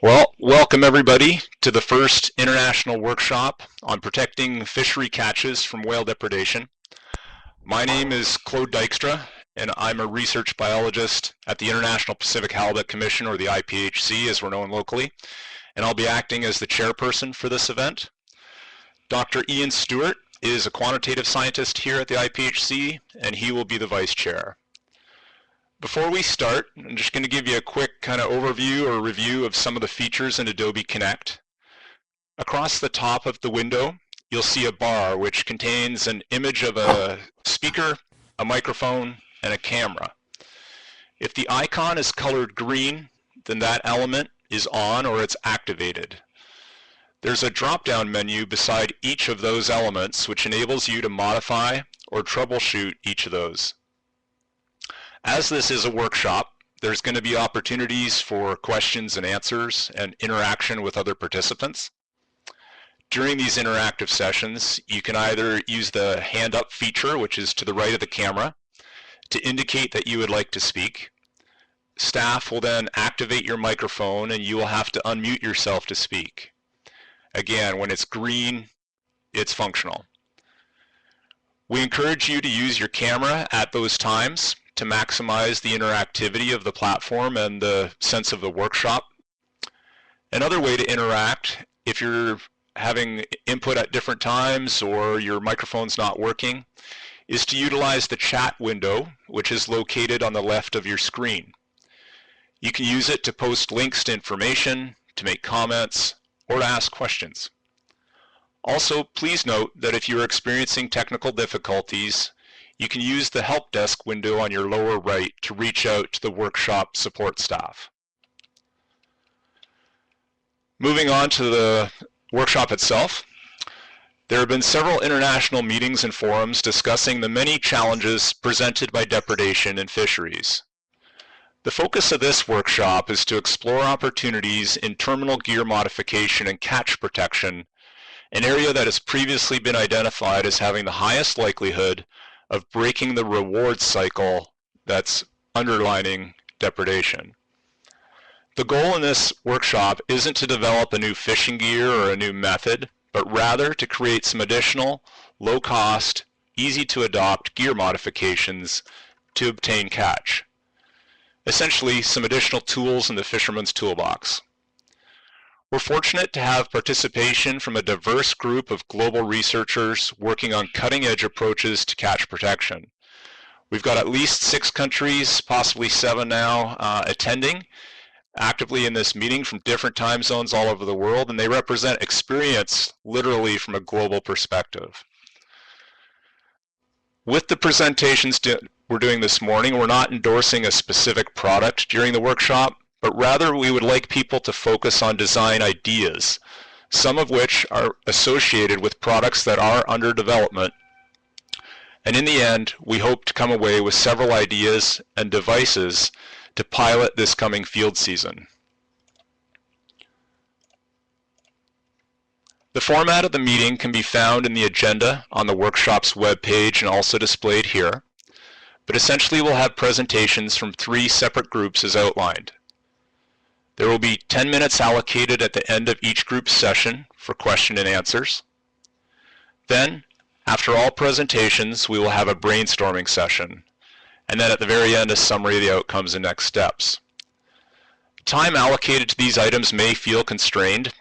Well, welcome everybody to the first international workshop on protecting fishery catches from whale depredation. My name is Claude Dykstra, and I'm a research biologist at the International Pacific Halibut Commission, or the IPHC as we're known locally, and I'll be acting as the chairperson for this event. Dr. Ian Stewart is a quantitative scientist here at the IPHC, and he will be the vice chair. Before we start, I'm just going to give you a quick kind of overview or review of some of the features in Adobe Connect. Across the top of the window, you'll see a bar which contains an image of a speaker, a microphone, and a camera. If the icon is colored green, then that element is on or it's activated. There's a drop-down menu beside each of those elements which enables you to modify or troubleshoot each of those. As this is a workshop, there's going to be opportunities for questions and answers and interaction with other participants. During these interactive sessions, you can either use the hand up feature, which is to the right of the camera, to indicate that you would like to speak. Staff will then activate your microphone and you will have to unmute yourself to speak. Again, when it's green, it's functional. We encourage you to use your camera at those times to maximize the interactivity of the platform and the sense of the workshop. Another way to interact, if you're having input at different times or your microphone's not working, is to utilize the chat window, which is located on the left of your screen. You can use it to post links to information, to make comments, or to ask questions. Also, please note that if you're experiencing technical difficulties, you can use the help desk window on your lower right to reach out to the workshop support staff. Moving on to the workshop itself, there have been several international meetings and forums discussing the many challenges presented by depredation in fisheries. The focus of this workshop is to explore opportunities in terminal gear modification and catch protection, an area that has previously been identified as having the highest likelihood of breaking the reward cycle that's underlining depredation. The goal in this workshop isn't to develop a new fishing gear or a new method, but rather to create some additional, low-cost, easy-to-adopt gear modifications to obtain catch. Essentially, some additional tools in the fisherman's toolbox. We're fortunate to have participation from a diverse group of global researchers working on cutting-edge approaches to catch protection. We've got at least 6 countries, possibly 7 now, attending actively in this meeting from different time zones all over the world, and they represent experience literally from a global perspective. With the presentations we're doing this morning, we're not endorsing a specific product during the workshop, but rather we would like people to focus on design ideas, some of which are associated with products that are under development. And in the end, we hope to come away with several ideas and devices to pilot this coming field season. The format of the meeting can be found in the agenda on the workshop's webpage and also displayed here. But essentially we'll have presentations from 3 separate groups as outlined. There will be 10 minutes allocated at the end of each group session for question and answers. Then, after all presentations, we will have a brainstorming session. And then at the very end, a summary of the outcomes and next steps. Time allocated to these items may feel constrained,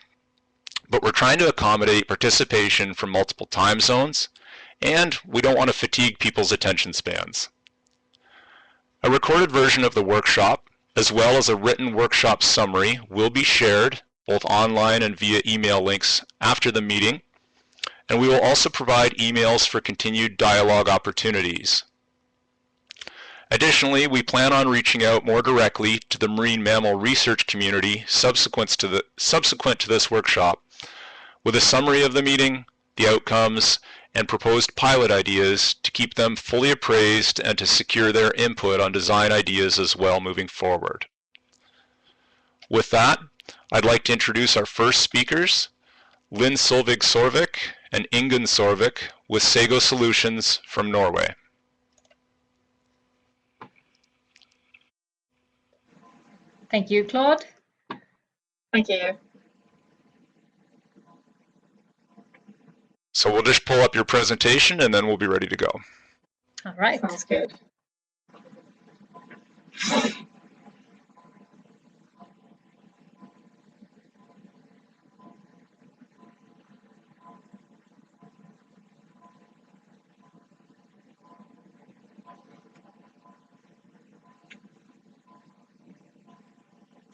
but we're trying to accommodate participation from multiple time zones, and we don't want to fatigue people's attention spans. A recorded version of the workshop, as well as a written workshop summary, will be shared both online and via email links after the meeting, and we will also provide emails for continued dialogue opportunities. Additionally, we plan on reaching out more directly to the marine mammal research community subsequent to this workshop with a summary of the meeting, the outcomes, and proposed pilot ideas to keep them fully appraised and to secure their input on design ideas as well moving forward. With that, I'd like to introduce our first speakers, Lynn Solvig Sorvik and Ingunn Sorvik with Sago Solutions from Norway. Thank you, Claude. Thank you. So we'll just pull up your presentation and then we'll be ready to go. All right. Sounds good.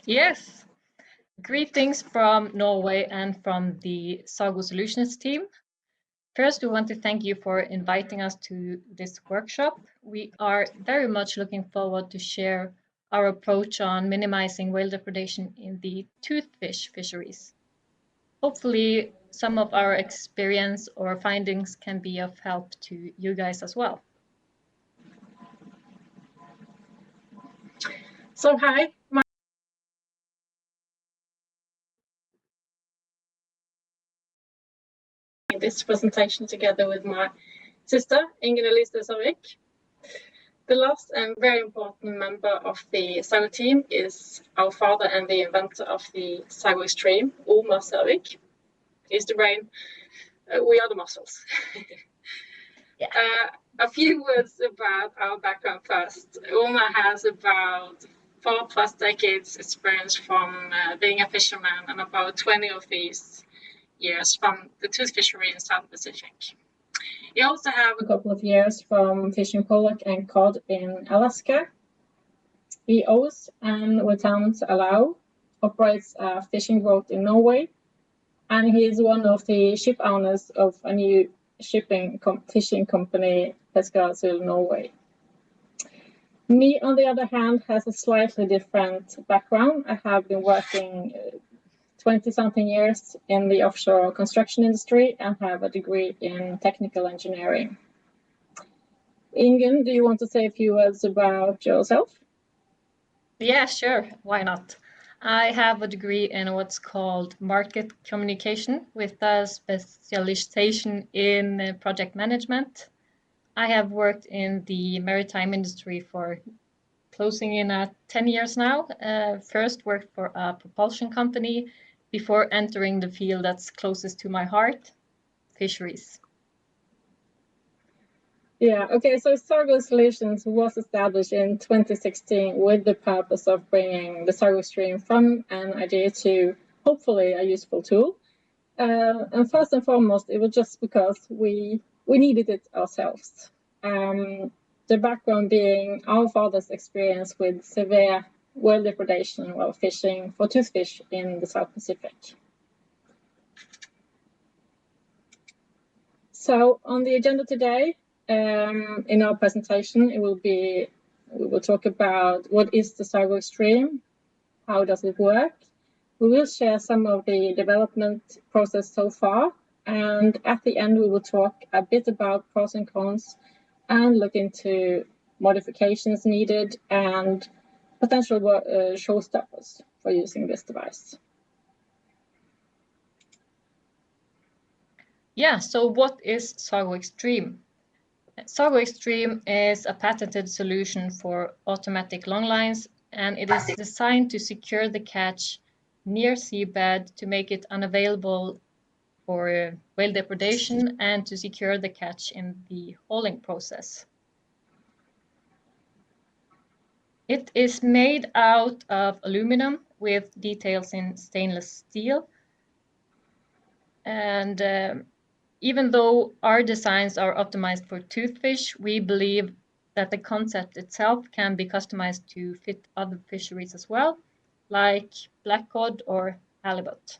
Yes. Greetings from Norway and from the Sago Solutions team. First, we want to thank you for inviting us to this workshop. We are very much looking forward to share our approach on minimizing whale depredation in the toothfish fisheries. Hopefully, some of our experience or findings can be of help to you guys as well. So hi, this presentation together with my sister, Ingrid Savik. The last and very important member of the Sago team is our father and the inventor of the Sago Extreme, Omar Savik. He's the brain, we are the muscles. Yeah. A few words about our background first. Omar has about 4+ decades experience from being a fisherman, and about 20 of these years from the tooth fishery in South Pacific. We also have a couple of years from fishing pollock and cod in Alaska. He owns and with talent allow operates a fishing boat in Norway, and he is one of the ship owners of a new fishing company, Pesca Azul Norway. Me, on the other hand, has a slightly different background. I have been working 20-something years in the offshore construction industry and have a degree in technical engineering. Ingen, do you want to say a few words about yourself? Yeah, sure. Why not? I have a degree in what's called market communication with a specialization in project management. I have worked in the maritime industry for closing in at 10 years now. First worked for a propulsion company before entering the field that's closest to my heart, fisheries. Yeah, okay, so Sago Solutions was established in 2016 with the purpose of bringing the Sago stream from an idea to hopefully a useful tool. And first and foremost, it was just because we needed it ourselves. The background being our father's experience with severe whale depredation while fishing for toothfish in the South Pacific. So on the agenda today, in our presentation, we will talk about what is the Sago Extreme, how does it work. We will share some of the development process so far, and at the end we will talk a bit about pros and cons and look into modifications needed and potential showstoppers for using this device. Yeah, so what is Sago Extreme? Sago Extreme is a patented solution for automatic longlines, and it is designed to secure the catch near seabed to make it unavailable for whale depredation and to secure the catch in the hauling process. It is made out of aluminum with details in stainless steel, and even though our designs are optimized for toothfish, we believe that the concept itself can be customized to fit other fisheries as well, like black cod or halibut.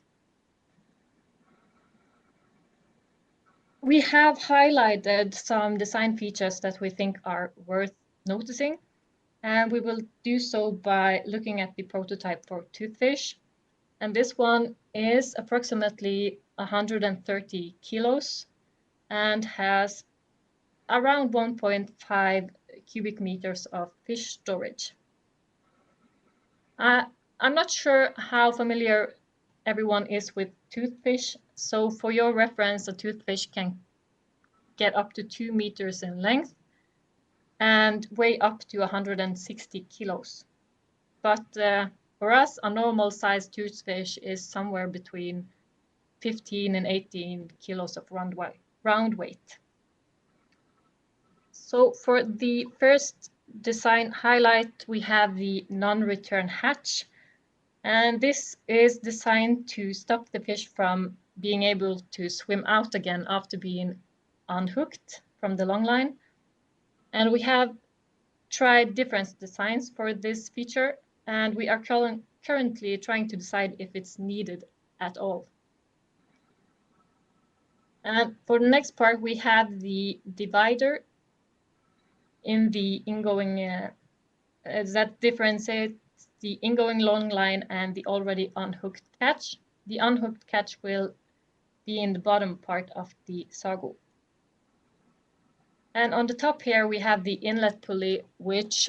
We have highlighted some design features that we think are worth noticing, and we will do so by looking at the prototype for toothfish. And this one is approximately 130 kilos and has around 1.5 cubic meters of fish storage. I'm not sure how familiar everyone is with toothfish, so for your reference, a toothfish can get up to 2 meters in length and weigh up to 160 kilos. But For us, a normal sized toothfish is somewhere between 15 and 18 kilos of round weight. So for the first design highlight, we have the non-return hatch. And this is designed to stop the fish from being able to swim out again after being unhooked from the long line. And we have tried different designs for this feature, and we are currently trying to decide if it's needed at all. And for the next part, we have the divider in the ingoing that differentiates the ingoing long line and the already unhooked catch. The unhooked catch will be in the bottom part of the sago. And on the top here, we have the inlet pulley, which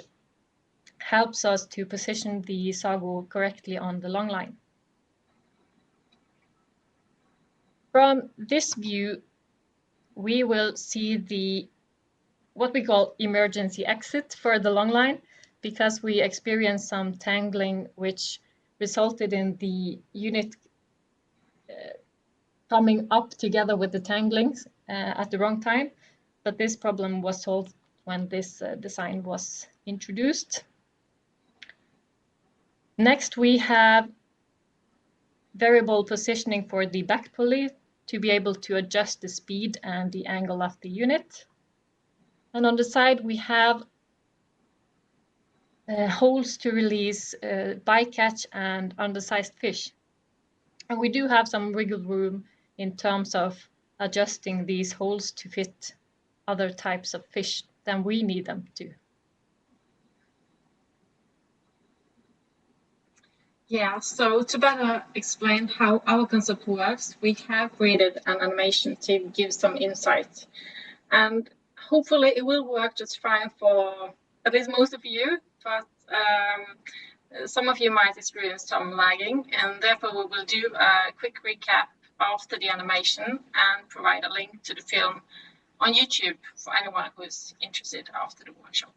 helps us to position the sago correctly on the long line. From this view, we will see what we call emergency exit for the long line, because we experienced some tangling which resulted in the unit coming up together with the tanglings at the wrong time. But this problem was solved when this design was introduced. Next, we have variable positioning for the back pulley to be able to adjust the speed and the angle of the unit. And on the side, we have holes to release bycatch and undersized fish. And we do have some wiggle room in terms of adjusting these holes to fit other types of fish than we need them to. Yeah, so to better explain how our concept works, we have created an animation to give some insight. And hopefully it will work just fine for at least most of you, but some of you might experience some lagging, and therefore we will do a quick recap after the animation and provide a link to the film on YouTube for anyone who is interested after the workshop.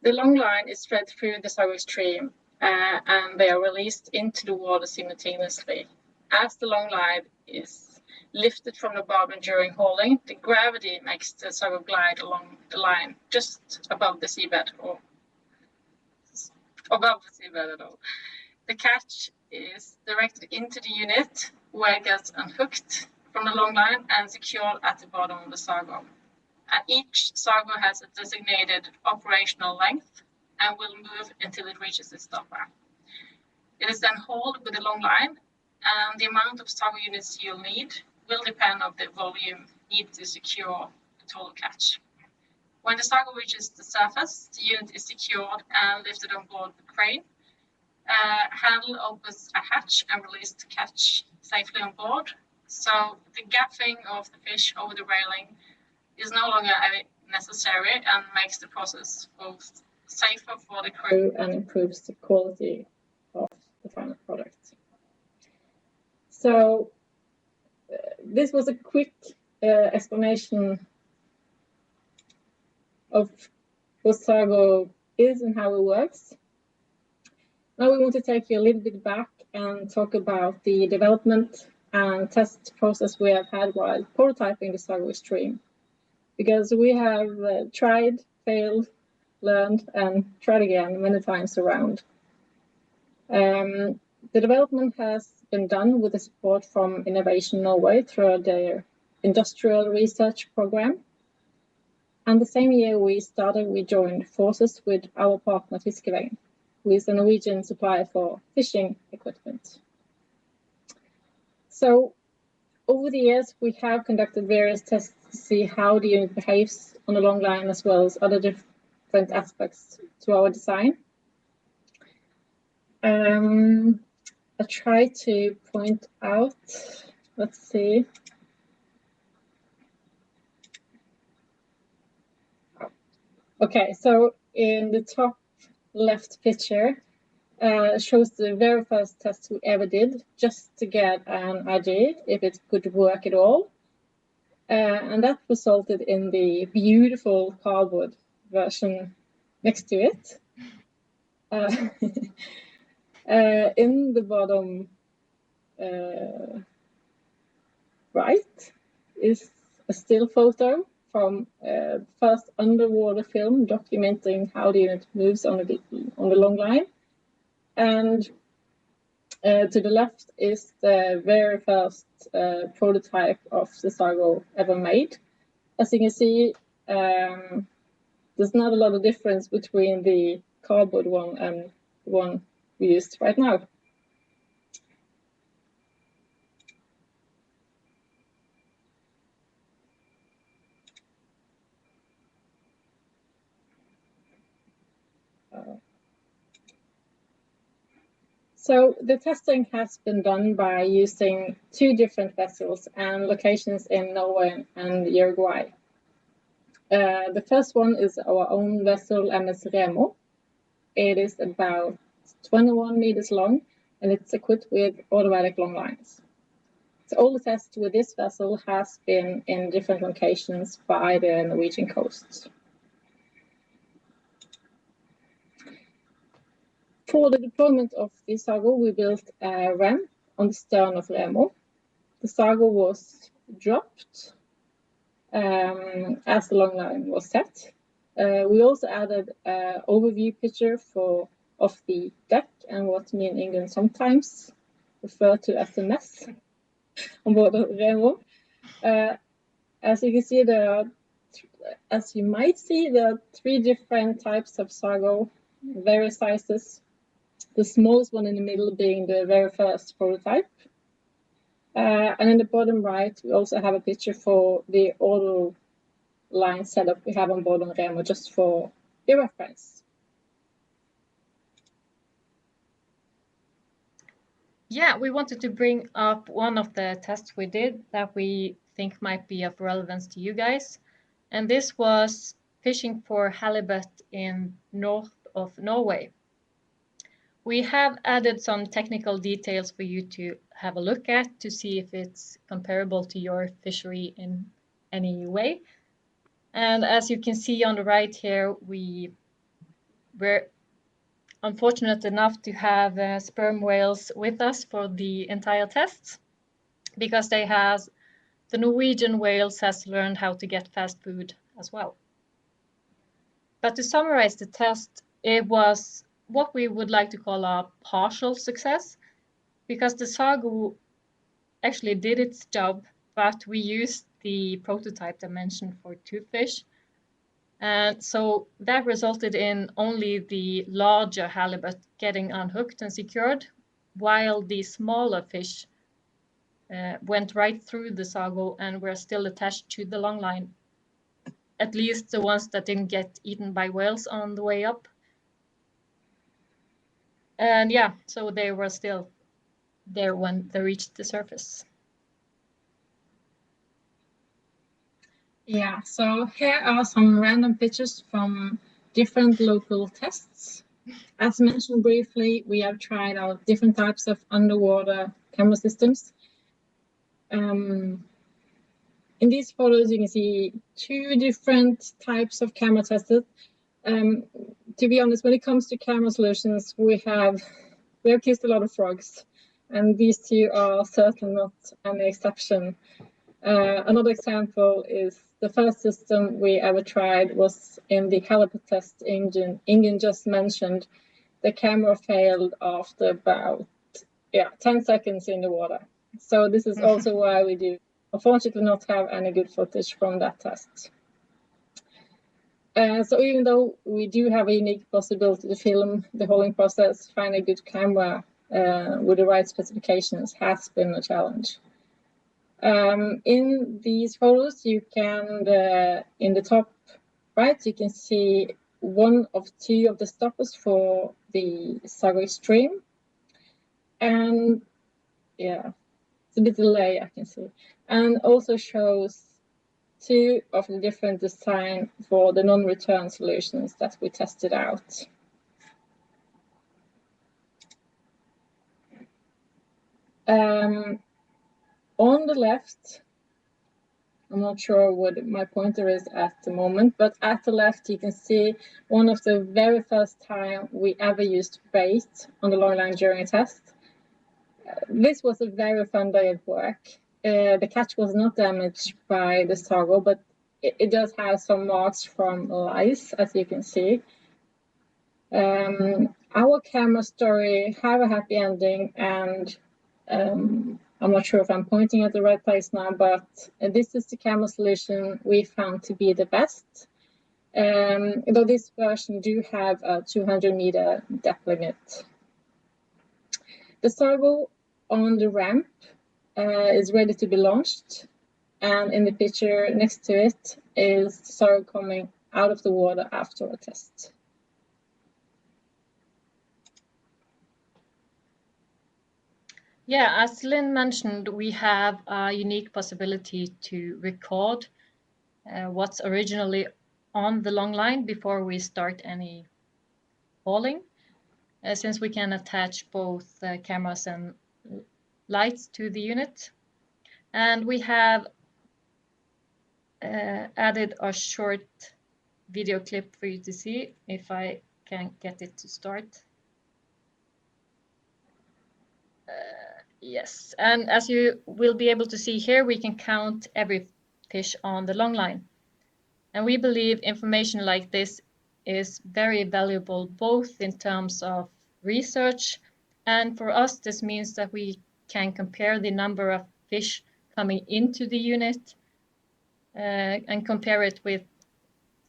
The long line is fed through the Sago stream and they are released into the water simultaneously. As the long line is lifted from the bottom during hauling, the gravity makes the Sago glide along the line just above the seabed or above the seabed at all. The catch is directed into the unit where it gets unhooked from the long line and secured at the bottom of the Sago. And each Sago has a designated operational length and will move until it reaches its stopper. It is then hauled with a long line, and the amount of Sago units you'll need will depend on the volume needed to secure the total catch. When the Sago reaches the surface, the unit is secured and lifted on board the crane. Handle opens a hatch and releases the catch safely on board. So the gaffing of the fish over the railing is no longer necessary and makes the process both safer for the crew and improves the quality of the final product. So this was a quick explanation of what Sago is and how it works. Now we want to take you a little bit back and talk about the development and test process we have had while prototyping the Sago stream. Because we have tried, failed, learned, and tried again many times around. The development has been done with the support from Innovation Norway through their industrial research program. And the same year we started, we joined forces with our partner Fishery, who is a Norwegian supplier for fishing equipment. So over the years, we have conducted various tests to see how the unit behaves on the long line as well as other different aspects to our design. I try to point out, let's see. Okay, so in the top left picture, shows the very first test we ever did, just to get an idea if it could work at all. And that resulted in the beautiful cardboard version next to it. In the bottom right is a still photo from first underwater film documenting how the unit moves on the long line. And to the left is the very first prototype of the Sago ever made. As you can see, there's not a lot of difference between the cardboard one and the one we used right now. So the testing has been done by using 2 different vessels and locations in Norway and Uruguay. The first one is our own vessel, MS Remo. It is about 21 meters long and it's equipped with automatic long lines. So all the tests with this vessel has been in different locations by the Norwegian coast. For the deployment of the Sago, we built a ramp on the stern of Remo. The Sago was dropped as the long line was set. We also added an overview picture of the deck and what me in England sometimes refer to as a mess on board Remo. As you can see, as you might see, there are 3 different types of Sago, various sizes. The smallest one in the middle being the very first prototype. And in the bottom right, we also have a picture for the auto line setup we have on board on Remo, just for your reference. Yeah, we wanted to bring up one of the tests we did that we think might be of relevance to you guys. And this was fishing for halibut in north of Norway. We have added some technical details for you to have a look at to see if it's comparable to your fishery in any way. And as you can see on the right here, we we're unfortunate enough to have sperm whales with us for the entire tests, because the Norwegian whales has learned how to get fast food as well. But to summarize the test, it was what we would like to call a partial success, because the Sago actually did its job, but we used the prototype dimension for toothfish. And so that resulted in only the larger halibut getting unhooked and secured, while the smaller fish went right through the Sago and were still attached to the long line, at least the ones that didn't get eaten by whales on the way up. And yeah, so they were still there when they reached the surface. Yeah, so here are some random pictures from different local tests. As mentioned briefly, we have tried out different types of underwater camera systems. In these photos, you can see 2 different types of camera tested. To be honest, when it comes to camera solutions, we have kissed a lot of frogs, and these 2 are certainly not an exception. Another example is the first system we ever tried was in the halibut test Ingen just mentioned. The camera failed after about 10 seconds in the water. So this is also why we do unfortunately not have any good footage from that test. So even though we do have a unique possibility to film the hauling process, find a good camera with the right specifications has been a challenge. In these photos, you can, in the top right, you can see one of 2 of the stoppers for the Sago Extreme. And yeah, it's a bit delay, I can see. And also shows 2 of the different design for the non-return solutions that we tested out. On the left, I'm not sure what my pointer is at the moment, but at the left you can see one of the very first time we ever used bait on the long line during a test. This was a very fun day at work. The catch was not damaged by the Sago, but it does have some marks from lice, as you can see. Our camera story have a happy ending, and I'm not sure if I'm pointing at the right place now, but this is the camera solution we found to be the best. Though this version do have a 200-meter depth limit. The Sago on the ramp is ready to be launched, and in the picture next to it is the Sago coming out of the water after a test. Yeah, as Lynn mentioned, we have a unique possibility to record what's originally on the long line before we start any hauling, since we can attach both cameras and lights to the unit. And we have added a short video clip for you to see, if I can get it to start. Yes, and as you will be able to see here, we can count every fish on the long line. And we believe information like this is very valuable, both in terms of research, and for us, this means that we can compare the number of fish coming into the unit and compare it with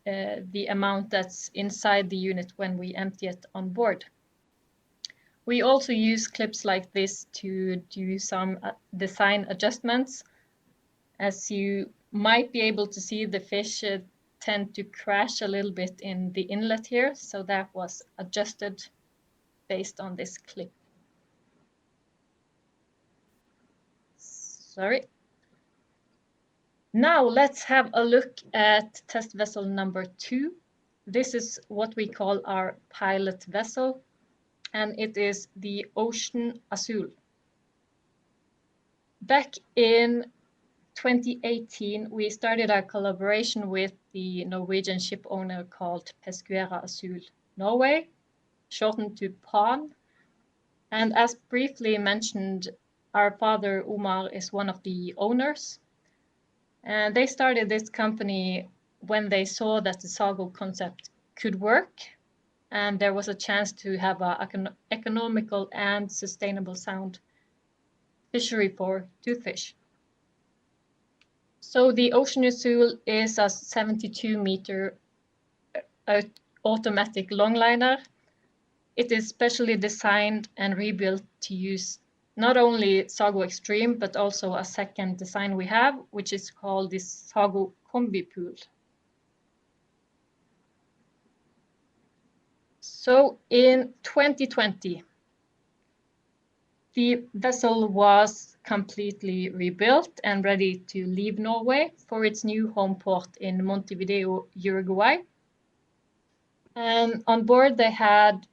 the amount that's inside the unit when we empty it on board. We also use clips like this to do some design adjustments. As you might be able to see, the fish tend to crash a little bit in the inlet here, so that was adjusted based on this clip. Sorry. Now let's have a look at test vessel number 2. This is what we call our pilot vessel, and it is the Ocean Azul. Back in 2018, we started our collaboration with the Norwegian ship owner called Pesquera Azul Norway, shortened to PON. And as briefly mentioned, our father Omar is one of the owners. And they started this company when they saw that the Sago concept could work, and there was a chance to have an economical and sustainable sound fishery for toothfish. So the Ocean Azul is a 72-meter automatic longliner. It is specially designed and rebuilt to use not only Sago Extreme, but also a second design we have, which is called the Sago Combi Pool. So in 2020, the vessel was completely rebuilt and ready to leave Norway for its new home port in Montevideo, Uruguay. And on board, they had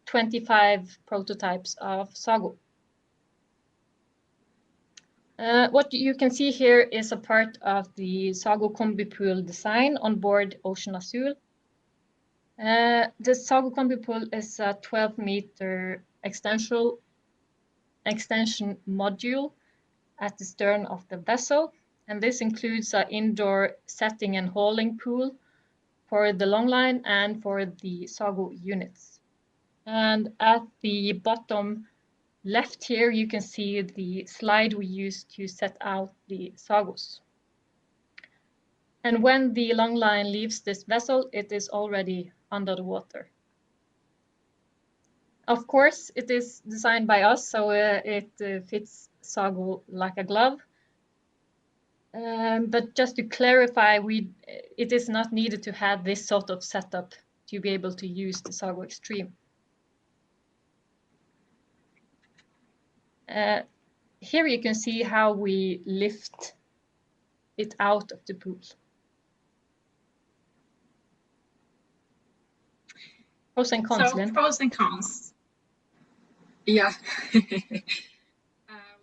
25 prototypes of Sago. What you can see here is a part of the Sago Combi Pool design on board Ocean Azul. The Sago Combi Pool is a 12-meter extension module at the stern of the vessel, and this includes an indoor setting and hauling pool for the longline and for the Sago units. And at the bottom left here, you can see the slide we used to set out the Sagos. And when the long line leaves this vessel, it is already under the water. Of course, it is designed by us, so it fits Sago like a glove. But just to clarify, it is not needed to have this sort of setup to be able to use the Sago Extreme. Here you can see how we lift it out of the pool. Pros and cons, Lynn. Pros and cons. Yeah. We're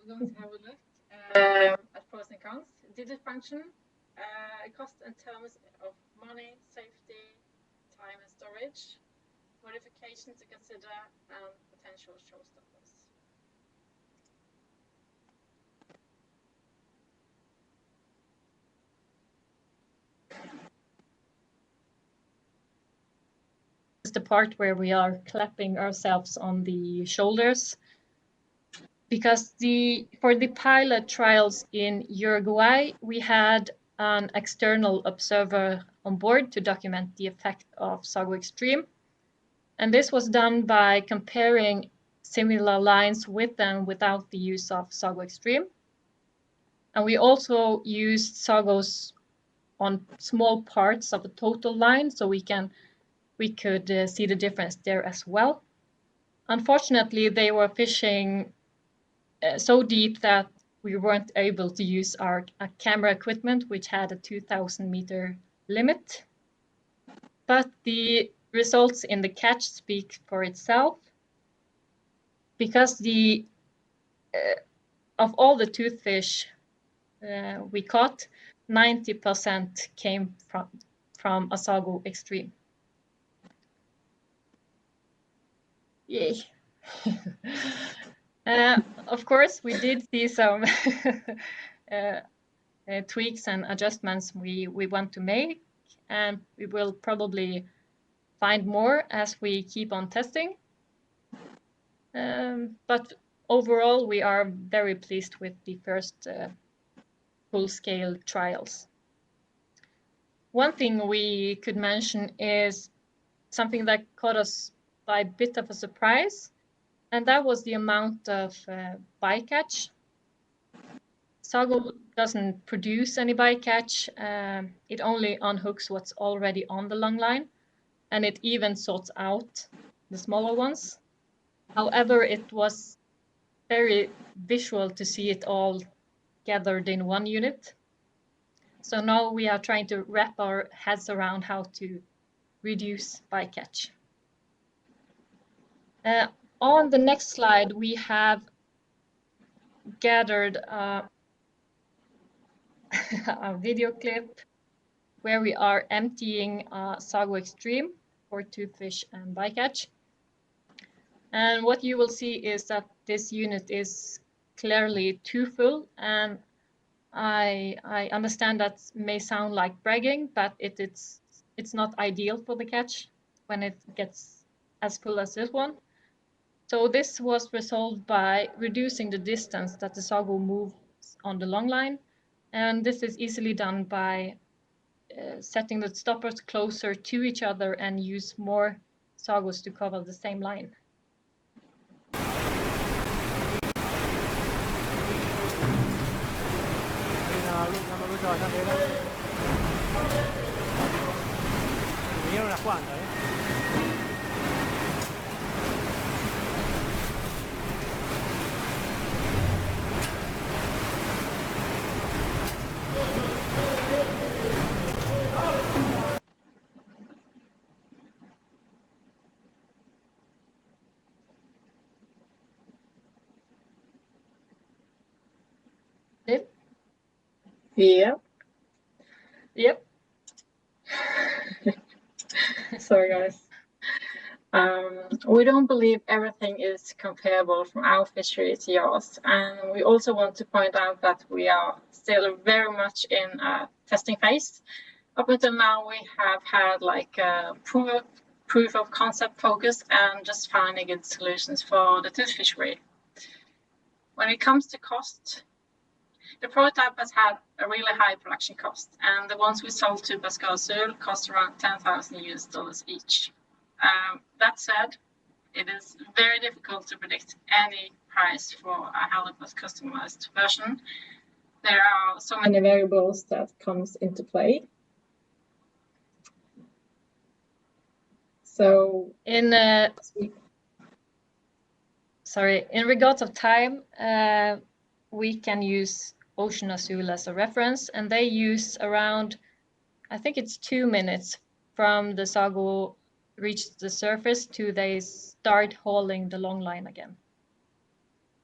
going to have a look at pros and cons. Did it function? Cost in terms of money, safety, time and storage, modifications to consider, and potential showstoppers. Is the part where we are clapping ourselves on the shoulders, because for the pilot trials in Uruguay, we had an external observer on board to document the effect of Sago Extreme. And this was done by comparing similar lines with and without the use of Sago Extreme. And we also used Sagos on small parts of a total line, so we could see the difference there as well. Unfortunately, they were fishing so deep that we weren't able to use our camera equipment, which had a 2,000-meter limit. But the results in the catch speak for itself, because of all the toothfish we caught, 90% came from a Sago Extreme. Yay. Of course, we did see some tweaks and adjustments we want to make, and we will probably find more as we keep on testing. But overall, we are very pleased with the first full-scale trials. One thing we could mention is something that caught us by a bit of a surprise, and that was the amount of bycatch. Sago doesn't produce any bycatch. It only unhooks what's already on the long line, and it even sorts out the smaller ones. However, it was very visual to see it all gathered in one unit. So now we are trying to wrap our heads around how to reduce bycatch. On the next slide, we have gathered a video clip where we are emptying Sago Extreme for toothfish and bycatch. And what you will see is that this unit is clearly too full, and I understand that may sound like bragging, but it's not ideal for the catch when it gets as full as this one. So this was resolved by reducing the distance that the sago moves on the long line, and this is easily done by setting the stoppers closer to each other and use more sagos to cover the same line. Yep. Yeah. Yep. Sorry, guys. We don't believe everything is comparable from our fishery to yours, and we also want to point out that we are still very much in a testing phase. Up until now, we have had like a proof of concept focus and just finding good solutions for the tooth fishery. When it comes to cost, the prototype has had a really high production cost, and the ones we sold to WS001 cost around $10,000 each. That said, it is very difficult to predict any price for a halibut customized version. There are so many variables that comes into play. So in regards of time, we can use Ocean Azul as a reference, and they use around, I think it's 2 minutes from the sago reach the surface to they start hauling the long line again.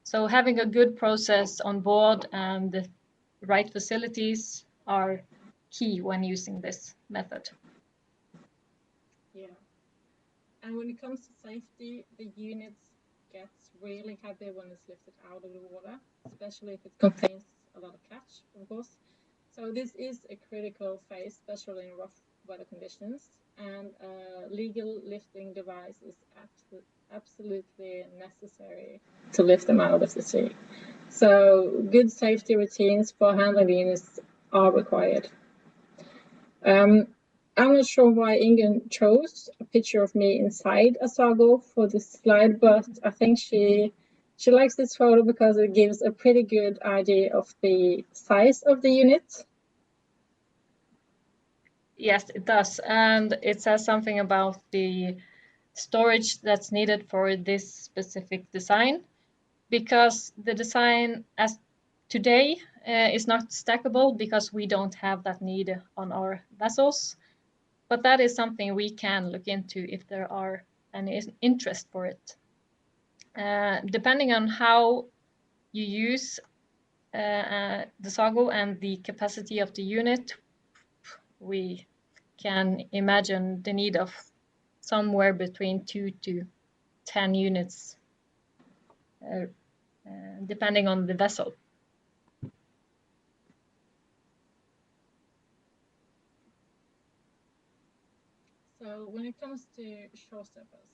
So having a good process on board and the right facilities are key when using this method. Yeah, and when it comes to safety, the unit gets really heavy when it's lifted out of the water, especially if it contains a lot of catch, of course. So this is a critical phase, especially in rough weather conditions, and a legal lifting device is absolutely necessary to lift them out of the sea. So good safety routines for handling the units are required. I'm not sure why Ingen chose a picture of me inside a sago for this slide, but I think she likes this photo because it gives a pretty good idea of the size of the unit. Yes, it does. And it says something about the storage that's needed for this specific design, because the design as today is not stackable because we don't have that need on our vessels. But that is something we can look into if there are any interest for it. Depending on how you use the sago and the capacity of the unit, we can imagine the need of somewhere between 2 to 10 units, depending on the vessel. So when it comes to showstoppers,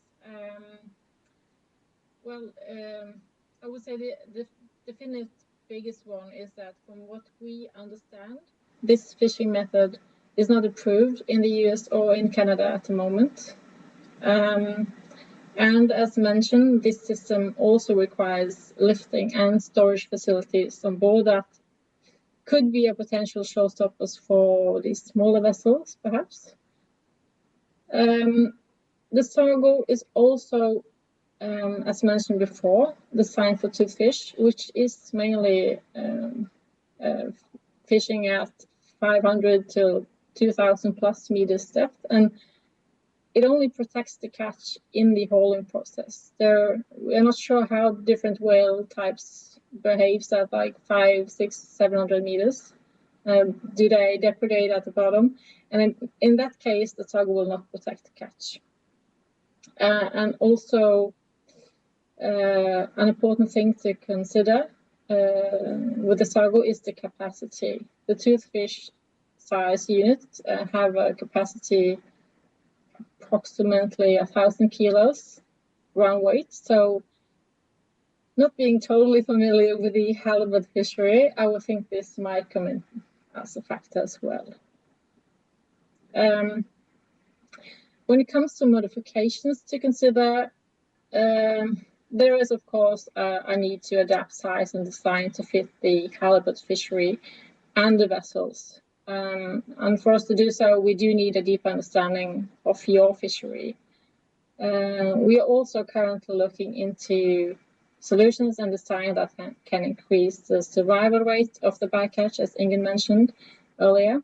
I would say the definite biggest one is that from what we understand, this fishing method is not approved in the US or in Canada at the moment. And as mentioned, this system also requires lifting and storage facilities on board that could be a potential showstoppers for these smaller vessels, perhaps. The sago is also, as mentioned before, designed for toothfish, which is mainly fishing at 500 to 2,000 plus meters depth, and it only protects the catch in the hauling process. We're not sure how different whale types behaves at like 500, 600, 700 meters. Do they depredate at the bottom? And in that case, the sago will not protect the catch. And also an important thing to consider with the Sago is the capacity. The toothfish size units have a capacity approximately 1,000 kilos ground weight. So not being totally familiar with the halibut fishery, I would think this might come in as a factor as well. When it comes to modifications to consider, there is, of course, a need to adapt size and design to fit the halibut fishery and the vessels. And for us to do so, we do need a deep understanding of your fishery. We are also currently looking into solutions and design that can increase the survival rate of the bycatch, as Ingen mentioned earlier.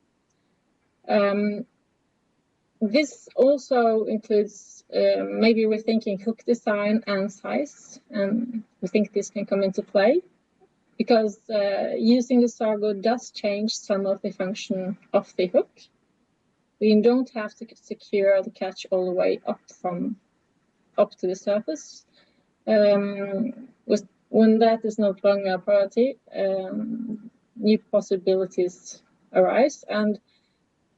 This also includes maybe rethinking hook design and size, and we think this can come into play because using the Sago does change some of the function of the hook. We don't have to secure the catch all the way up to the surface. When that is not longer a priority, new possibilities arise. And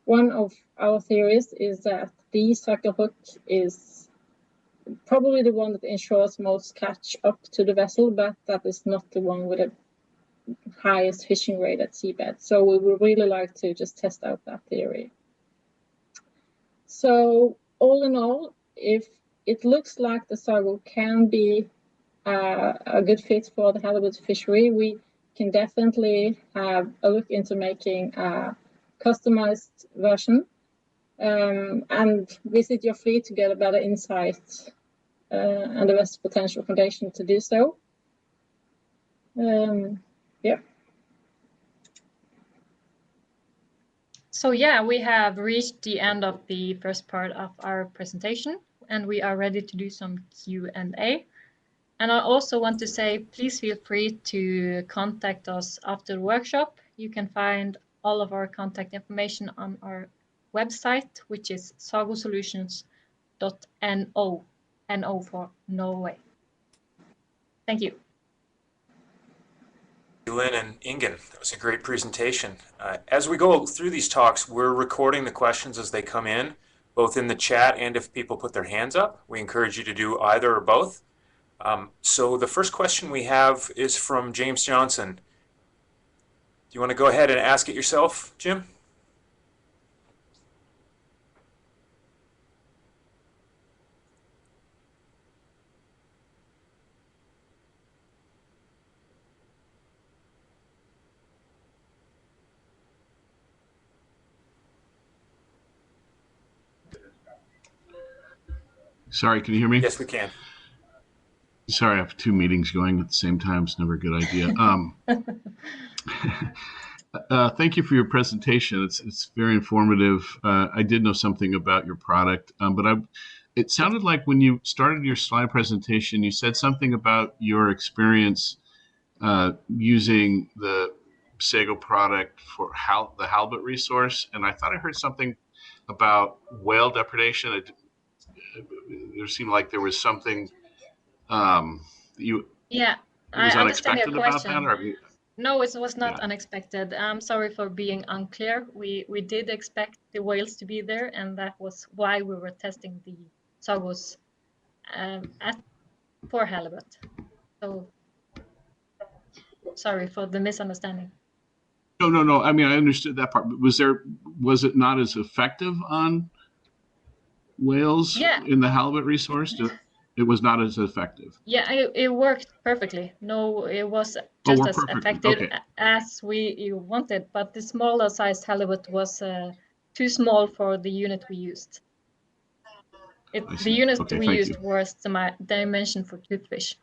one of our theories is that the sucker hook is probably the one that ensures most catch up to the vessel, but that is not the one with the highest fishing rate at seabed. So we would really like to just test out that theory. So all in all, if it looks like the Sago can be a good fit for the halibut fishery, we can definitely have a look into making a customized version and visit your fleet to get a better insight and the best potential foundation to do so. Yeah. So yeah, we have reached the end of the first part of our presentation, and we are ready to do some Q&A. And I also want to say, please feel free to contact us after the workshop. You can find all of our contact information on our website, which is sagosolutions.no, NO for Norway. Thank you. Lynn and Ingen, that was a great presentation. As we go through these talks, we're recording the questions as they come in, both in the chat and if people put their hands up. We encourage you to do either or both. So the first question we have is from James Johnson. Do you want to go ahead and ask it yourself, Jim? Sorry, can you hear me? Yes, we can. Sorry, I have two meetings going at the same time. It's never a good idea. Thank you for your presentation. It's very informative. I did know something about your product, but it sounded like when you started your slide presentation, you said something about your experience using the Sago product for the halibut resource, and I thought I heard something about whale depredation. There seemed like there was something Yeah, I was understand your unexpected about question. that, or No, it was not Yeah. unexpected. I'm sorry for being unclear. We did expect the whales to be there, and that was why we were testing the Sagos for halibut. So sorry for the misunderstanding. No. I mean, I understood that part. But was it not as effective on whales in the halibut resource? It was not as effective. Yeah, it worked perfectly. No, it was just as effective as we wanted, but the smaller sized halibut was too small for the unit we used. The unit we used was the dimension for toothfish.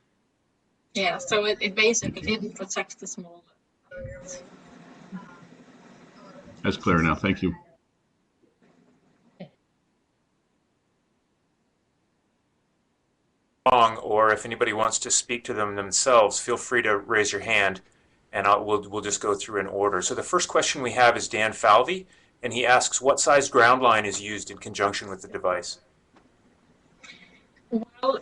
Yeah, so it basically didn't protect the small. That's clear now. Thank you. Or if anybody wants to speak to them themselves, feel free to raise your hand, and we'll just go through in order. So the first question we have is Dan Falvey, and he asks, what size ground line is used in conjunction with the device? Well,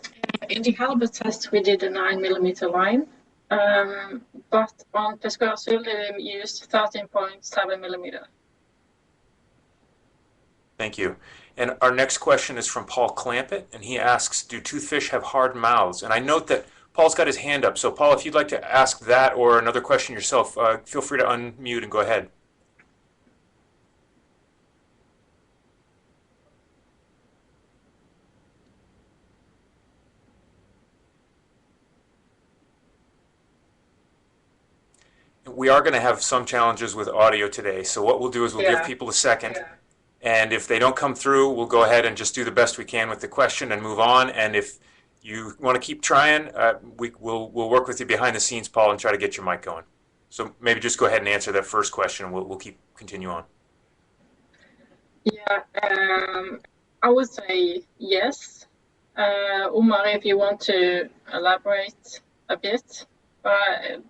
in the halibut test, we did a 9mm line, but on Pescoazul, we used 13.7mm. Thank you. And our next question is from Paul Clampett, and he asks, do toothfish have hard mouths? And I note that Paul's got his hand up. So Paul, if you'd like to ask that or another question yourself, feel free to unmute and go ahead. We are going to have some challenges with audio today. So what we'll do is we'll give people a second. And if they don't come through, we'll go ahead and just do the best we can with the question and move on. And if you want to keep trying, we'll work with you behind the scenes, Paul, and try to get your mic going. So maybe just go ahead and answer that first question, and we'll continue on. Yeah, I would say yes. Omar, if you want to elaborate a bit, but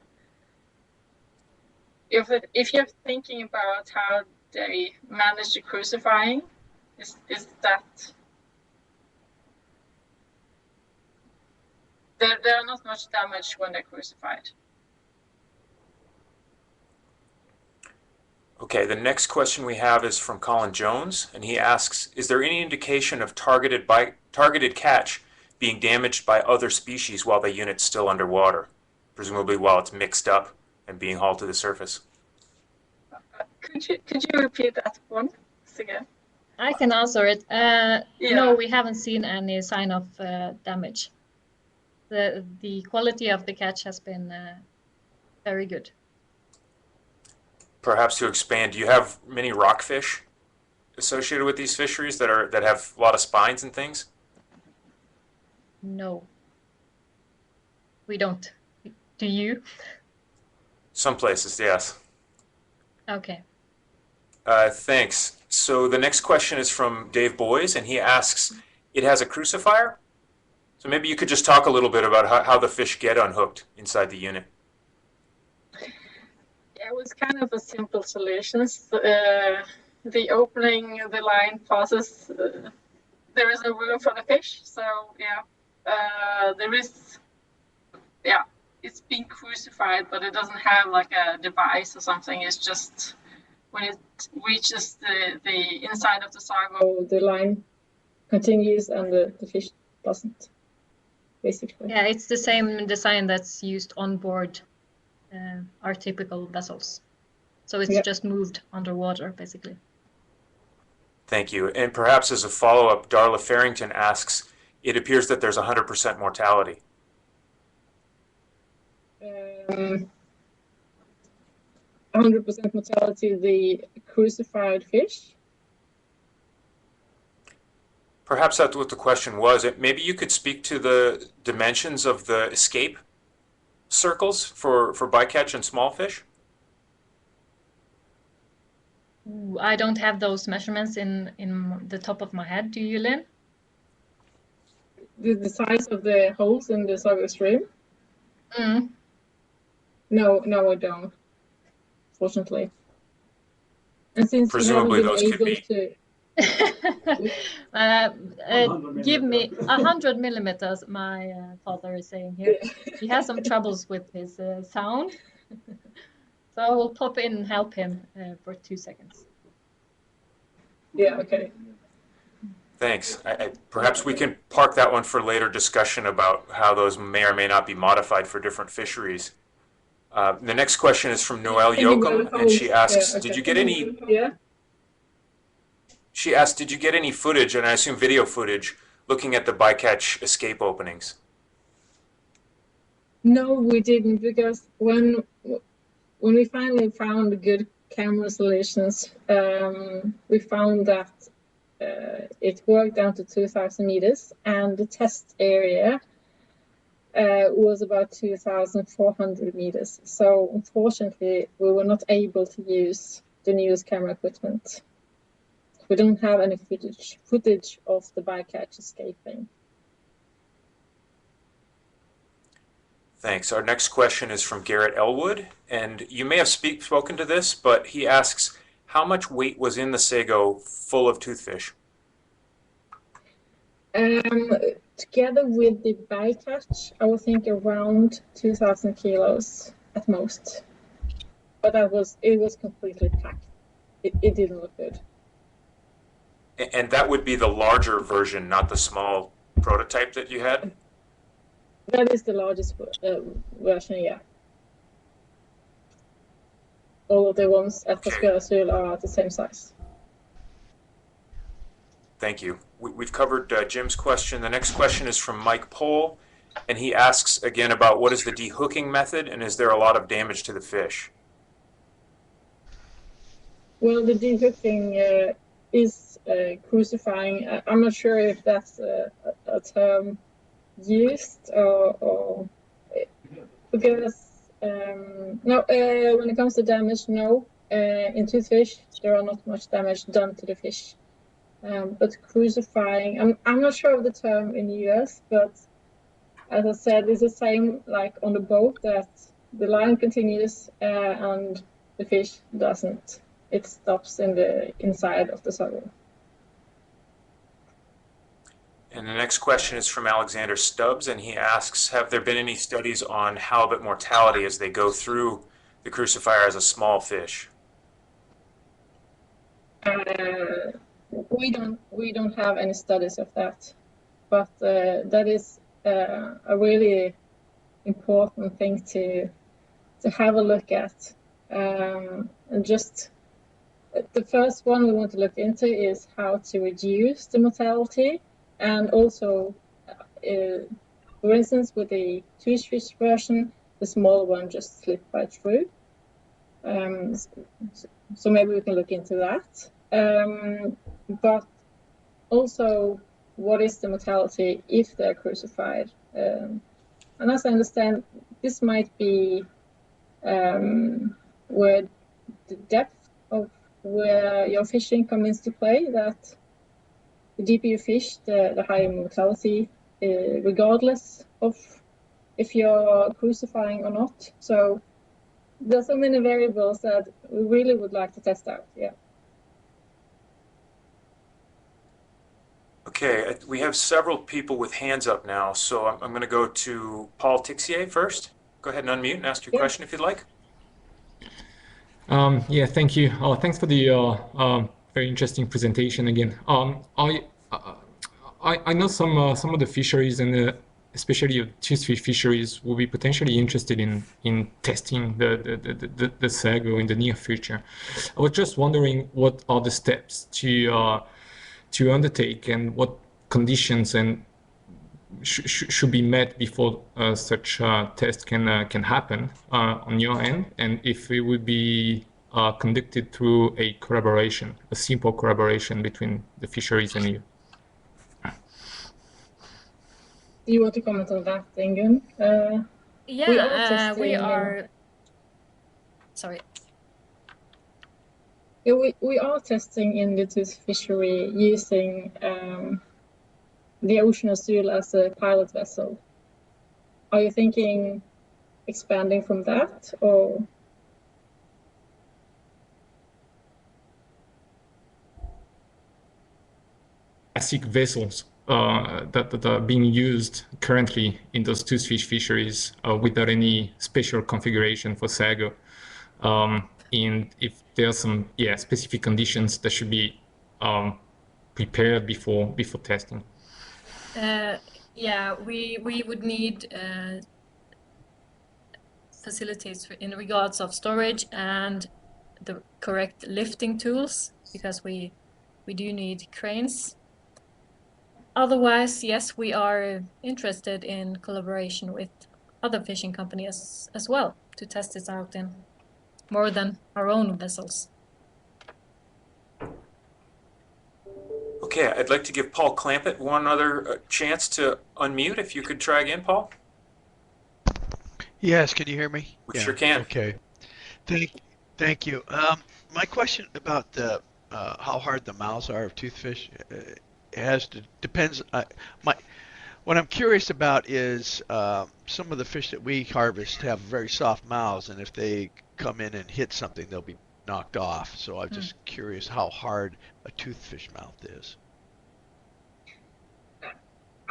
if you're thinking about how they manage the crucifying, is that there are not much damage when they're crucified. Okay, the next question we have is from Colin Jones, and he asks, is there any indication of targeted catch being damaged by other species while the unit's still underwater, presumably while it's mixed up and being hauled to the surface? Could you repeat that one again? I can answer it. Yeah. No, we haven't seen any sign of damage. The quality of the catch has been very good. Perhaps to expand, do you have many rockfish associated with these fisheries that have a lot of spines and things? No, we don't. Do you? Some places, yes. Okay. Thanks. So the next question is from Dave Boys, and he asks, it has a crucifier? So maybe you could just talk a little bit about how the fish get unhooked inside the unit. It was kind of a simple solution. The opening the line passes, there is a room for the fish. So yeah, there is, yeah, it's being crucified, but it doesn't have like a device or something. It's just when it reaches the inside of the sargo, the line continues and the fish doesn't, basically. Yeah, it's the same design that's used on board our typical vessels. So it's just moved underwater, basically. Thank you. And perhaps as a follow-up, Darla Farrington asks, it appears that there's 100% mortality. 100% mortality, the crucified fish? Perhaps that's what the question was. Maybe you could speak to the dimensions of the escape circles for bycatch and small fish? I don't have those measurements in the top of my head. Do you, Lynn? The size of the holes in the sargo stream? Mm. No, I don't, fortunately. And since presumably we haven't those been could able be. Give me 100 millimeters, my father is saying here. He has some troubles with his sound. So I will pop in and help him for 2 seconds. Yeah, okay. Thanks. Perhaps we can park that one for later discussion about how those may or may not be modified for different fisheries. The next question is from Noelle Yoakum, and she asks, did you get any... Yeah. She asked, did you get any footage, and I assume video footage, looking at the bycatch escape openings? No, we didn't, because when we finally found good camera solutions, we found that it worked down to 2,000 meters, and the test area was about 2,400 meters. So unfortunately, we were not able to use the newest camera equipment. We don't have any footage of the bycatch escaping. Thanks. Our next question is from Garrett Elwood, and you may have spoken to this, but he asks, how much weight was in the sago full of toothfish? together with the bycatch, I would think around 2,000 kilos at most. But it was completely packed. It didn't look good. And that would be the larger version, not the small prototype that you had? That is the largest version, yeah. All of the ones at WS001 are the same size. Thank you. We've covered Jim's question. The next question is from Mike Pohl, and he asks again about what is the dehooking method, and is there a lot of damage to the fish? Well, the dehooking is crucifying. I'm not sure if that's a term used or because no, when it comes to damage, no. In toothfish, there are not much damage done to the fish. But crucifying, I'm not sure of the term in the US, but as I said, it's the same like on the boat, that the line continues and the fish doesn't. It stops in the inside of the sucker. And the next question is from Alexander Stubbs, and he asks, have there been any studies on halibut mortality as they go through the crucifier as a small fish? We don't have any studies of that, but that is a really important thing to have a look at. And just the first one we want to look into is how to reduce the mortality, and also, for instance, with the toothfish version, the small one just slipped right through. So maybe we can look into that. But also, what is the mortality if they're crucified? And as I understand, this might be where the depth of where your fishing comes into play, that the deeper you fish, the higher mortality, regardless of if you're crucifying or not. So there's so many variables that we really would like to test out, yeah. Okay, we have several people with hands up now, so I'm going to go to Paul Tixier first. Go ahead and unmute and ask your question if you'd like. Yeah, thank you. Thanks for the very interesting presentation again. I know some of the fisheries, and especially toothfish fisheries, will be potentially interested in testing the sago in the near future. I was just wondering, what are the steps to undertake, and what conditions and should be met before such test can happen on your end, and if it would be conducted through a collaboration, a simple collaboration between the fisheries and you. Do you want to comment on that, Ingun? We are. Sorry. Yeah, we are testing in the tooth fishery using the Ocean Azul as a pilot vessel. Are you thinking expanding from that, or? Classic vessels that are being used currently in those toothfish fisheries without any special configuration for sago. And if there are some specific conditions that should be prepared before testing. We would need facilities in regards of storage and the correct lifting tools, because we do need cranes. Otherwise, yes, we are interested in collaboration with other fishing companies as well to test this out in more than our own vessels. Okay, I'd like to give Paul Clampett one other chance to unmute. If you could try again, Paul. Yes, can you hear me? We sure can. Okay. Thank you. My question about how hard the mouths are of toothfish depends. What I'm curious about is some of the fish that we harvest have very soft mouths, and if they come in and hit something, they'll be knocked off. So I'm just curious how hard a toothfish mouth is.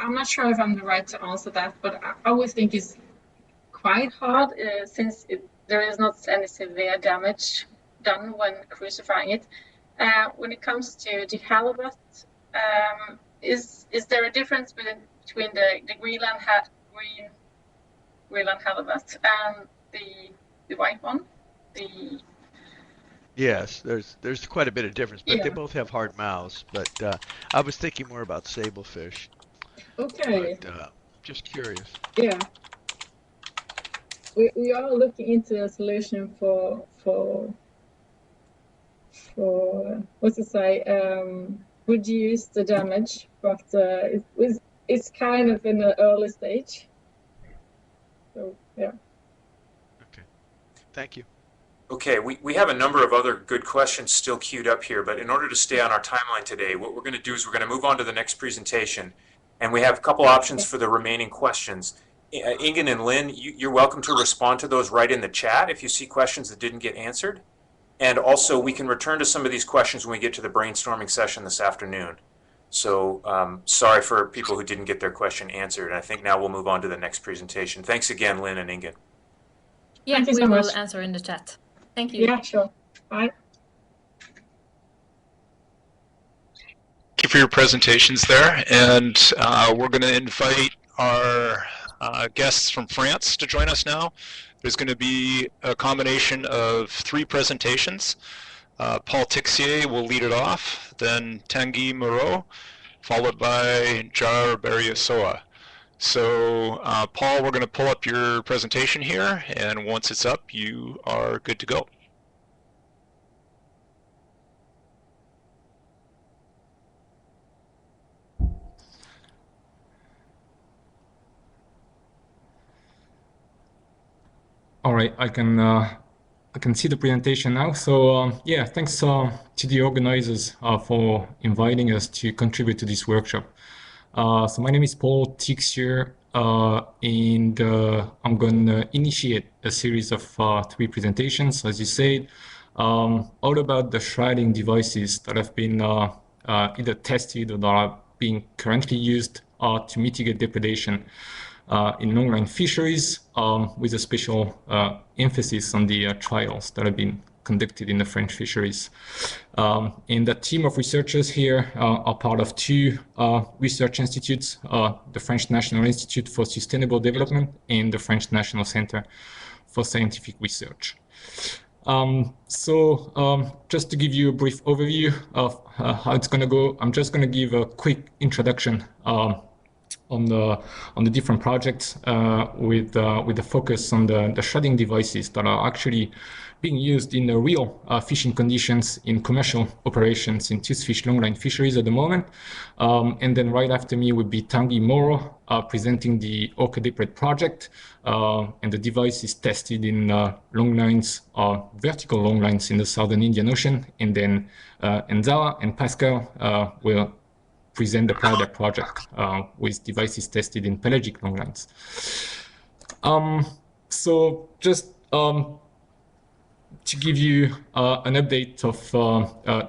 I'm not sure if I'm the right to answer that, but I always think it's quite hard since there is not any severe damage done when crucifying it. When it comes to the halibut, is there a difference between the Greenland halibut and the white one? Yes, there's quite a bit of difference, but Yeah. they both have hard mouths. But I was thinking more about sablefish. Okay. But just curious. Yeah. We are looking into a solution for what to say, reduce the damage, but it's kind of in the early stage. So yeah. Okay. Thank you. Okay, we have a number of other good questions still queued up here, but in order to stay on our timeline today, what we're going to do is we're going to move on to the next presentation, and we have a couple options for the remaining questions. Ingen and Lynn, you're welcome to respond to those right in the chat if you see questions that didn't get answered. And also, we can return to some of these questions when we get to the brainstorming session this afternoon. So sorry for people who didn't get their question answered. And I think now we'll move on to the next presentation. Thanks again, Lynn and Ingen. Yeah, Thank you we so will much. answer in the chat. Thank you. Yeah, sure. Bye. Thank you for your presentations there. And we're going to invite our guests from France to join us now. There's going to be a combination of 3 presentations. Paul Tixier will lead it off, then Tanguy Moreau, followed by Jar Berriosoa. So Paul, we're going to pull up your presentation here, and once it's up, you are good to go. All right, I can see the presentation now. So yeah, thanks to the organizers for inviting us to contribute to this workshop. So my name is Paul Tixier, and I'm going to initiate a series of 3 presentations, as you said, all about the shrouding devices that have been either tested or that are being currently used to mitigate depredation in longline fisheries, with a special emphasis on the trials that have been conducted in the French fisheries. And the team of researchers here are part of 2 research institutes, the French National Institute for Sustainable Development and the French National Center for Scientific Research. Just to give you a brief overview of how it's going to go, I'm just going to give a quick introduction on the different projects with the focus on the shrouding devices that are actually being used in the real fishing conditions in commercial operations in toothfish longline fisheries at the moment. And then right after me would be Tanguy Moreau presenting the Orca Depred project, and the device is tested in longlines, vertical longlines in the southern Indian Ocean. And then Enzawa and Pascal will present the Prada project with devices tested in pelagic longlines. So just to give you an update of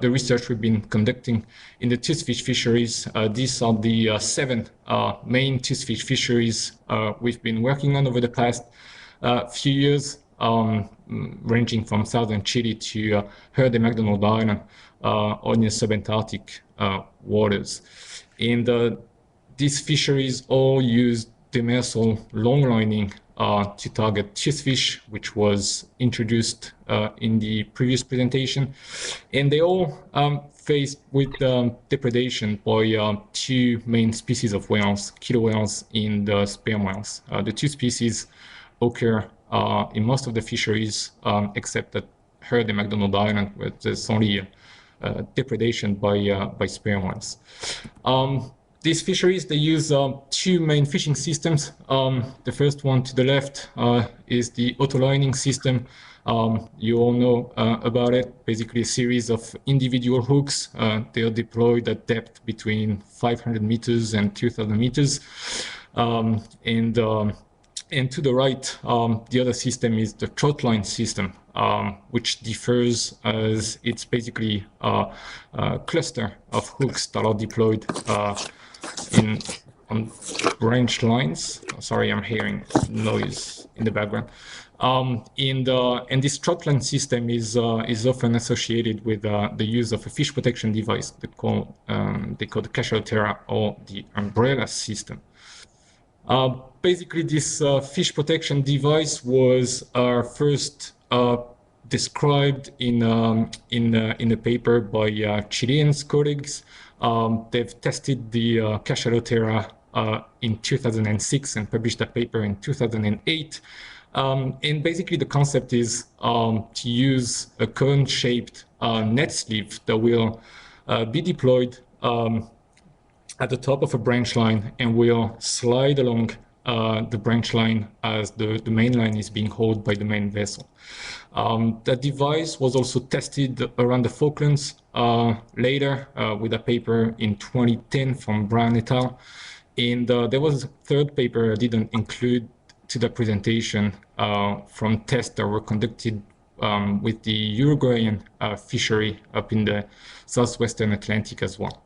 the research we've been conducting in the toothfish fisheries, these are the 7 main toothfish fisheries we've been working on over the past few years, ranging from southern Chile to Heard and McDonald Island, on the subantarctic waters. And these fisheries all use demersal longlining to target toothfish, which was introduced in the previous presentation. And they all faced with depredation by 2 main species of whales, killer whales and sperm whales. The 2 species occur in most of the fisheries, except at Heard and McDonald Island, where there's only depredation by sperm whales. These fisheries, they use 2 main fishing systems. The first one to the left is the autolining system. You all know about it. Basically a series of individual hooks. They are deployed at depth between 500 meters and 2,000 meters. And to the right, the other system is the trotline system, which differs as it's basically a cluster of hooks that are deployed branch lines. Sorry, I'm hearing noise in the background. And this trot line system is often associated with the use of a fish protection device they call the Cachalotera or the umbrella system. Basically, this fish protection device was first described in a paper by Chilean colleagues. They've tested the Cachalotera in 2006 and published that paper in 2008. And basically, the concept is to use a cone-shaped net sleeve that will be deployed at the top of a branch line and will slide along the branch line as the main line is being hauled by the main vessel. That device was also tested around the Falklands later with a paper in 2010 from Brown et al. And there was a third paper I didn't include to the presentation from tests that were conducted with the Uruguayan fishery up in the southwestern Atlantic as well.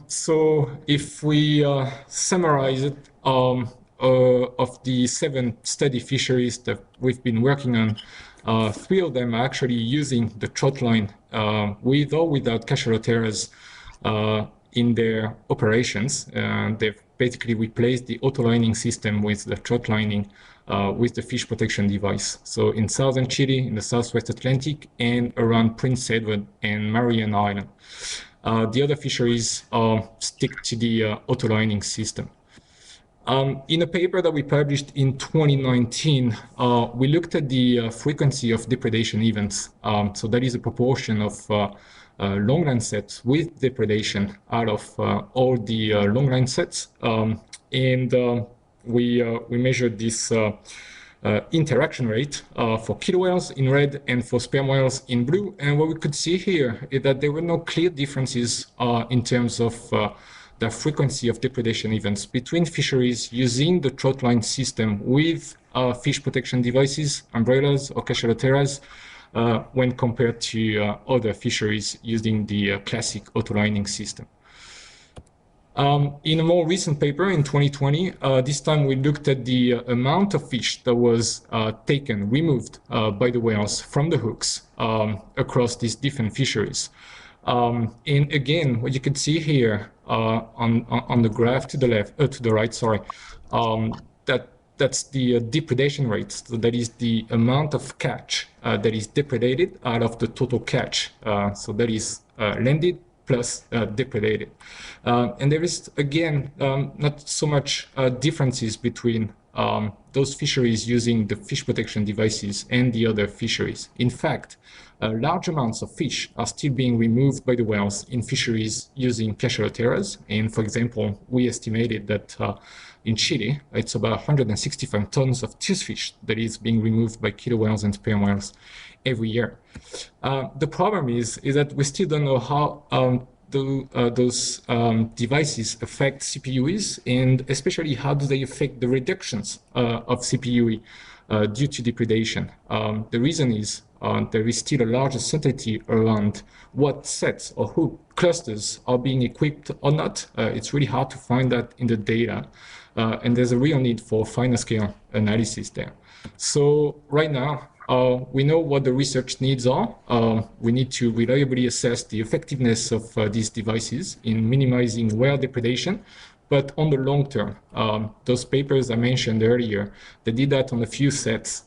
So if we summarize it, of the 7 study fisheries that we've been working on, 3 of them are actually using the trot line with or without Cachaloteras in their operations. They've basically replaced the auto-lining system with the trot lining with the fish protection device. So in southern Chile, in the southwest Atlantic, and around Prince Edward and Mariana Island. The other fisheries stick to the auto-lining system. In a paper that we published in 2019, we looked at the frequency of depredation events. So that is a proportion of longline sets with depredation out of all the longline sets. We measured this interaction rate for killer whales in red and for sperm whales in blue. And what we could see here is that there were no clear differences in terms of the frequency of depredation events between fisheries using the trot line system with fish protection devices, umbrellas or Cachaloteras, when compared to other fisheries using the classic auto-lining system. In a more recent paper in 2020, this time we looked at the amount of fish that was removed by the whales from the hooks across these different fisheries. And again, what you can see here on the graph to the left, to the right, sorry, that's the depredation rate. So that is the amount of catch that is depredated out of the total catch. So that is landed plus depredated. And there is, again, not so much differences between those fisheries using the fish protection devices and the other fisheries. In fact, large amounts of fish are still being removed by the whales in fisheries using Cachaloteras. And for example, we estimated that in Chile, it's about 165 tons of toothfish that is being removed by killer whales and sperm whales every year. The problem is that we still don't know how those devices affect CPUEs, and especially how do they affect the reductions of CPUE due to depredation. The reason is there is still a large uncertainty around what sets or hook clusters are being equipped or not. It's really hard to find that in the data, and there's a real need for finer scale analysis there. So right now, we know what the research needs are. We need to reliably assess the effectiveness of these devices in minimizing whale depredation. But on the long term, those papers I mentioned earlier, they did that on a few sets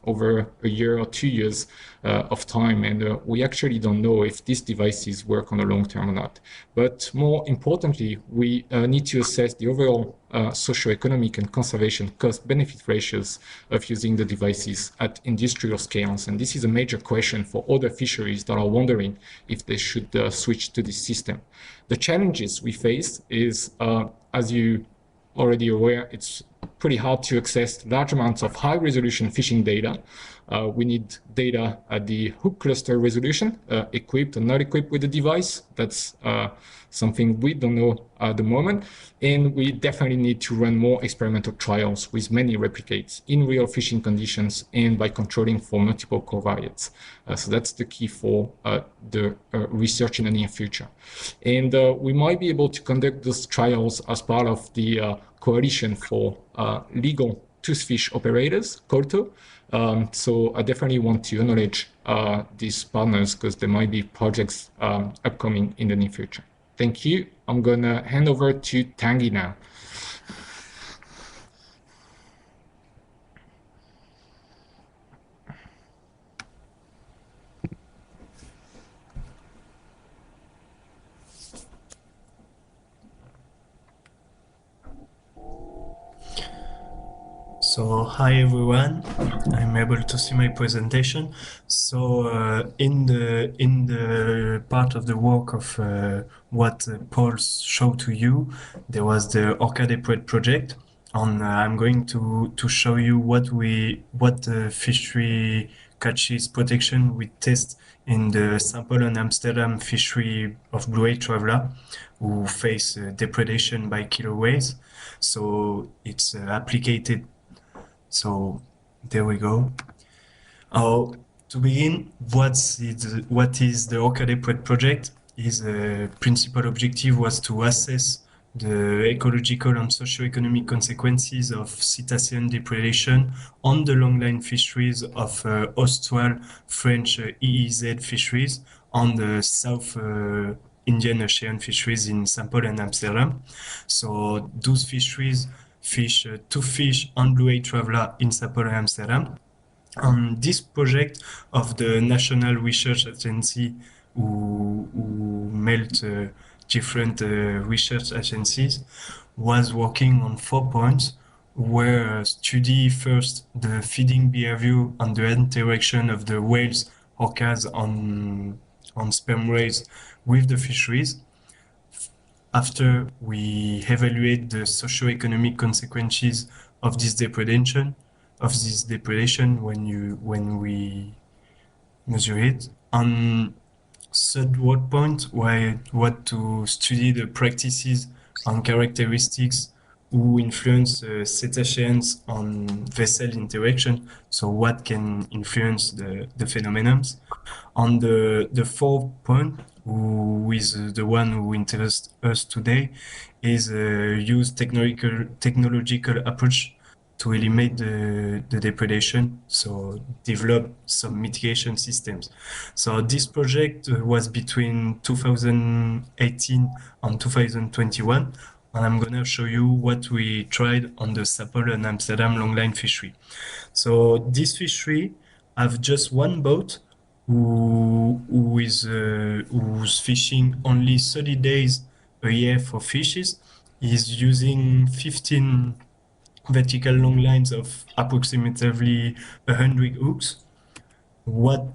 over a year or 2 years of time. And we actually don't know if these devices work on the long term or not. But more importantly, we need to assess the overall socioeconomic and conservation cost-benefit ratios of using the devices at industrial scales. And this is a major question for other fisheries that are wondering if they should switch to this system. The challenges we face is, as you already aware, it's pretty hard to access large amounts of high resolution fishing data. We need data at the hook cluster resolution, equipped or not equipped with the device. That's something we don't know at the moment. And we definitely need to run more experimental trials with many replicates in real fishing conditions and by controlling for multiple covariates. So that's the key for the research in the near future. And we might be able to conduct those trials as part of the Coalition for Legal Toothfish Operators, COLTO. So I definitely want to acknowledge these partners because there might be projects upcoming in the near future. Thank you. I'm going to hand over to Tanguy now. So hi everyone, I'm able to see my presentation. So in the part of the work of what Paul showed to you, there was the Orca Depredation project, and I'm going to show you what fishery catches protection we test in the sample on Amsterdam fishery of blue-eye traveler who face depredation by killer whales. So it's applied. So there we go. To begin, what is the Orca Depredation project? His principal objective was to assess the ecological and socio-economic consequences of cetacean depredation on the longline fisheries of Austral French EEZ fisheries on the South Indian Ocean fisheries in Saint-Paul and Amsterdam. So those fisheries fish toothfish and blue-eye traveler in Saint-Paul and Amsterdam. On this project of the National Research Agency, who melt different research agencies, was working on 4 points, where study first the feeding behavior and the interaction of the whales, orcas on sperm whales with the fisheries. After we evaluate the socio-economic consequences of this depredation, when we measure it. On third work point, what to study the practices and characteristics who influence cetaceans on vessel interaction. So what can influence the phenomenon. On the fourth point, who is the one who interests us today, is use technological approach to eliminate the depredation, so develop some mitigation systems. So this project was between 2018 and 2021, and I'm gonna show you what we tried on the Saint-Paul and Amsterdam longline fishery. So this fishery have just one boat who's fishing only 30 days a year for fishes. He's using 15 vertical long lines of approximately 100 hooks. What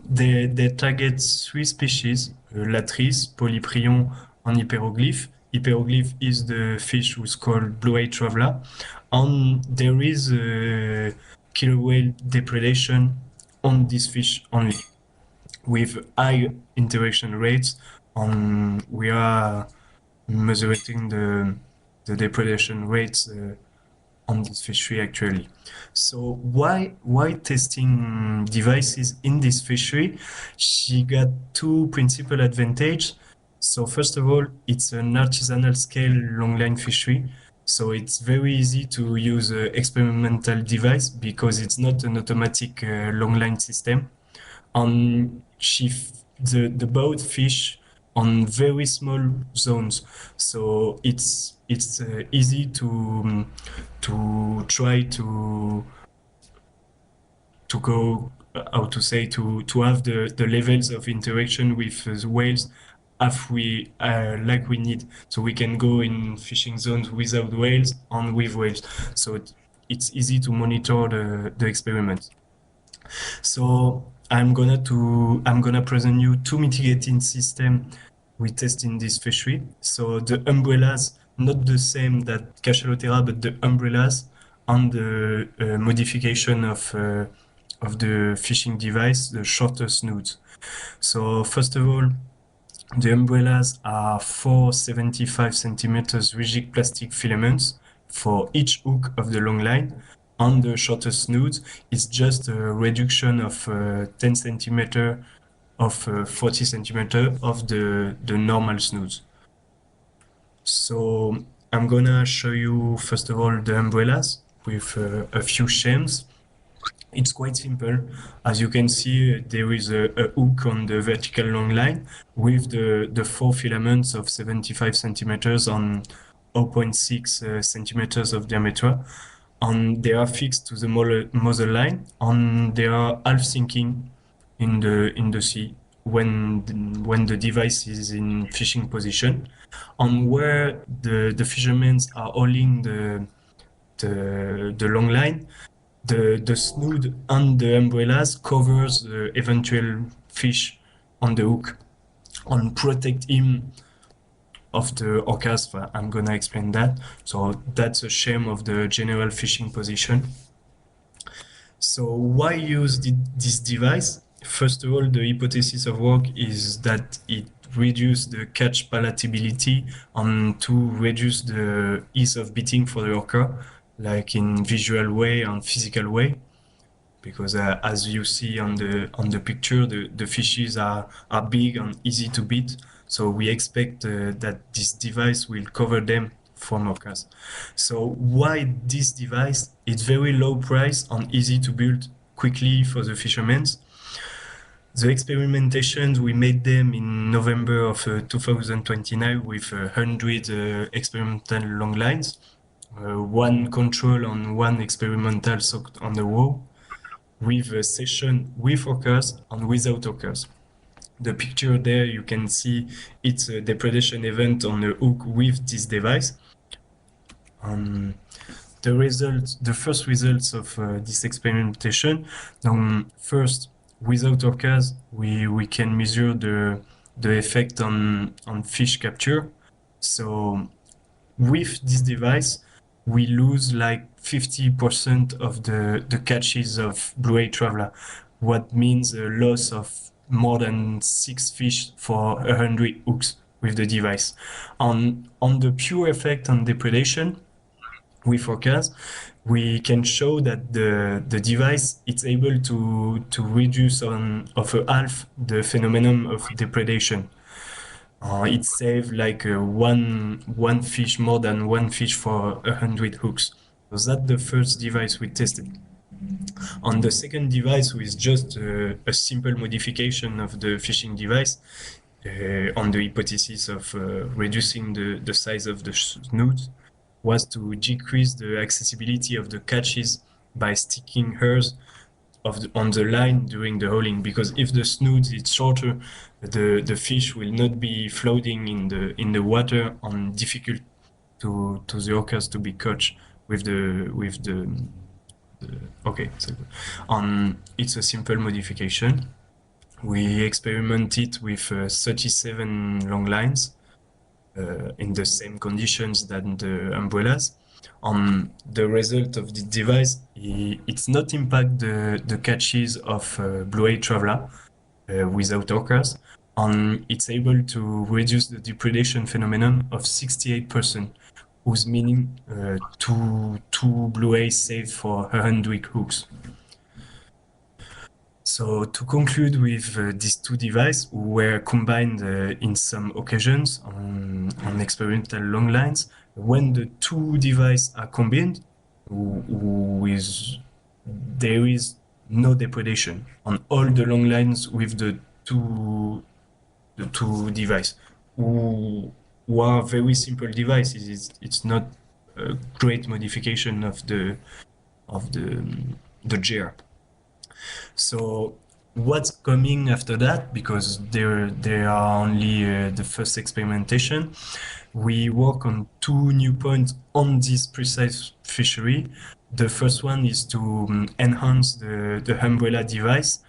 they target 3 species, latris, polyprion, and hyperoglyph. Hyperoglyph is the fish who's called blue-eye traveler, and there is killer whale depredation on this fish only, with high interaction rates, and we are measuring the depredation rates on this fishery actually. So why testing devices in this fishery? She got 2 principal advantages. So first of all, it's an artisanal scale longline fishery. So it's very easy to use an experimental device because it's not an automatic longline system. And the boat fish on very small zones, so it's easy to try to go to have the levels of interaction with the whales like we need, so we can go in fishing zones without whales and with whales, so it's easy to monitor the experiment. So I'm gonna present you 2 mitigating system we test in this fishery. So the umbrellas, not the same that Cachalotera, but the umbrellas on the modification of the fishing device, the shorter snoods. So first of all, the umbrellas are 475 centimeters rigid plastic filaments for each hook of the long line. On the shorter snood, it's just a reduction of 10 centimeter of 40 centimeter of the normal snoods. So I'm gonna show you first of all the umbrellas with a few schemes. It's quite simple. As you can see, there is a hook on the vertical long line with the four filaments of 75 centimeters on 0.6 centimeters of diameter. And they are fixed to the muzzle line, and they are half sinking in the sea when the device is in fishing position. And where the fishermen are holding the long line, the snood and the umbrellas covers the eventual fish on the hook and protect him of the orcas. I'm gonna explain that. So that's a shame of the general fishing position. So why use this device? First of all, the hypothesis of work is that it reduces the catch palatability and to reduce the ease of beating for the orca, like in visual way and physical way, because as you see on the picture, the fishes are big and easy to beat. So we expect that this device will cover them from orcas. So why this device? It's very low price and easy to build quickly for the fishermen. The experimentations, we made them in November of 2029 with 100 experimental long lines, one control and one experimental socked on the wall, with a session with orcas and without orcas. The picture there, you can see it's a depredation event on the hook with this device. The first results of this experimentation, first, without orcas, we can measure the effect on fish capture. So with this device, we lose like 50% of the catches of blue-eyed traveler, what means a loss of more than 6 fish for 100 hooks with the device. On the pure effect on depredation, with orcas, we can show that the device is able to reduce of a half the phenomenon of depredation. It saves like one fish, more than one fish for 100 hooks. So that's the first device we tested. On the second device, with just a simple modification of the fishing device, on the hypothesis of reducing the size of the snood, was to decrease the accessibility of the catches by sticking hers on the line during the hauling, because if the snood is shorter, the fish will not be floating in the water and difficult to the orcas to be caught with the okay. So, it's a simple modification. We experimented with 37 long lines in the same conditions than the umbrellas. The result of the device, it's not impact the catches of blue-eyed traveler without orcas, and it's able to reduce the depredation phenomenon of 68%, whose meaning two blue-eyes saved for 100 hooks. So to conclude with these two devices were combined in some occasions on experimental long lines. When the two devices are combined, there is no depredation on all the long lines with the two devices, who are very simple devices. It's not a great modification of the gear. So what's coming after that? Because there are only the first experimentation. We work on two new points on this precise fishery. The first one is to enhance the umbrella device.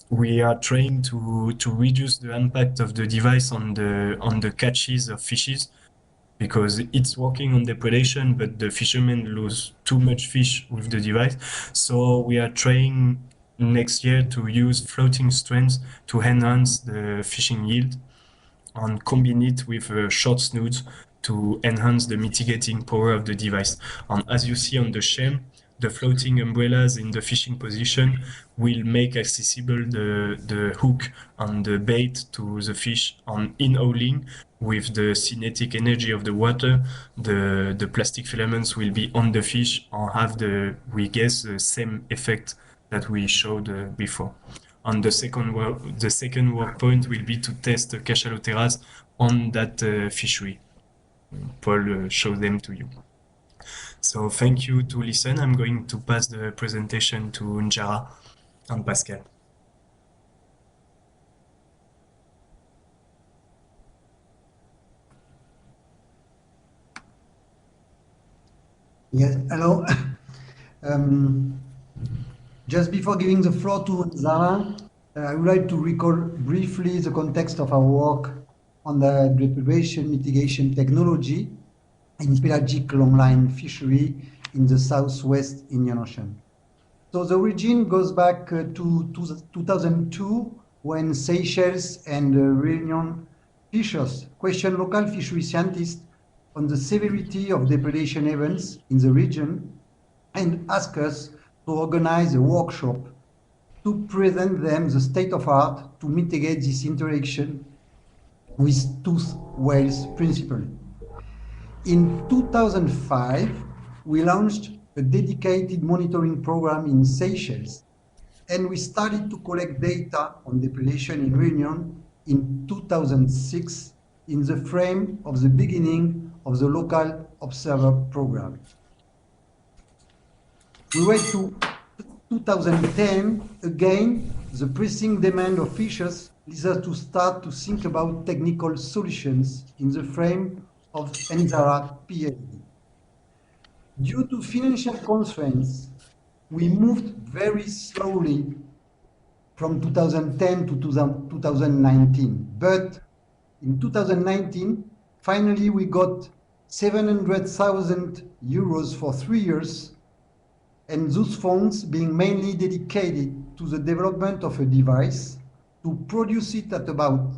We are trying to reduce the impact of the device on the catches of fishes, because it's working on depredation, but the fishermen lose too much fish with the device. So we are trying next year to use floating strands to enhance the fishing yield and combine it with short snoods to enhance the mitigating power of the device. And as you see on the shell, the floating umbrellas in the fishing position will make accessible the hook and the bait to the fish. And in hauling, with the kinetic energy of the water, the plastic filaments will be on the fish and have we guess, the same effect that we showed before. And the second work point will be to test the cachaloteras on that fishery. Paul show them to you. So thank you to listen. I'm going to pass the presentation to Njara and Pascal. Yes, hello. Just before giving the floor to Zara, I would like to recall briefly the context of our work on the depredation mitigation technology in pelagic longline fishery in the southwest Indian Ocean. So the origin goes back to 2002 when Seychelles and Réunion fishers questioned local fishery scientists on the severity of depredation events in the region and asked us to organize a workshop to present them the state of art to mitigate this interaction with toothed whales principally. In 2005, we launched a dedicated monitoring program in Seychelles, and we started to collect data on depredation in Réunion in 2006 in the frame of the beginning of the local observer program. We wait to 2010, again, the pressing demand of fishers leads us to start to think about technical solutions in the frame of NZARA PhD. Due to financial constraints, we moved very slowly from 2010 to 2019. But in 2019, finally, we got 700,000 euros for 3 years, and those funds being mainly dedicated to the development of a device, to produce it at about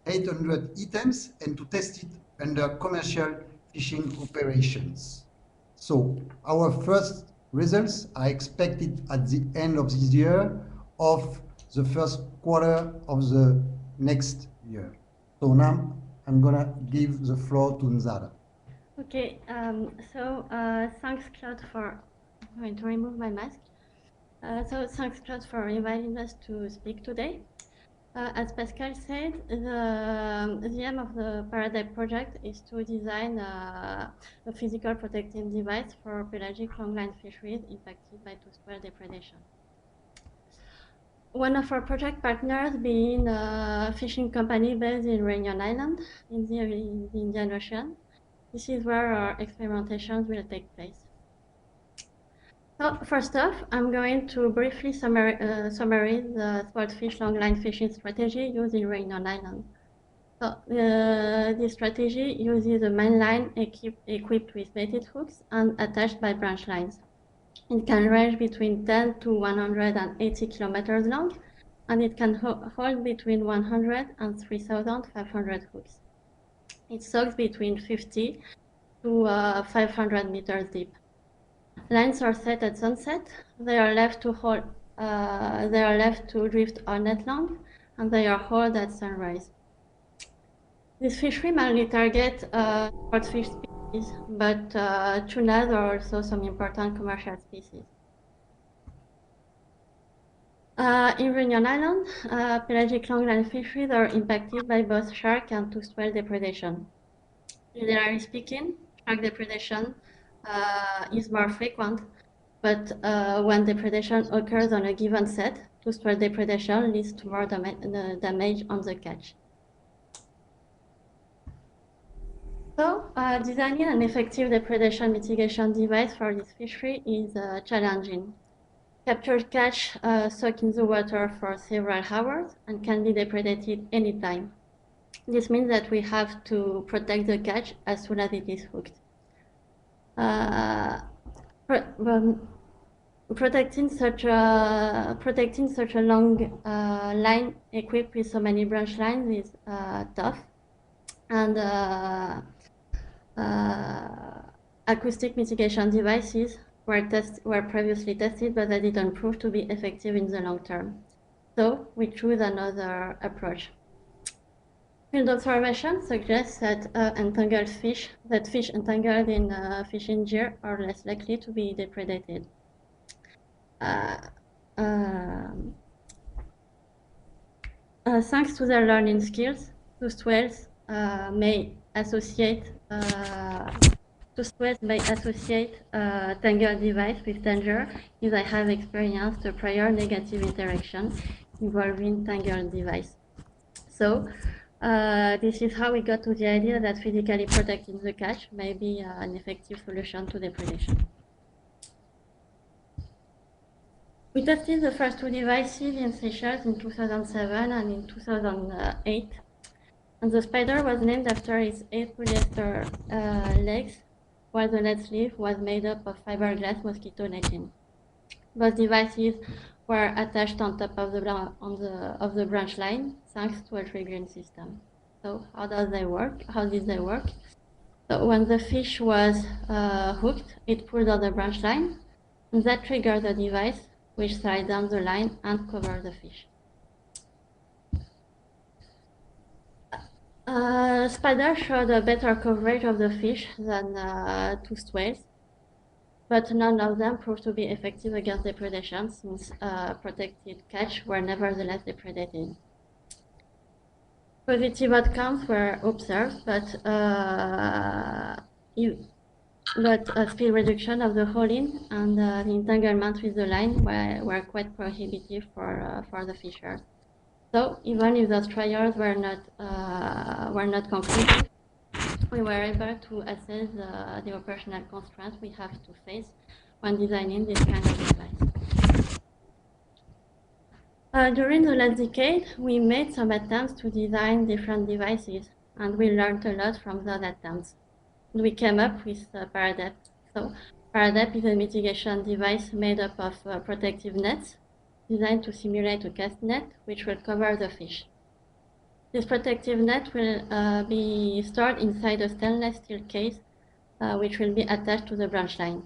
800 items, and to test it under commercial fishing operations. So our first results are expected at the end of this year, of the first quarter of the next year. So now I'm gonna give the floor to Nzara. Okay, thanks Claude for, I'm going to remove my mask. Thanks Claude for inviting us to speak today. As Pascal said, the aim of the Paradigm project is to design a physical protecting device for pelagic longline fisheries impacted by toothed whale depredation. One of our project partners being a fishing company based in Réunion Island in the Indian Ocean. This is where our experimentations will take place. So first off, I'm going to briefly summarize the sportfish longline fishing strategy used in Réunion Island. So this strategy uses a main line equipped with baited hooks and attached by branch lines. It can range between 10 to 180 kilometers long, and it can hold between 100 and 3,500 hooks. It soaks between 50 to 500 meters deep. Lines are set at sunset. They are left to hold. They are left to drift all night long, and they are hauled at sunrise. This fishery mainly target sportfish species, but tunas are also some important commercial species. In Réunion Island, pelagic longline fisheries are impacted by both shark and toothed whale depredation. Generally speaking, shark depredation is more frequent, but when depredation occurs on a given set, toothed whale depredation leads to more damage on the catch. So, designing an effective depredation mitigation device for this fishery is challenging. Captured catch soak in the water for several hours and can be depredated anytime. This means that we have to protect the catch as soon as it is hooked. Protecting such a long line equipped with so many branch lines is tough, and acoustic mitigation devices were previously tested, but they didn't prove to be effective in the long term. So we chose another approach. Field observation suggests that fish entangled in fishing gear are less likely to be depredated. Thanks to their learning skills, toothed whales may associate tangled device with danger if they have experienced a prior negative interaction involving tangled device. So this is how we got to the idea that physically protecting the catch may be an effective solution to depredation. We tested the first two devices in Seychelles in 2007 and in 2008. And the spider was named after its 8 polyester legs, while the net sleeve was made up of fiberglass mosquito netting. Both devices were attached on top of the branch line, thanks to a triggering system. So how did they work? So when the fish was hooked, it pulled on the branch line, and that triggered the device, which slides down the line and covers the fish. Spider showed a better coverage of the fish than toothed whales, but none of them proved to be effective against depredation, since protected catch were nevertheless depredated. Positive outcomes were observed, but speed reduction of the hauling and the entanglement with the line were quite prohibitive for the fishers. So even if those trials were not conclusive, we were able to assess the operational constraints we have to face when designing this kind of device. During the last decade, we made some attempts to design different devices, and we learned a lot from those attempts. We came up with Paradept. So Paradept is a mitigation device made up of protective nets designed to simulate a cast net, which will cover the fish. This protective net will be stored inside a stainless steel case, which will be attached to the branch line.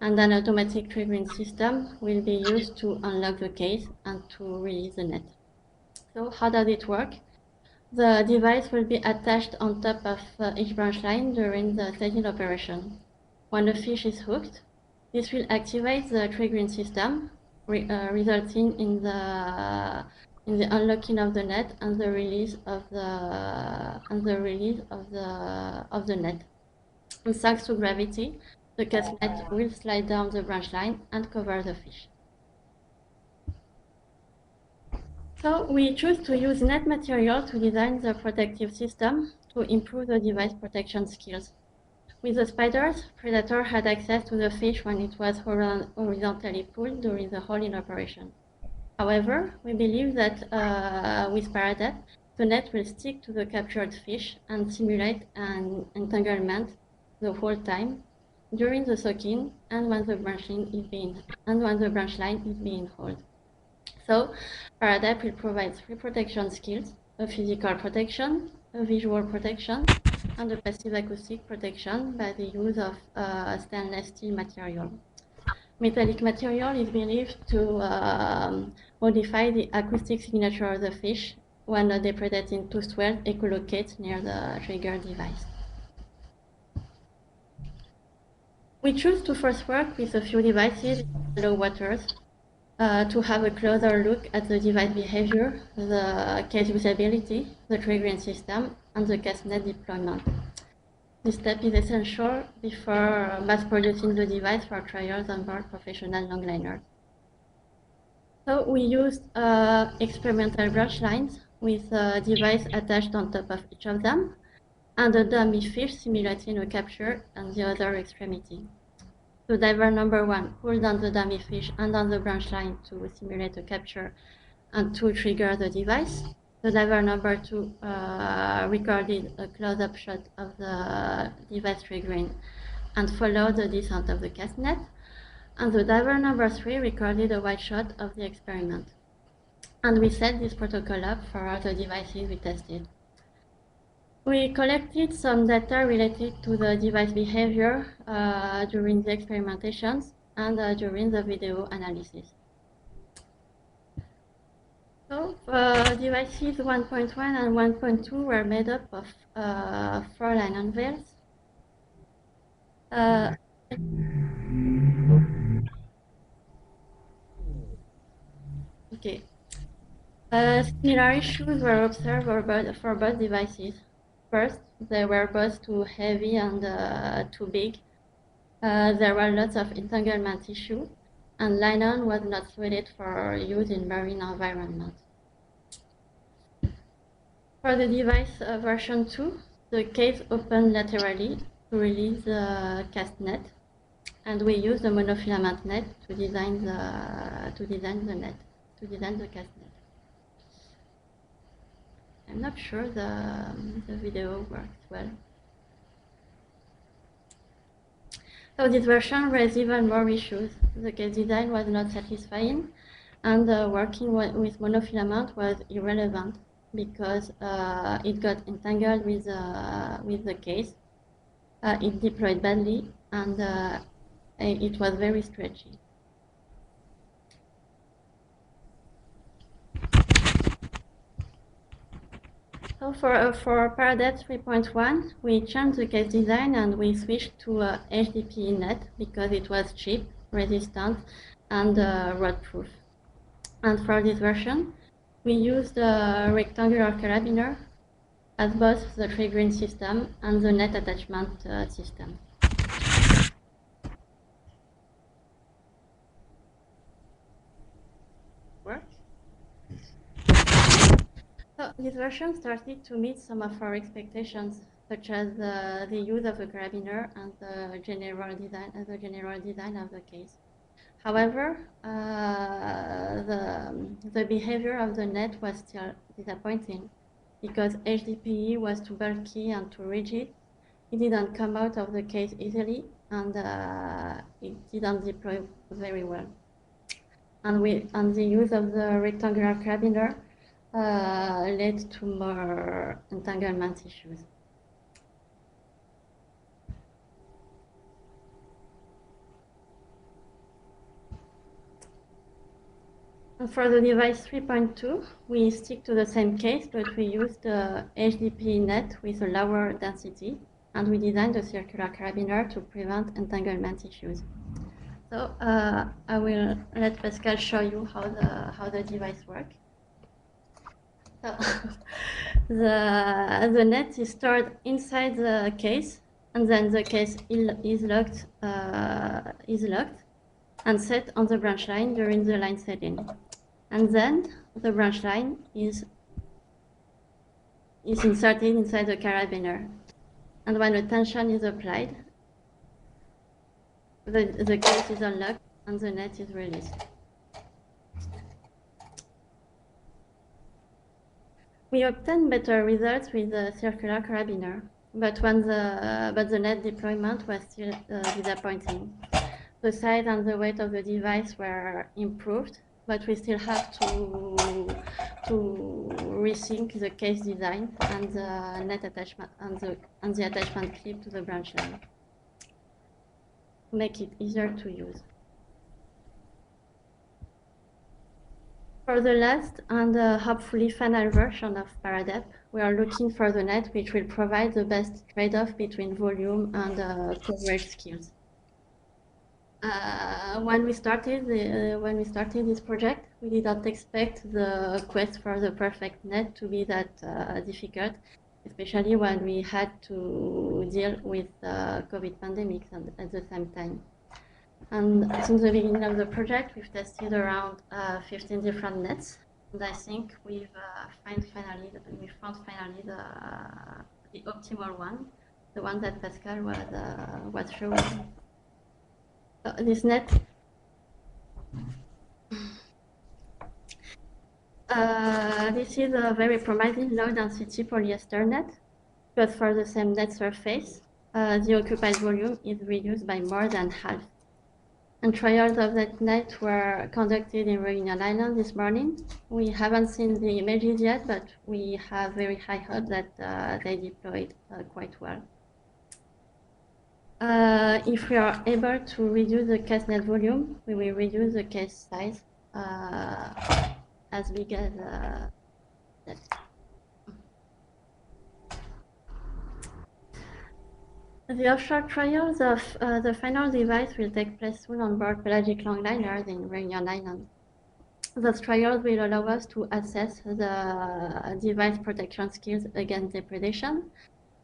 And an automatic triggering system will be used to unlock the case and to release the net. So how does it work? The device will be attached on top of each branch line during the staging operation. When the fish is hooked, this will activate the triggering system, resulting in the unlocking of the net and the release of the net. And thanks to gravity, the cast net will slide down the branch line and cover the fish. So we choose to use net material to design the protective system to improve the device protection skills. With the spiders, predator had access to the fish when it was horizontally pulled during the hauling operation. However, we believe that with Paradept, the net will stick to the captured fish and simulate an entanglement the whole time during the soaking and when the branch line is being hauled. So Paradept will provide 3 protection skills: a physical protection, a visual protection, and a passive acoustic protection by the use of stainless steel material. Metallic material is believed to modify the acoustic signature of the fish when a depredating toothed whale echolocates near the trigger device. We choose to first work with a few devices in low waters to have a closer look at the device behavior, the case usability, the triggering system, and the cast net deployment. This step is essential before mass producing the device for trials on board professional longliners. So we used experimental branch lines with a device attached on top of each of them, and a dummy fish simulating a capture on the other extremity. So diver number 1 pulled on the dummy fish and on the branch line to simulate a capture and to trigger the device. The diver number 2 recorded a close-up shot of the device triggering and followed the descent of the cast net. And the diver number 3 recorded a wide shot of the experiment. And we set this protocol up for other devices we tested. We collected some data related to the device behavior during the experimentations and during the video analysis. So devices 1.1 and 1.2 were made up of 4 line unveils. Okay. Similar issues were observed for both devices. First, they were both too heavy and too big. There were lots of entanglement issues, and nylon was not suited for use in marine environments. For the device version 2, the case opened laterally to release the cast net, and we used a monofilament net to design the cast net. I'm not sure the video works well. So this version raised even more issues. The case design was not satisfying, and working with monofilament was irrelevant because it got entangled with the case. It deployed badly, and it was very stretchy. So for Paradept 3.1, we changed the case design and we switched to a HDPE net because it was cheap, resistant, and rot-proof. And for this version, we used a rectangular carabiner as both the triggering system and the net attachment system. Work? So this version started to meet some of our expectations, such as the use of a carabiner and the general design of the case. However, the behavior of the net was still disappointing because HDPE was too bulky and too rigid. It didn't come out of the case easily, and it didn't deploy very well. And the use of the rectangular carabiner led to more entanglement issues. And for the device 3.2, we stick to the same case, but we used the HDPE net with a lower density, and we designed a circular carabiner to prevent entanglement issues. So I will let Pascal show you how the device works. So the net is stored inside the case, and then the case is locked and set on the branch line during the line setting. And then the branch line is inserted inside the carabiner. And when the tension is applied, the case is unlocked and the net is released. We obtained better results with the circular carabiner, but the net deployment was still disappointing. The size and the weight of the device were improved, but we still have to rethink the case design and the net attachment and the attachment clip to the branch line to make it easier to use. For the last and hopefully final version of Paradept, we are looking for the net which will provide the best trade-off between volume and coverage skills. When we started this project, we didn't expect the quest for the perfect net to be that difficult, especially when we had to deal with COVID pandemic at the same time. And since the beginning of the project, we've tested around 15 different nets, and I think we found finally the optimal one, the one that Pascal was showing. This net This is a very promising low-density polyester net, because for the same net surface, the occupied volume is reduced by more than half. And trials of that net were conducted in Reunion Island this morning. We haven't seen the images yet, but we have very high hope that they deployed quite well. If we are able to reduce the cast net volume, we will reduce the case size as big as that. The offshore trials of the final device will take place soon on board pelagic longliners in Reunion Island. Those trials will allow us to assess the device protection skills against depredation,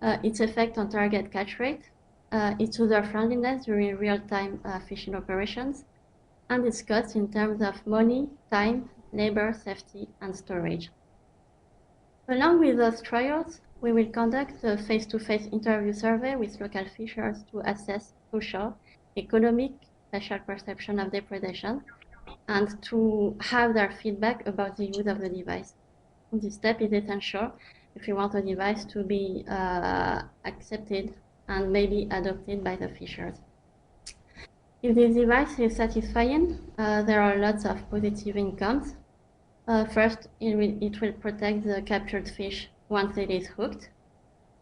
its effect on target catch rate, its user friendliness during real-time fishing operations, and its cost in terms of money, time, labor, safety, and storage. Along with those trials, we will conduct a face-to-face interview survey with local fishers to assess social, economic, spatial perception of depredation, and to have their feedback about the use of the device. This step is essential if we want a device to be accepted and maybe adopted by the fishers. If this device is satisfying, there are lots of positive incomes. First, it will protect the captured fish once it is hooked.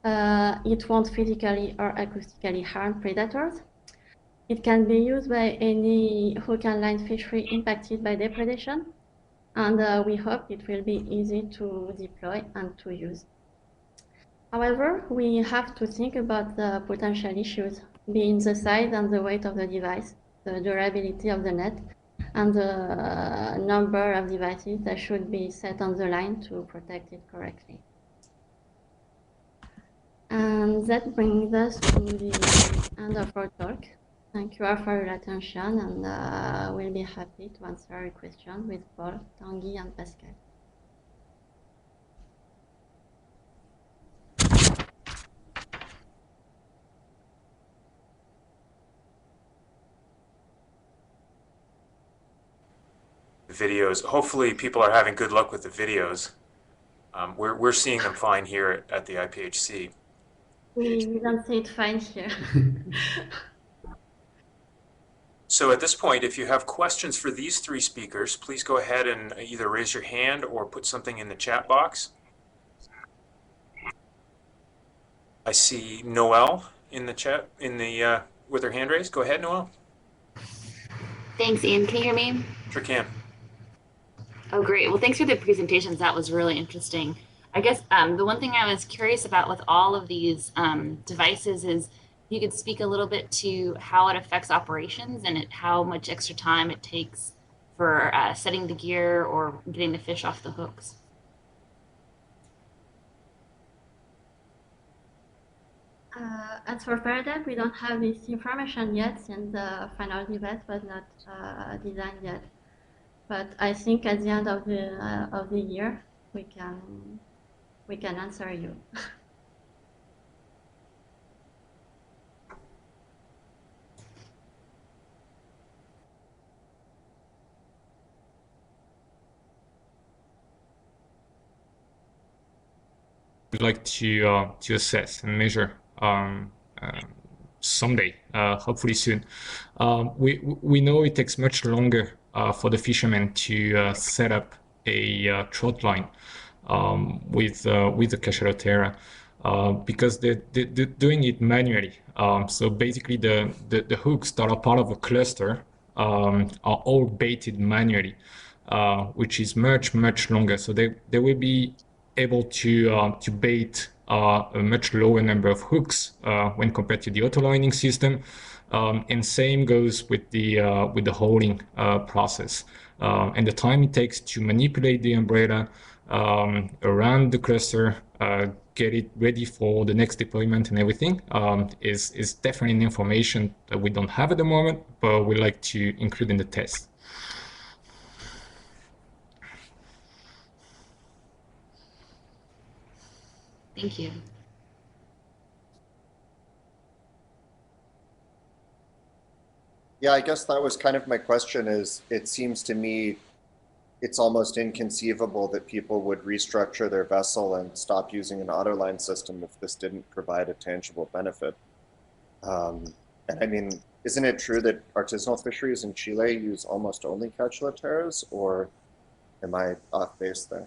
It won't physically or acoustically harm predators. It can be used by any hook and line fishery impacted by depredation, and we hope it will be easy to deploy and to use. However, we have to think about the potential issues, being the size and the weight of the device, the durability of the net, and the number of devices that should be set on the line to protect it correctly. And that brings us to the end of our talk. Thank you all for your attention, and we'll be happy to answer your questions with Paul, Tanguy, and Pascal. Videos. Hopefully people are having good luck with the videos. We're seeing them fine here at the IPHC. We don't see it fine here. So at this point, if you have questions for these three speakers, please go ahead and either raise your hand or put something in the chat box. I see Noelle in the chat with her hand raised. Go ahead, Noelle. Thanks, Ian. Can you hear me? Sure can. Oh, great. Well, thanks for the presentations. That was really interesting. I guess the one thing I was curious about with all of these devices is you could speak a little bit to how it affects operations and how much extra time it takes for setting the gear or getting the fish off the hooks. As for Paradigm, we don't have this information yet since the final device was not designed yet. But I think at the end of the year, we can answer you. We'd like to assess and measure someday, hopefully soon. We know it takes much longer for the fishermen to set up a trout line with the Cachaloteira because they're doing it manually. So basically, the hooks that are part of a cluster are all baited manually, which is much longer. So they will be able to bait a much lower number of hooks when compared to the auto lining system, and same goes with the hauling process. And the time it takes to manipulate the umbrella around the cluster, get it ready for the next deployment and everything is definitely an information that we don't have at the moment, but we like to include in the test. Thank you. Yeah, I guess that was kind of my question is, it seems to me it's almost inconceivable that people would restructure their vessel and stop using an autoline system if this didn't provide a tangible benefit. And I mean, isn't it true that artisanal fisheries in Chile use almost only cachaloteras, or am I off base there?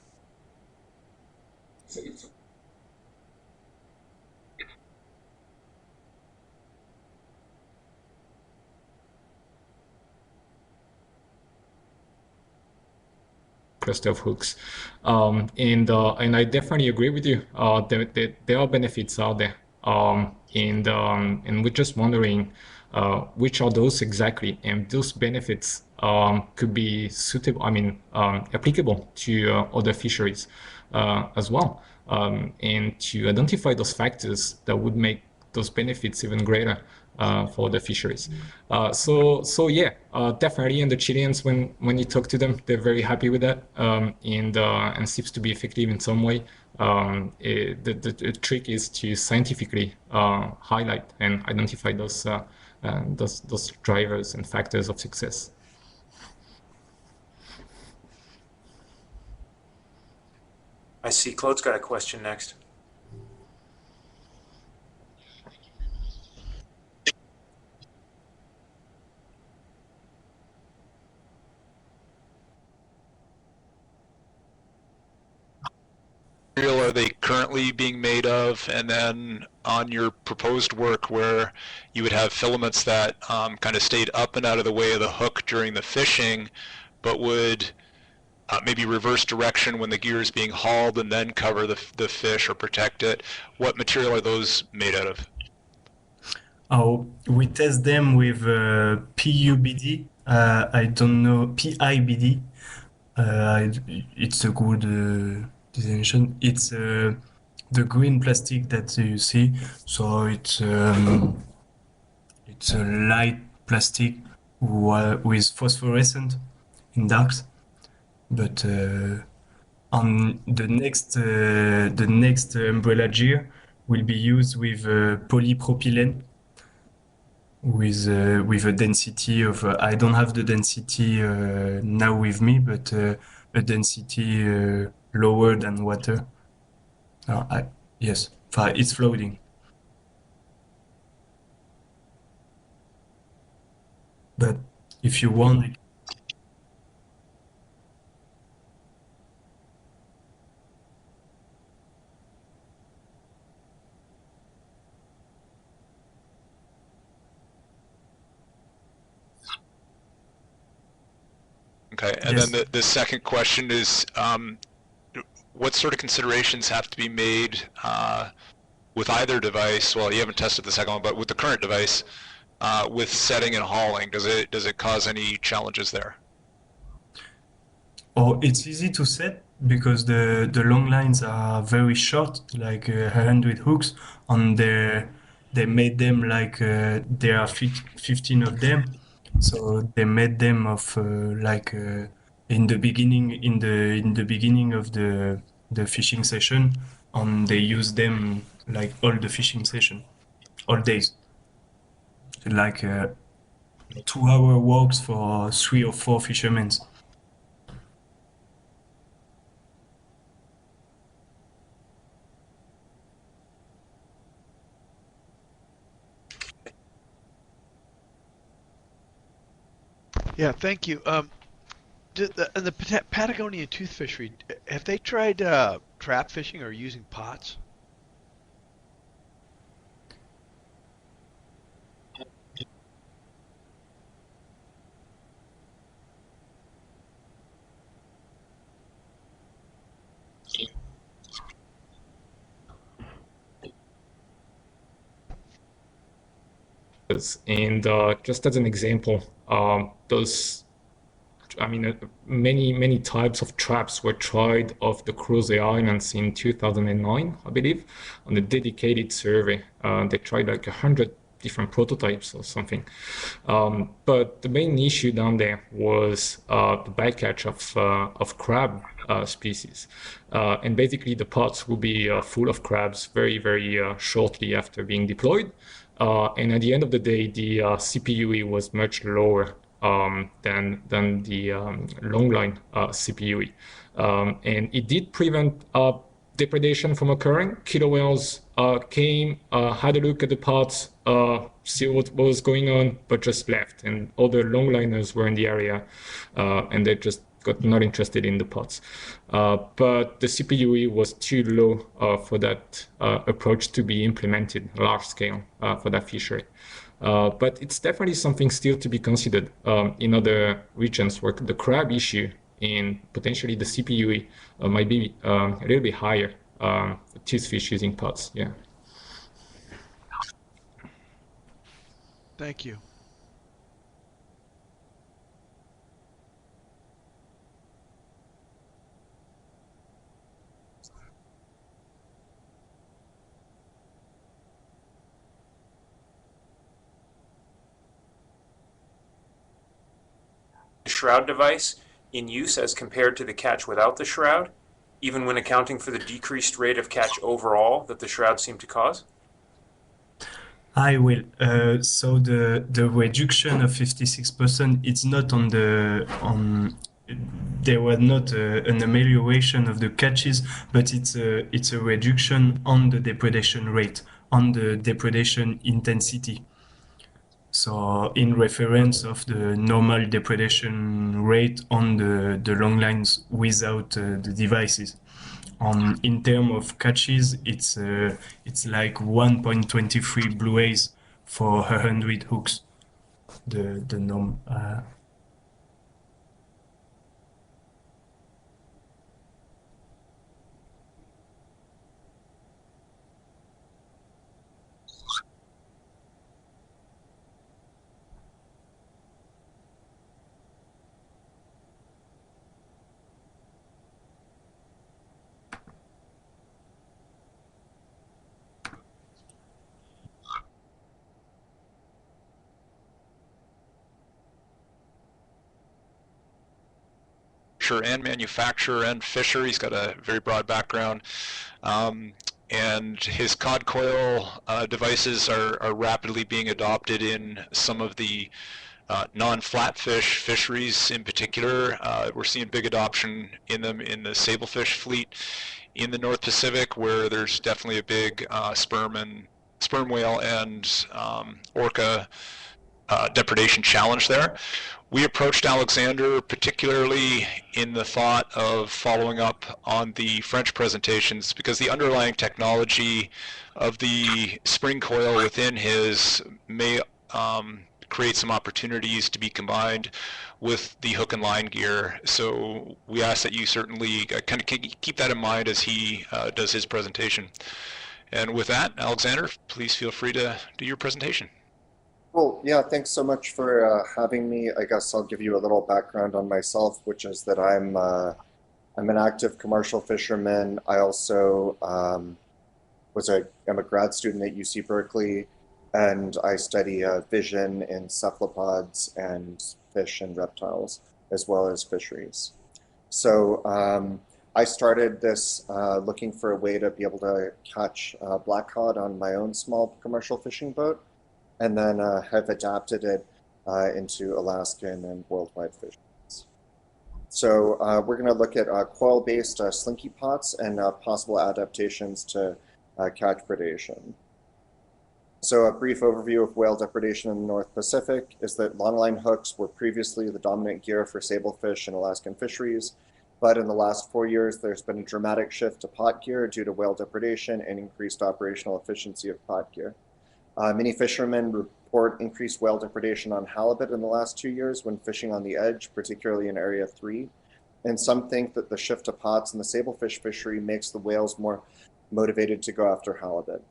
Cluster of hooks, and I definitely agree with you. There are benefits out there, and we're just wondering which are those exactly, and those benefits could be suitable. I mean, applicable to other fisheries as well, and to identify those factors that would make those benefits even greater for the fisheries. So yeah, definitely. And the Chileans, when you talk to them, they're very happy with that, and seems to be effective in some way. The trick is to scientifically highlight and identify those drivers and factors of success. I see Claude's got a question next. Are they currently being made of? And then on your proposed work where you would have filaments that kind of stayed up and out of the way of the hook during the fishing, but would maybe reverse direction when the gear is being hauled and then cover the fish or protect it. What material are those made out of? Oh, we test them with PUBD. I don't know, PIBD. It's a good designation. It's the green plastic that you see. So it's a light plastic with phosphorescent in darks. But on the next umbrella gear will be used with polypropylene with a density of I don't have the density now with me, but a density lower than water. Yes, it's floating. But if you want, Okay, and yes. then the second question is, what sort of considerations have to be made with either device? Well, you haven't tested the second one, but with the current device, with setting and hauling, does it cause any challenges there? Oh, it's easy to set because the long lines are very short, like 100 hooks. On they made them like there are 15 of them, so they made them of in the beginning of the fishing session, and they use them like all the fishing session, all days, like 2-hour walks for 3 or 4 fishermen. Yeah, thank you. The Patagonian tooth fishery, have they tried trap fishing or using pots? And just as an example, many types of traps were tried off the Crozet Islands in 2009, I believe, on a dedicated survey. They tried like 100 different prototypes or something. But the main issue down there was the bycatch of crab species. And basically the pots will be full of crabs very, very shortly after being deployed. And at the end of the day, the CPUE was much lower than the longline CPUE. And it did prevent depredation from occurring. Killer whales came, had a look at the pods, see what was going on, but just left. And other longliners were in the area, and they just got not interested in the pods. But the CPUE was too low for that approach to be implemented large scale for that fishery. But it's definitely something still to be considered in other regions where the crab issue in potentially the CPUE might be a little bit higher tooth fish using pods. Yeah. Thank you. Shroud device in use as compared to the catch without the shroud, even when accounting for the decreased rate of catch overall that the shroud seemed to cause? I will. So the reduction of 56%, it's not on the there was not an amelioration of the catches, but it's a reduction on the depredation rate, on the depredation intensity. So in reference of the normal depredation rate on the long lines without the devices. In terms of catches, it's like 1.23 blue rays for 100 hooks. The norm. And manufacturer and fisher. He's got a very broad background. And his cod coil devices are rapidly being adopted in some of the non-flatfish fisheries in particular. We're seeing big adoption in them in the sablefish fleet in the North Pacific, where there's definitely a big sperm whale and orca depredation challenge there. We approached Alexander particularly in the thought of following up on the French presentations, because the underlying technology of the spring coil within his may create some opportunities to be combined with the hook and line gear. So we ask that you certainly kind of keep that in mind as he does his presentation. And with that, Alexander, please feel free to do your presentation. Well, yeah, thanks so much for having me. I guess I'll give you a little background on myself, which is that I'm an active commercial fisherman. I also am a grad student at UC Berkeley, and I study vision in cephalopods and fish and reptiles, as well as fisheries. So I started this looking for a way to be able to catch black cod on my own small commercial fishing boat, and then have adapted it into Alaskan and worldwide fisheries. So we're going to look at coil-based slinky pots and possible adaptations to catch predation. So a brief overview of whale depredation in the North Pacific is that longline hooks were previously the dominant gear for sablefish in Alaskan fisheries, but in the last 4 years there's been a dramatic shift to pot gear due to whale depredation and increased operational efficiency of pot gear. Many fishermen report increased whale depredation on halibut in the last 2 years when fishing on the edge, particularly in Area 3. And some think that the shift to pots in the sablefish fishery makes the whales more motivated to go after halibut.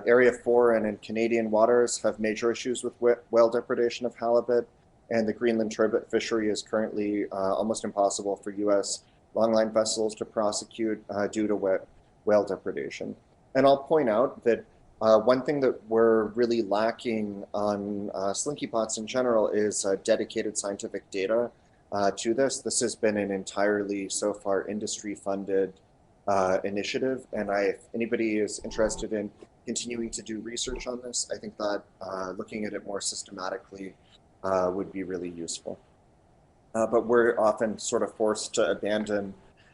Area 4 and in Canadian waters have major issues with whale depredation of halibut, and the Greenland turbot fishery is currently almost impossible for U.S. longline vessels to prosecute due to whale depredation. And I'll point out that one thing that we're really lacking on slinky pots in general is dedicated scientific data to this. This has been an entirely, so far, industry-funded initiative, and if anybody is interested in continuing to do research on this, I think that looking at it more systematically would be really useful. But we're often sort of forced to abandon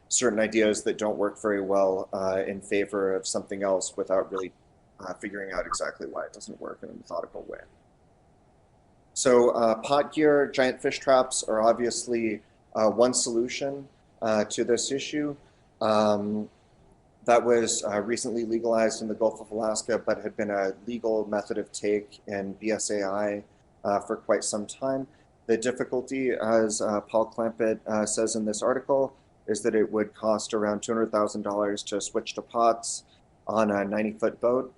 certain ideas that don't work very well in favor of something else without really figuring out exactly why it doesn't work in a methodical way. So pot gear, giant fish traps are obviously one solution to this issue. That was recently legalized in the Gulf of Alaska, but had been a legal method of take in BSAI for quite some time. The difficulty, as Paul Clampett says in this article, is that it would cost around $200,000 to switch to pots on a 90-foot boat.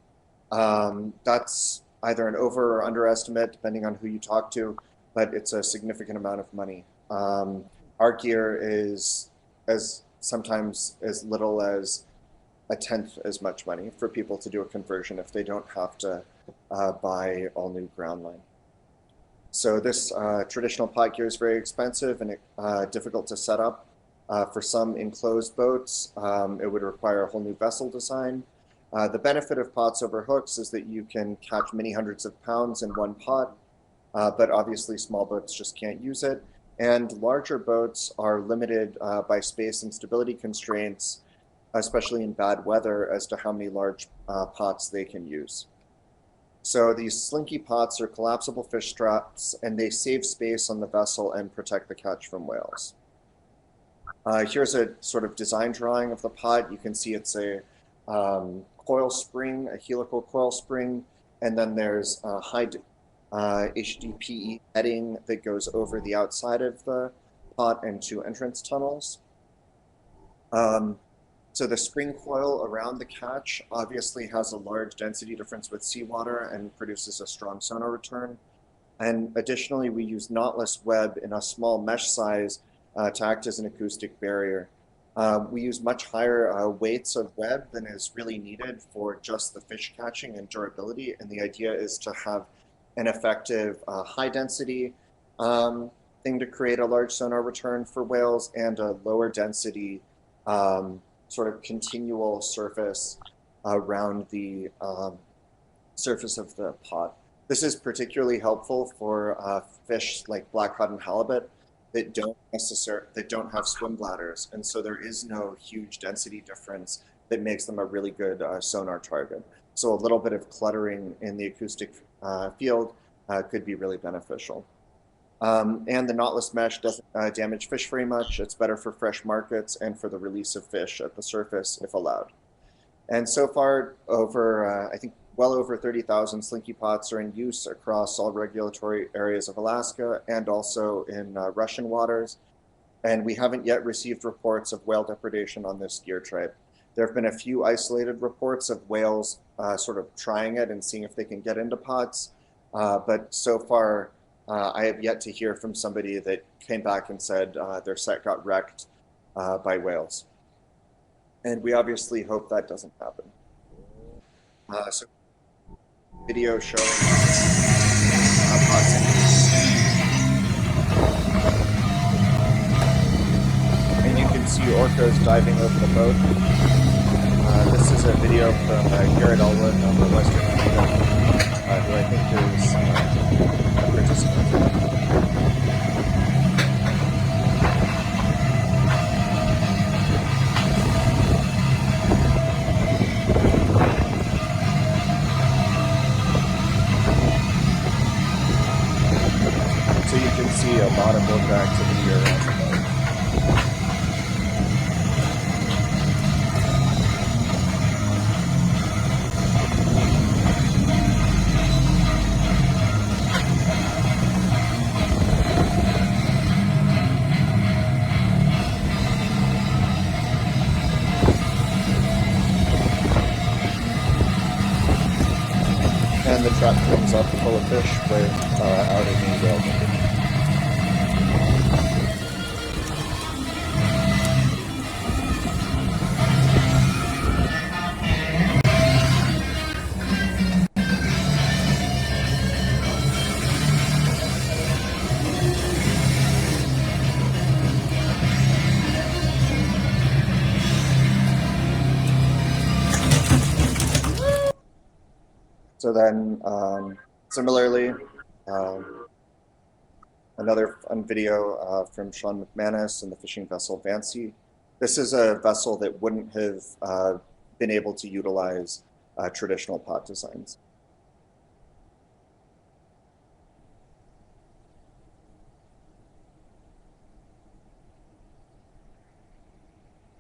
That's either an over or underestimate, depending on who you talk to, but it's a significant amount of money. Our gear is sometimes as little as a tenth as much money for people to do a conversion if they don't have to buy all new ground line. So this traditional pot gear is very expensive and difficult to set up. For some enclosed boats, it would require a whole new vessel design. The benefit of pots over hooks is that you can catch many hundreds of pounds in one pot, but obviously small boats just can't use it. And larger boats are limited by space and stability constraints, especially in bad weather, as to how many large pots they can use. So these slinky pots are collapsible fish traps, and they save space on the vessel and protect the catch from whales. Here's a sort of design drawing of the pot. You can see it's a coil spring, a helical coil spring, and then there's a high HDPE netting that goes over the outside of the pot and two entrance tunnels. So the spring coil around the catch obviously has a large density difference with seawater and produces a strong sonar return. And additionally, we use knotless web in a small mesh size to act as an acoustic barrier. We use much higher weights of web than is really needed for just the fish catching and durability. And the idea is to have an effective high density thing to create a large sonar return for whales and a lower density sort of continual surface around the surface of the pot. This is particularly helpful for fish like blackcod and halibut that don't have swim bladders, and so there is no huge density difference that makes them a really good sonar target. So a little bit of cluttering in the acoustic field could be really beneficial. And the knotless mesh doesn't damage fish very much. It's better for fresh markets and for the release of fish at the surface if allowed. And so far, I think well over 30,000 slinky pots are in use across all regulatory areas of Alaska and also in Russian waters. And we haven't yet received reports of whale depredation on this gear type. There have been a few isolated reports of whales sort of trying it and seeing if they can get into pots. But so far, I have yet to hear from somebody that came back and said their set got wrecked by whales. And we obviously hope that doesn't happen. So video showing pots in use. And you can see orcas diving over the boat. This is a video from Garrett Elwood on the Western Canada, who I think is a participant. So you can see a lot of orca activity around the boat. And the trap comes up full of fish out in the whale market. So then, similarly, another fun video from Sean McManus and the fishing vessel Vancy. This is a vessel that wouldn't have been able to utilize traditional pot designs.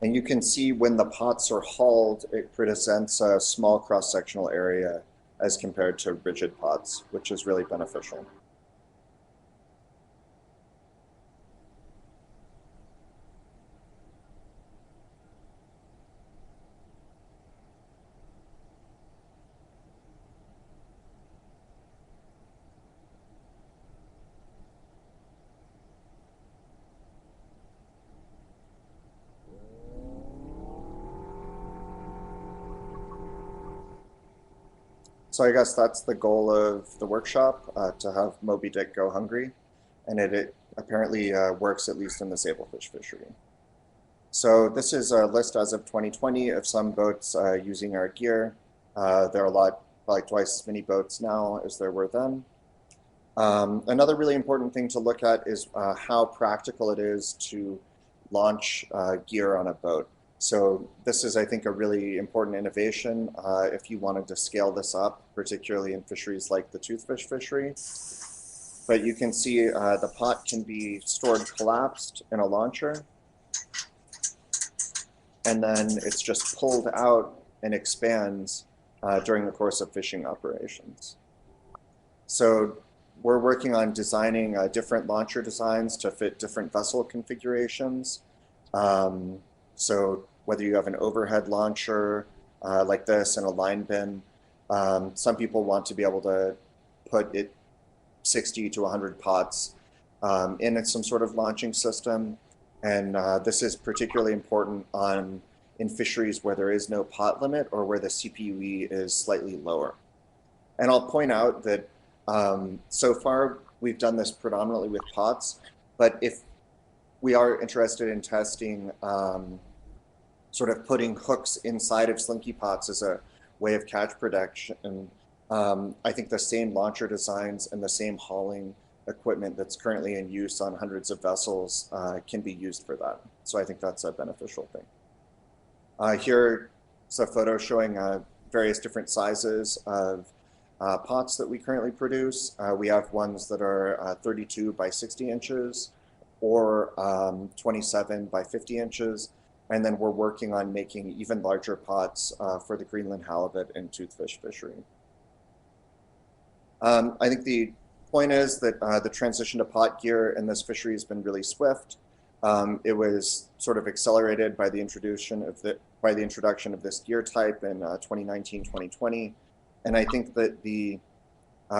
And you can see when the pots are hauled, it presents a small cross-sectional area as compared to rigid pots, which is really beneficial. So I guess that's the goal of the workshop, to have Moby Dick go hungry, and it apparently works, at least in the sablefish fishery. So this is a list as of 2020 of some boats using our gear. There are probably twice as many boats now as there were then. Another really important thing to look at is how practical it is to launch gear on a boat. So this is, I think, a really important innovation if you wanted to scale this up, particularly in fisheries like the toothfish fishery. But you can see the pot can be stored collapsed in a launcher, and then it's just pulled out and expands during the course of fishing operations. So we're working on designing different launcher designs to fit different vessel configurations. So whether you have an overhead launcher like this and a line bin, some people want to be able to put 60 to 100 pots in some sort of launching system. And this is particularly important in fisheries where there is no pot limit or where the CPUE is slightly lower. And I'll point out that so far we've done this predominantly with pots, but if we are interested in testing sort of putting hooks inside of slinky pots as a way of catch production, I think the same launcher designs and the same hauling equipment that's currently in use on hundreds of vessels can be used for that. So I think that's a beneficial thing. Here's a photo showing various different sizes of pots that we currently produce. We have ones that are 32 by 60 inches or 27 by 50 inches. And then we're working on making even larger pots for the Greenland halibut and toothfish fishery. I think the point is that the transition to pot gear in this fishery has been really swift. It was sort of accelerated by the introduction of this gear type in 2019, 2020. And I think that the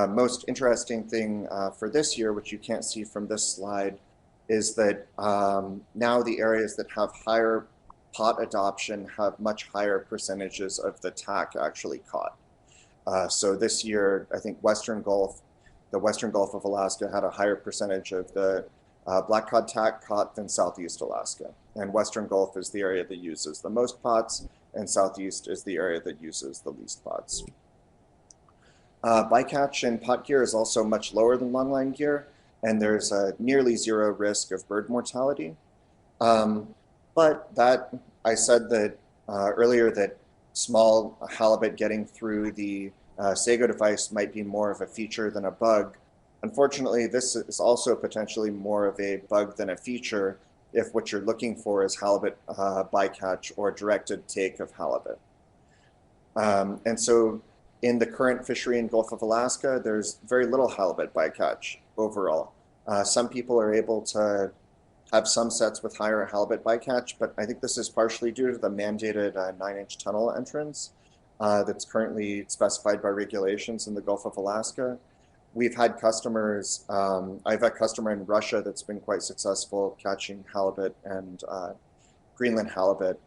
most interesting thing for this year, which you can't see from this slide, is that now the areas that have higher pot adoption have much higher percentages of the tack actually caught. So this year, I think the Western Gulf of Alaska had a higher percentage of the black cod tack caught than Southeast Alaska. And Western Gulf is the area that uses the most pots, and Southeast is the area that uses the least pots. Bycatch in pot gear is also much lower than longline gear, and there's a nearly zero risk of bird mortality. But that, I said that earlier that small halibut getting through the Sago device might be more of a feature than a bug. Unfortunately, this is also potentially more of a bug than a feature if what you're looking for is halibut bycatch or directed take of halibut. And so in the current fishery in Gulf of Alaska, there's very little halibut bycatch overall. Some people are able to have some sets with higher halibut bycatch, but I think this is partially due to the mandated 9-inch tunnel entrance that's currently specified by regulations in the Gulf of Alaska. We've had customers, I have a customer in Russia that's been quite successful catching halibut and Greenland halibut,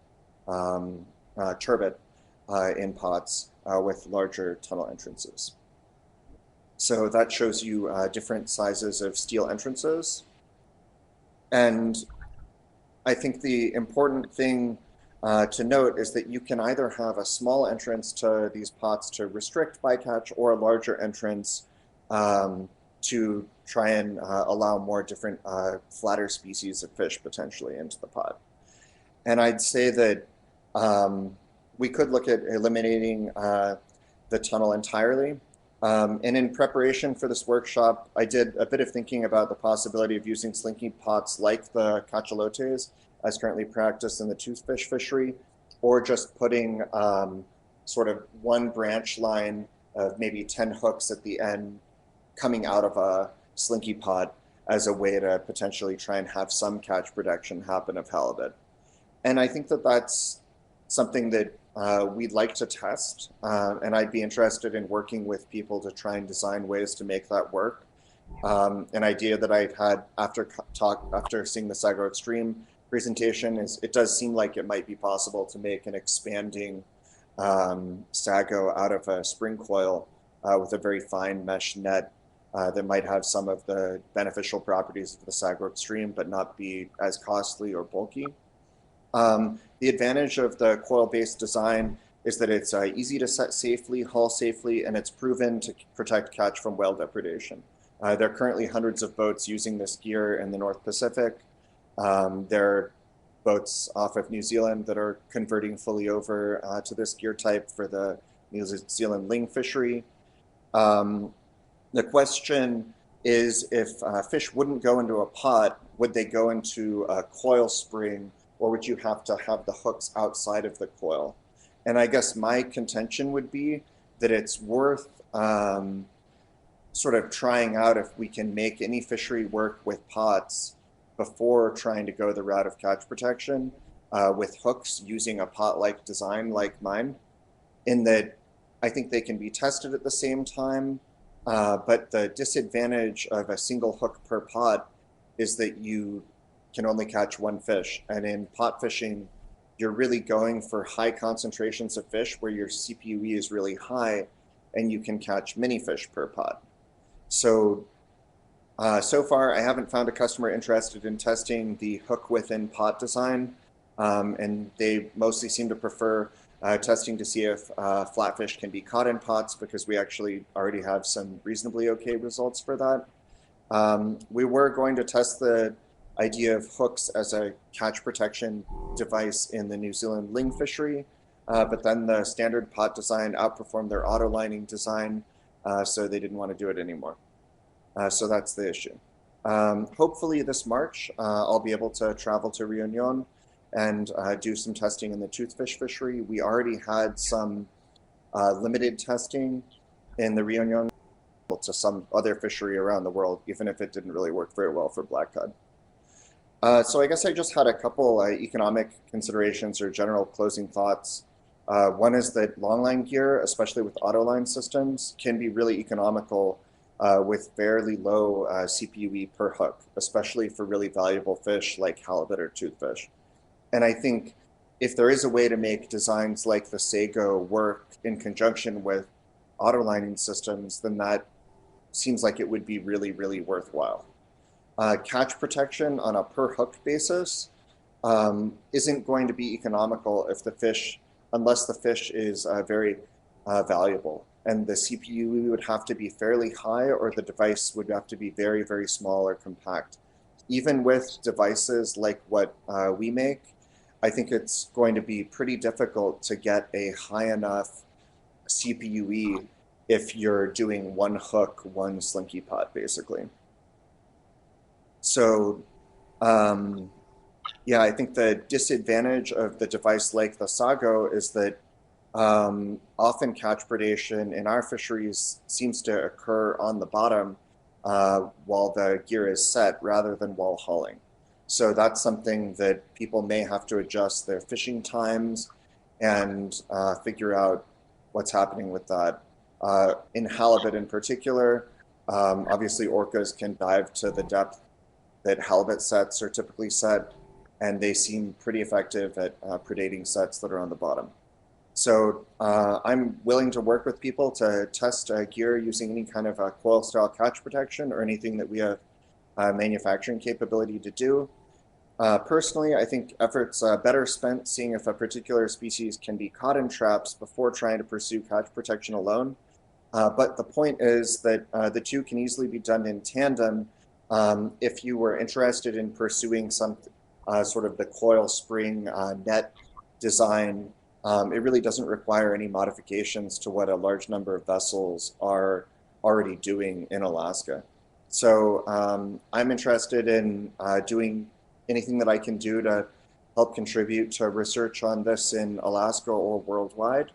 turbot in pots with larger tunnel entrances. So that shows you different sizes of steel entrances. And I think the important thing to note is that you can either have a small entrance to these pots to restrict bycatch or a larger entrance to try and allow more different flatter species of fish potentially into the pot. And I'd say that we could look at eliminating the tunnel entirely. And in preparation for this workshop, I did a bit of thinking about the possibility of using slinky pots like the cachalotes as currently practiced in the toothfish fishery, or just putting sort of one branch line of maybe 10 hooks at the end coming out of a slinky pot as a way to potentially try and have some catch production happen of halibut. And I think that that's something that we'd like to test, and I'd be interested in working with people to try and design ways to make that work. An idea that I've had after seeing the Sago Extreme presentation is it does seem like it might be possible to make an expanding Sago out of a spring coil with a very fine mesh net that might have some of the beneficial properties of the Sago Extreme, but not be as costly or bulky. The advantage of the coil-based design is that it's easy to set safely, haul safely, and it's proven to protect catch from whale depredation. There are currently hundreds of boats using this gear in the North Pacific. There are boats off of New Zealand that are converting fully over to this gear type for the New Zealand ling fishery. The question is, if fish wouldn't go into a pot, would they go into a coil spring, or would you have to have the hooks outside of the coil? And I guess my contention would be that it's worth sort of trying out if we can make any fishery work with pots before trying to go the route of catch protection with hooks using a pot-like design like mine, in that I think they can be tested at the same time, but the disadvantage of a single hook per pot is that you can only catch one fish. And in pot fishing, you're really going for high concentrations of fish where your CPUE is really high and you can catch many fish per pot. So, so far I haven't found a customer interested in testing the hook within pot design. And they mostly seem to prefer testing to see if flatfish can be caught in pots, because we actually already have some reasonably okay results for that. We were going to test the idea of hooks as a catch protection device in the New Zealand ling fishery, but then the standard pot design outperformed their auto lining design, so they didn't want to do it anymore. So that's the issue. Hopefully this March, I'll be able to travel to Reunion and do some testing in the toothfish fishery. We already had some limited testing in the Reunion to some other fishery around the world, even if it didn't really work very well for blackcod. So I guess I just had a couple economic considerations or general closing thoughts. One is that longline gear, especially with autoline systems, can be really economical with fairly low CPUE per hook, especially for really valuable fish like halibut or toothfish. And I think if there is a way to make designs like the Sago work in conjunction with autolining systems, then that seems like it would be really, really worthwhile. Catch protection on a per hook basis isn't going to be economical if the fish, unless the fish is very valuable. And the CPUE would have to be fairly high, or the device would have to be very, very small or compact. Even with devices like what we make, I think it's going to be pretty difficult to get a high enough CPUE if you're doing one hook, one slinky pot, basically. So, yeah, I think the disadvantage of the device like the Sago is that often catch predation in our fisheries seems to occur on the bottom while the gear is set rather than while hauling. So that's something that people may have to adjust their fishing times and figure out what's happening with that. In halibut in particular, obviously orcas can dive to the depth that halibut sets are typically set, and they seem pretty effective at predating sets that are on the bottom. So I'm willing to work with people to test gear using any kind of coil style catch protection or anything that we have manufacturing capability to do. Personally, I think efforts better spent seeing if a particular species can be caught in traps before trying to pursue catch protection alone. But the point is that the two can easily be done in tandem. If you were interested in pursuing some sort of the coil spring net design, it really doesn't require any modifications to what a large number of vessels are already doing in Alaska. So I'm interested in doing anything that I can do to help contribute to research on this in Alaska or worldwide.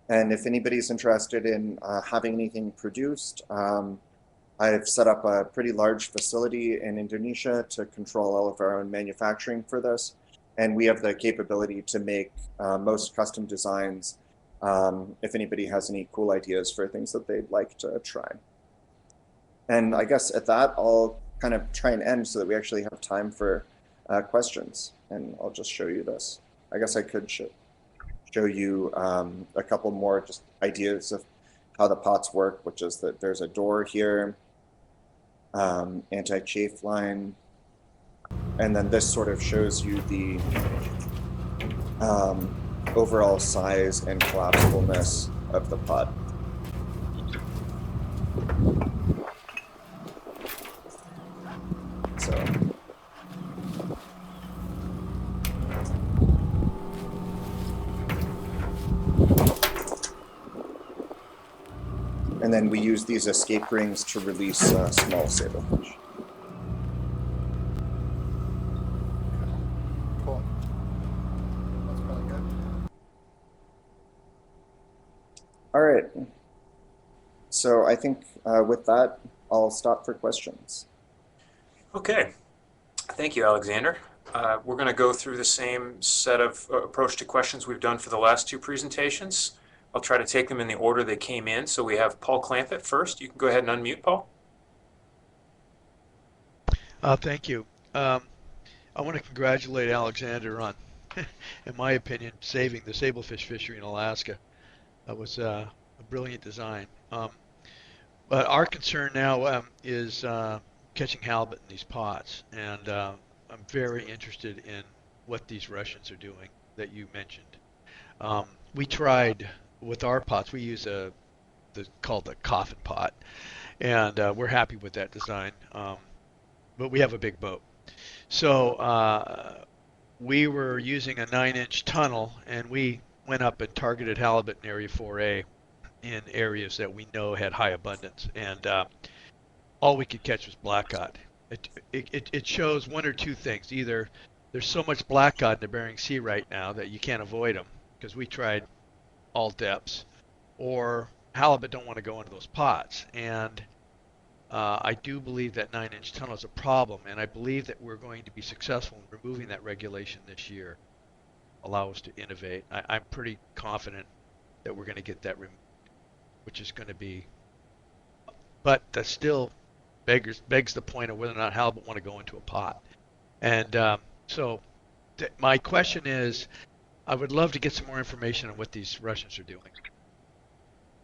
And if anybody's interested in having anything produced, I've set up a pretty large facility in Indonesia to control all of our own manufacturing for this. And we have the capability to make most custom designs if anybody has any cool ideas for things that they'd like to try. And I guess at that, I'll kind of try and end so that we actually have time for questions. And I'll just show you this. I guess I could show you a couple more just ideas of how the pots work, which is that there's a door here, anti-chafe line, and then this sort of shows you the overall size and collapsibleness of the pot. So and then we use these escape rings to release small sablefish. Cool. That's really good. All right. So I think with that, I'll stop for questions. Okay. Thank you, Alexander. We're going to go through the same set of approach to questions we've done for the last two presentations. I'll try to take them in the order they came in. So we have Paul Clampett first. You can go ahead and unmute, Paul. Thank you. I want to congratulate Alexander on, in my opinion, saving the sablefish fishery in Alaska. That was a brilliant design. But our concern now is catching halibut in these pots, and I'm very interested in what these Russians are doing that you mentioned. We tried with our pots. We use called the coffin pot, and we're happy with that design. But we have a big boat, so we were using a 9-inch tunnel, and we went up and targeted halibut in Area 4A in areas that we know had high abundance, and all we could catch was blackcod. It shows one or two things. Either there's so much blackcod in the Bering Sea right now that you can't avoid them, because we tried all depths, or halibut don't want to go into those pots. And I do believe that 9-inch tunnel is a problem, and I believe that we're going to be successful in removing that regulation this year. Allow us to innovate. I'm pretty confident that we're going to get that removed, which is going to be, but that still begs the point of whether or not halibut want to go into a pot. And so my question is, I would love to get some more information on what these Russians are doing.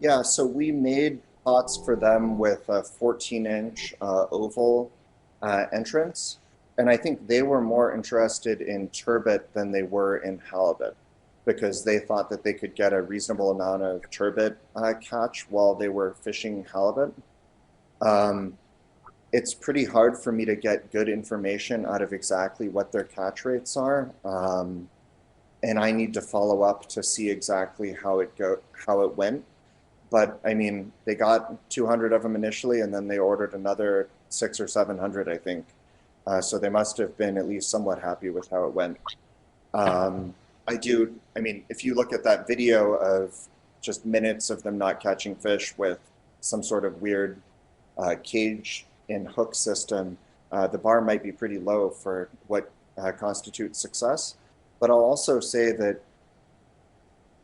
Yeah, so we made pots for them with a 14-inch oval entrance, and I think they were more interested in turbot than they were in halibut, because they thought that they could get a reasonable amount of turbot catch while they were fishing halibut. It's pretty hard for me to get good information out of exactly what their catch rates are, and I need to follow up to see exactly how it went. But I mean, they got 200 of them initially, and then they ordered another 600 or 700, I think. So they must have been at least somewhat happy with how it went. I mean, if you look at that video of just minutes of them not catching fish with some sort of weird cage and hook system, the bar might be pretty low for what constitutes success. But I'll also say that,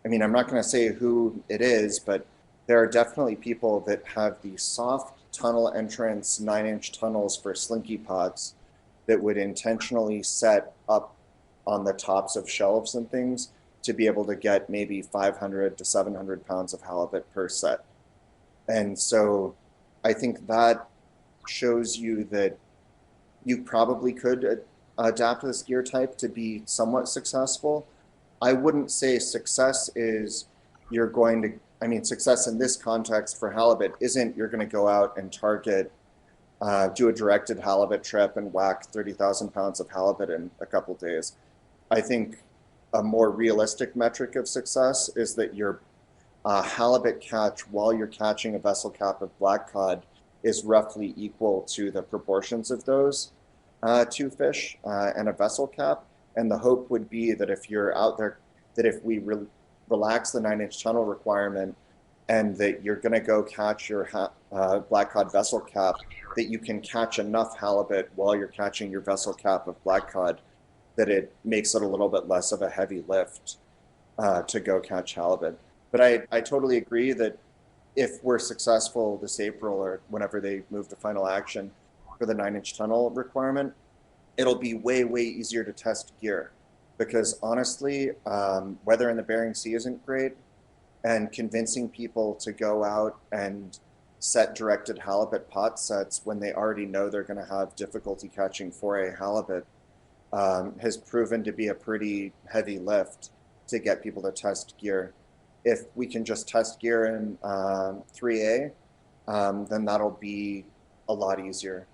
I mean, I'm not going to say who it is, but there are definitely people that have the soft tunnel entrance 9-inch tunnels for slinky pots that would intentionally set up on the tops of shelves and things to be able to get maybe 500 to 700 pounds of halibut per set. And so I think that shows you that you probably could adapt this gear type to be somewhat successful. I wouldn't say success is you're going to I mean, success in this context for halibut isn't you're going to go out and target, do a directed halibut trip and whack 30,000 pounds of halibut in a couple days. I think a more realistic metric of success is that your halibut catch while you're catching a vessel cap of black cod is roughly equal to the proportions of those two fish and a vessel cap. And the hope would be that if you're out there, that if we relax the 9-inch tunnel requirement and that you're going to go catch your black cod vessel cap, that you can catch enough halibut while you're catching your vessel cap of black cod, that it makes it a little bit less of a heavy lift to go catch halibut. But I totally agree that if we're successful this April or whenever they move to final action for the 9-inch tunnel requirement, it'll be way, way easier to test gear. Because honestly, weather in the Bering Sea isn't great, and convincing people to go out and set directed halibut pot sets when they already know they're going to have difficulty catching 4A halibut has proven to be a pretty heavy lift to get people to test gear. If we can just test gear in 3A, then that'll be a lot easier.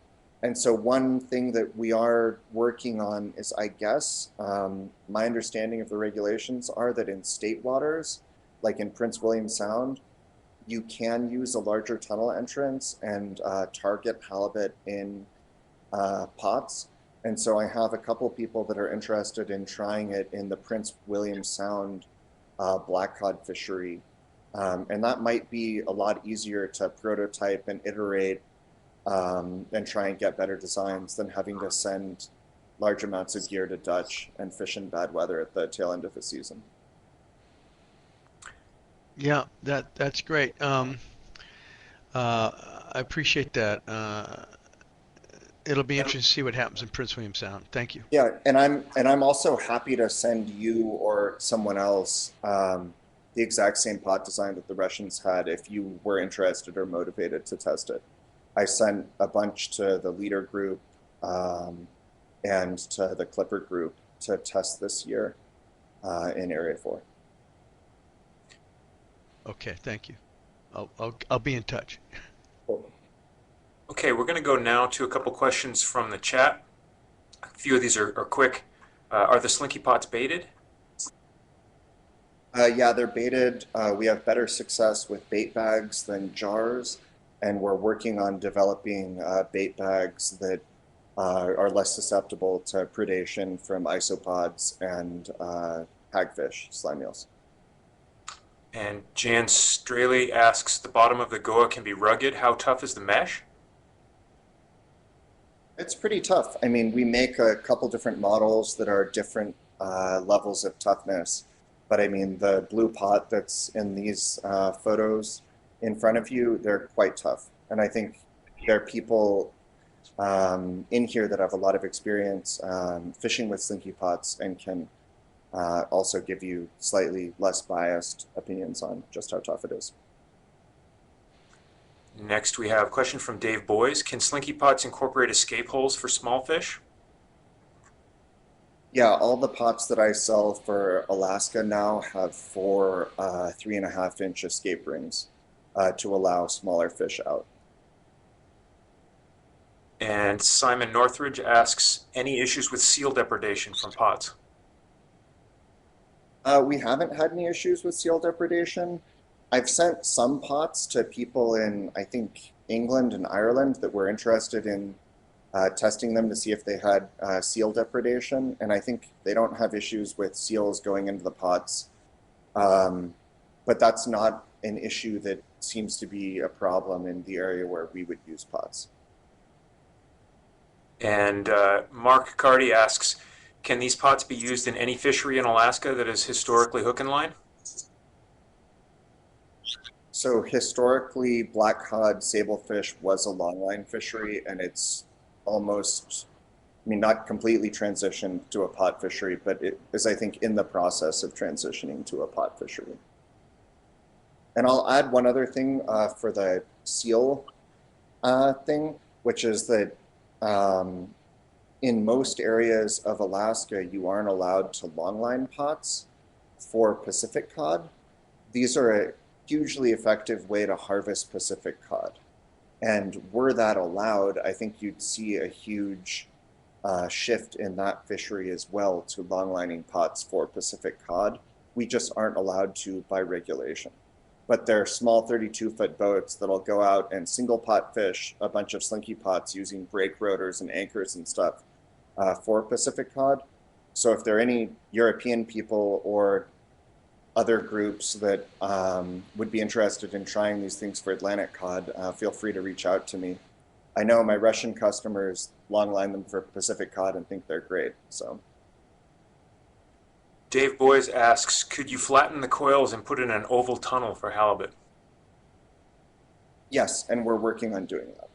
And so one thing that we are working on is, I guess, my understanding of the regulations are that in state waters, like in Prince William Sound, you can use a larger tunnel entrance and target halibut in pots. And so I have a couple of people that are interested in trying it in the Prince William Sound black cod fishery. And that might be a lot easier to prototype and iterate and try and get better designs than having to send large amounts of gear to Dutch and fish in bad weather at the tail end of the season. Yeah, that's great. I appreciate that. It'll be interesting to see what happens in Prince William Sound. Thank you. Yeah, and I'm also happy to send you or someone else the exact same pot design that the Russians had if you were interested or motivated to test it. I sent a bunch to the leader group and to the Clipper group to test this year in Area 4. Okay, thank you. I'll be in touch. Cool. Okay, we're going to go now to a couple questions from the chat. A few of these are quick. Are the slinky pots baited? Yeah, they're baited. We have better success with bait bags than jars, and we're working on developing bait bags that are less susceptible to predation from isopods and hagfish, slime eels. And Jan Straley asks, the bottom of the Goa can be rugged. How tough is the mesh? It's pretty tough. I mean, we make a couple different models that are different levels of toughness. But I mean, the blue pot that's in these photos in front of you, they're quite tough. And I think there are people in here that have a lot of experience fishing with slinky pots and can also give you slightly less biased opinions on just how tough it is. Next, we have a question from Dave Boys. Can slinky pots incorporate escape holes for small fish? Yeah, all the pots that I sell for Alaska now have 4 3.5-inch escape rings to allow smaller fish out. And Simon Northridge asks, any issues with seal depredation from pots? We haven't had any issues with seal depredation. I've sent some pots to people in, I think, England and Ireland that were interested in testing them to see if they had seal depredation, and I think they don't have issues with seals going into the pots. But that's not an issue that seems to be a problem in the area where we would use pots. And Mark Cardy asks, can these pots be used in any fishery in Alaska that is historically hook and line? So historically, black cod sablefish was a longline fishery, and it's almost, I mean, not completely transitioned to a pot fishery, but it is, I think, in the process of transitioning to a pot fishery. And I'll add one other thing for the seal thing, which is that in most areas of Alaska, you aren't allowed to longline pots for Pacific cod. These are hugely effective way to harvest Pacific cod. And were that allowed, I think you'd see a huge shift in that fishery as well to longlining pots for Pacific cod. We just aren't allowed to by regulation. But they're small 32-foot boats that'll go out and single pot fish a bunch of slinky pots using brake rotors and anchors and stuff for Pacific cod. So if there are any European people or other groups that would be interested in trying these things for Atlantic cod, feel free to reach out to me. I know my Russian customers longline them for Pacific cod and think they're great. So, Dave Boys asks, could you flatten the coils and put in an oval tunnel for halibut? yes, and we're working on doing that.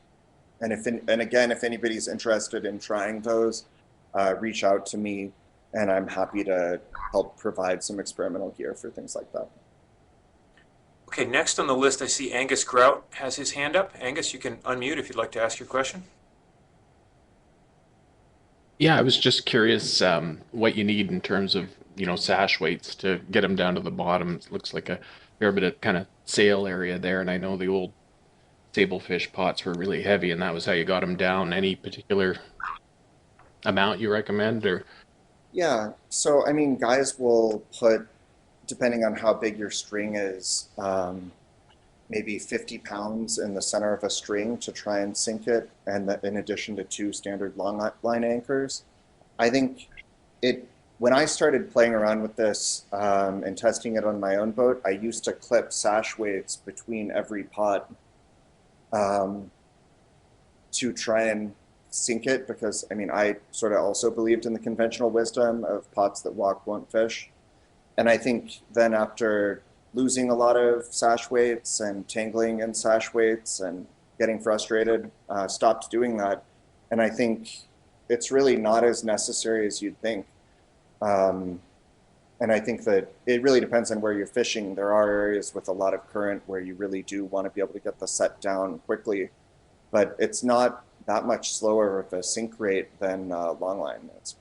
And again, if anybody's interested in trying those, reach out to me, and I'm happy to help provide some experimental gear for things like that. Okay, next on the list, I see Angus Grout has his hand up. Angus, you can unmute if you'd like to ask your question. Yeah, I was just curious what you need in terms of, sash weights to get them down to the bottom. It looks like a fair bit of kind of sail area there, and I know the old sablefish pots were really heavy, and that was how you got them down. Any particular amount you recommend, or? Yeah, so I mean, guys will put, depending on how big your string is, maybe 50 pounds in the center of a string to try and sink it, and that in addition to 2 standard long line anchors. I think when I started playing around with this and testing it on my own boat, I used to clip sash weights between every pot to try and sink it, because I mean, I sort of also believed in the conventional wisdom of pots that walk won't fish. And I think then after losing a lot of sash weights and tangling in sash weights and getting frustrated, stopped doing that. And I think it's really not as necessary as you'd think. And I think that it really depends on where you're fishing. There are areas with a lot of current where you really do want to be able to get the set down quickly, but it's not that much slower of a sink rate than longline is.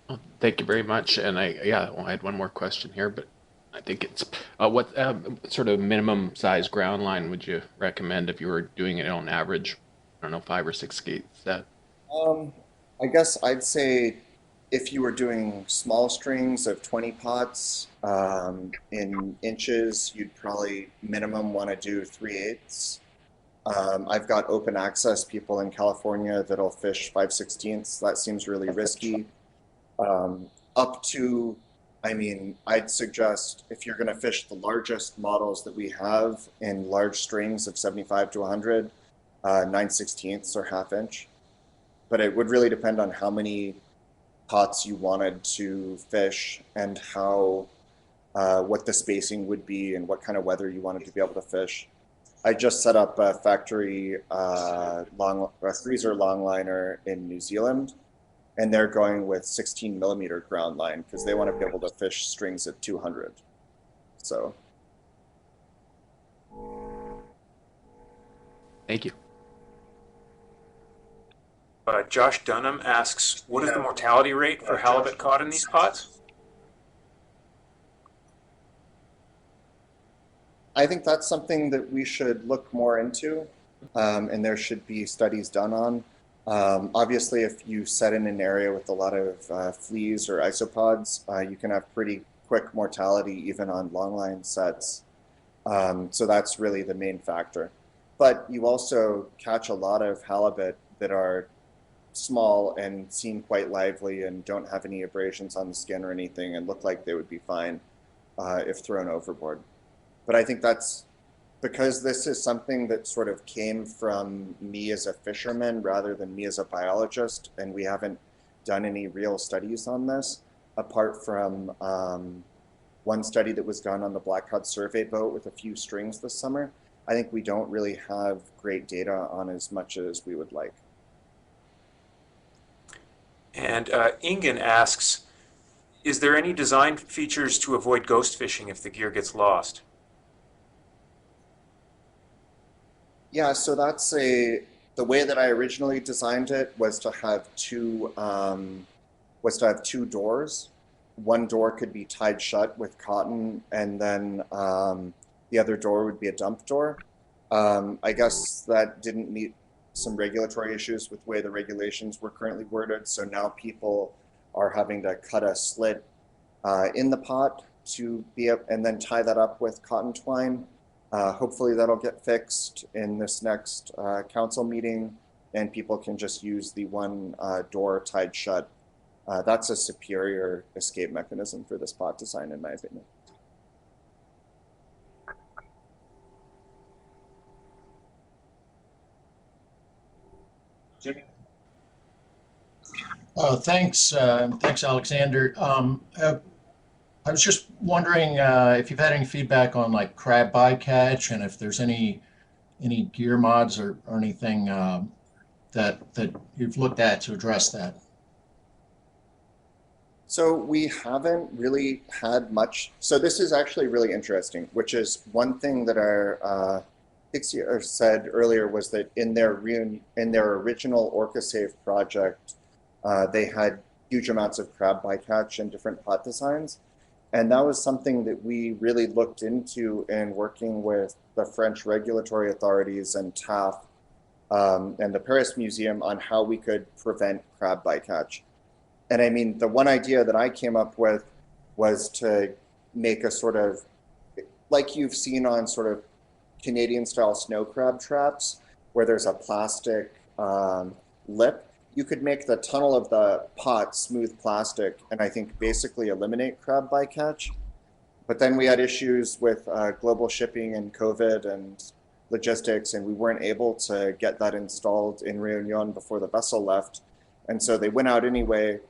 Oh, thank you very much. And I had one more question here, but I think it's what sort of minimum size ground line would you recommend if you were doing it on average? I don't know, 5 or 6 gauge set. I guess I'd say if you were doing small strings of 20 pots in inches, you'd probably minimum want to do 3/8. I've got open access people in California that'll fish 5/16. That seems really risky. Up to, I mean, I'd suggest if you're going to fish the largest models that we have in large strings of 75 to 100, 9/16 or 1/2 inch. But it would really depend on how many pots you wanted to fish and how, what the spacing would be and what kind of weather you wanted to be able to fish. I just set up a factory freezer longliner in New Zealand, and they're going with 16 millimeter ground line because they want to be able to fish strings at 200. So. Thank you. Josh Dunham asks, what is the mortality rate for halibut caught in these pots? I think that's something that we should look more into, and there should be studies done on. Obviously, if you set in an area with a lot of fleas or isopods, you can have pretty quick mortality even on longline sets. So that's really the main factor. But you also catch a lot of halibut that are small and seem quite lively and don't have any abrasions on the skin or anything and look like they would be fine if thrown overboard. But I think that's because this is something that sort of came from me as a fisherman rather than me as a biologist, and we haven't done any real studies on this, apart from one study that was done on the black cod survey boat with a few strings this summer. I think we don't really have great data on as much as we would like. And Ingen asks, is there any design features to avoid ghost fishing if the gear gets lost? Yeah, so that's the way that I originally designed it was to have two doors. one door could be tied shut with cotton, and then the other door would be a dump door. I guess that didn't meet some regulatory issues with the way the regulations were currently worded. So now people are having to cut a slit in the pot to be up and then tie that up with cotton twine. Hopefully that'll get fixed in this next council meeting, and people can just use the one door tied shut. That's a superior escape mechanism for this pot design, in my opinion. Jimmy? Thanks, Alexander. I was just wondering if you've had any feedback on like crab bycatch, and if there's any gear mods or anything that you've looked at to address that. So we haven't really had much. So this is actually really interesting, which is one thing that our Ixiar said earlier, was that in their original OrcaSave project, they had huge amounts of crab bycatch in different pot designs. And that was something that we really looked into in working with the French regulatory authorities and TAF and the Paris Museum on how we could prevent crab bycatch. And I mean, the one idea that I came up with was to make a sort of, like you've seen on sort of Canadian style snow crab traps, where there's a plastic lip. You could make the tunnel of the pot smooth plastic and I think basically eliminate crab bycatch. But then we had issues with global shipping and COVID and logistics, and we weren't able to get that installed in Réunion before the vessel left. And so they went out anyway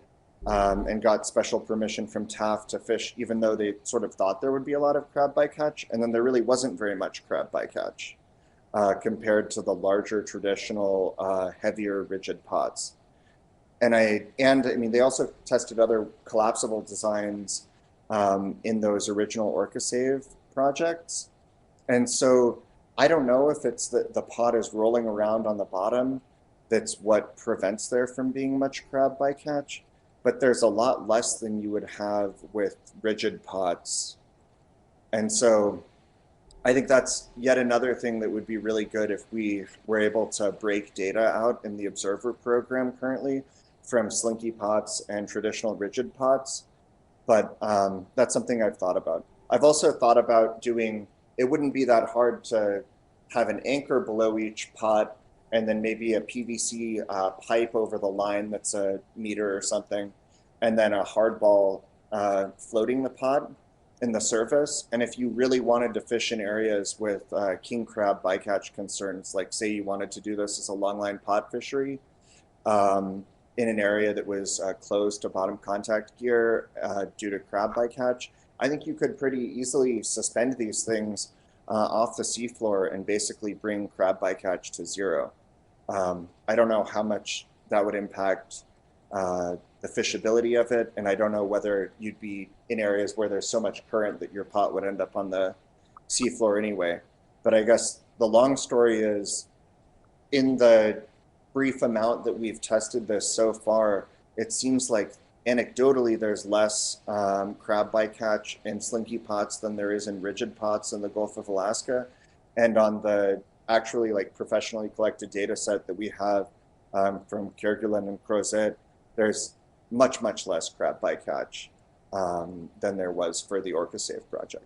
and got special permission from TAF to fish, even though they sort of thought there would be a lot of crab bycatch. And then there really wasn't very much crab bycatch compared to the larger traditional heavier rigid pots. And I mean, they also tested other collapsible designs in those original OrcaSave projects. And so I don't know if it's that the pot is rolling around on the bottom that's what prevents there from being much crab bycatch, but there's a lot less than you would have with rigid pots. And so I think that's yet another thing that would be really good if we were able to break data out in the Observer program currently from slinky pots and traditional rigid pots. But that's something I've thought about. I've also thought about doing, it wouldn't be that hard to have an anchor below each pot and then maybe a PVC pipe over the line that's a meter or something, and then a hardball floating the pot in the surface. And if you really wanted to fish in areas with king crab bycatch concerns, like say you wanted to do this as a longline pot fishery in an area that was closed to bottom contact gear due to crab bycatch, I think you could pretty easily suspend these things off the seafloor and basically bring crab bycatch to zero. I don't know how much that would impact the fishability of it, and I don't know whether you'd be in areas where there's so much current that your pot would end up on the seafloor anyway. But I guess the long story is, in the brief amount that we've tested this so far, it seems like anecdotally there's less crab bycatch in slinky pots than there is in rigid pots in the Gulf of Alaska. And on the actually like professionally collected data set that we have from Kerguelen and Crozet, there's much, much less crab bycatch than there was for the OrcaSave project.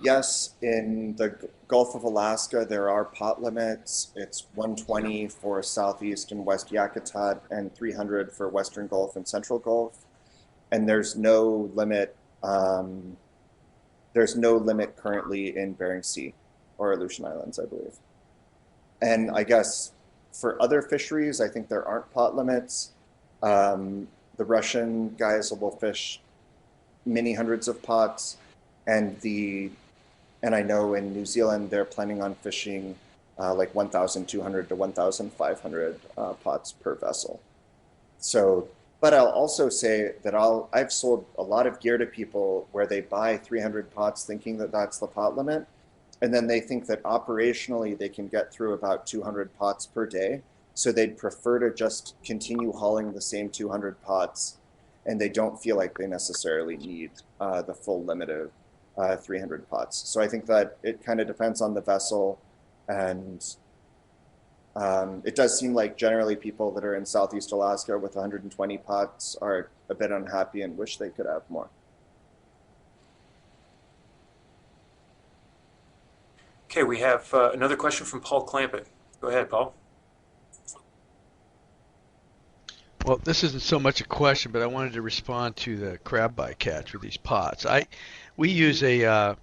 Yes, in the Gulf of Alaska, there are pot limits. It's 120 for Southeast and West Yakutat and 300 for Western Gulf and Central Gulf. And there's no limit. There's no limit currently in Bering Sea or Aleutian Islands, I believe. And I guess for other fisheries, I think there aren't pot limits. The Russian guys will fish many hundreds of pots. And I know in New Zealand, they're planning on fishing like 1,200 to 1,500 pots per vessel. So, But I'll also say that I've sold a lot of gear to people where they buy 300 pots thinking that that's the pot limit. And then they think that operationally they can get through about 200 pots per day. So they'd prefer to just continue hauling the same 200 pots, and they don't feel like they necessarily need the full limit of 300 pots. So I think that it kind of depends on the vessel, and it does seem like generally people that are in Southeast Alaska with 120 pots are a bit unhappy and wish they could have more. Okay, we have another question from Paul Clampett. Go ahead, Paul. Well, this isn't so much a question, but I wanted to respond to the crab bycatch with these pots. We use a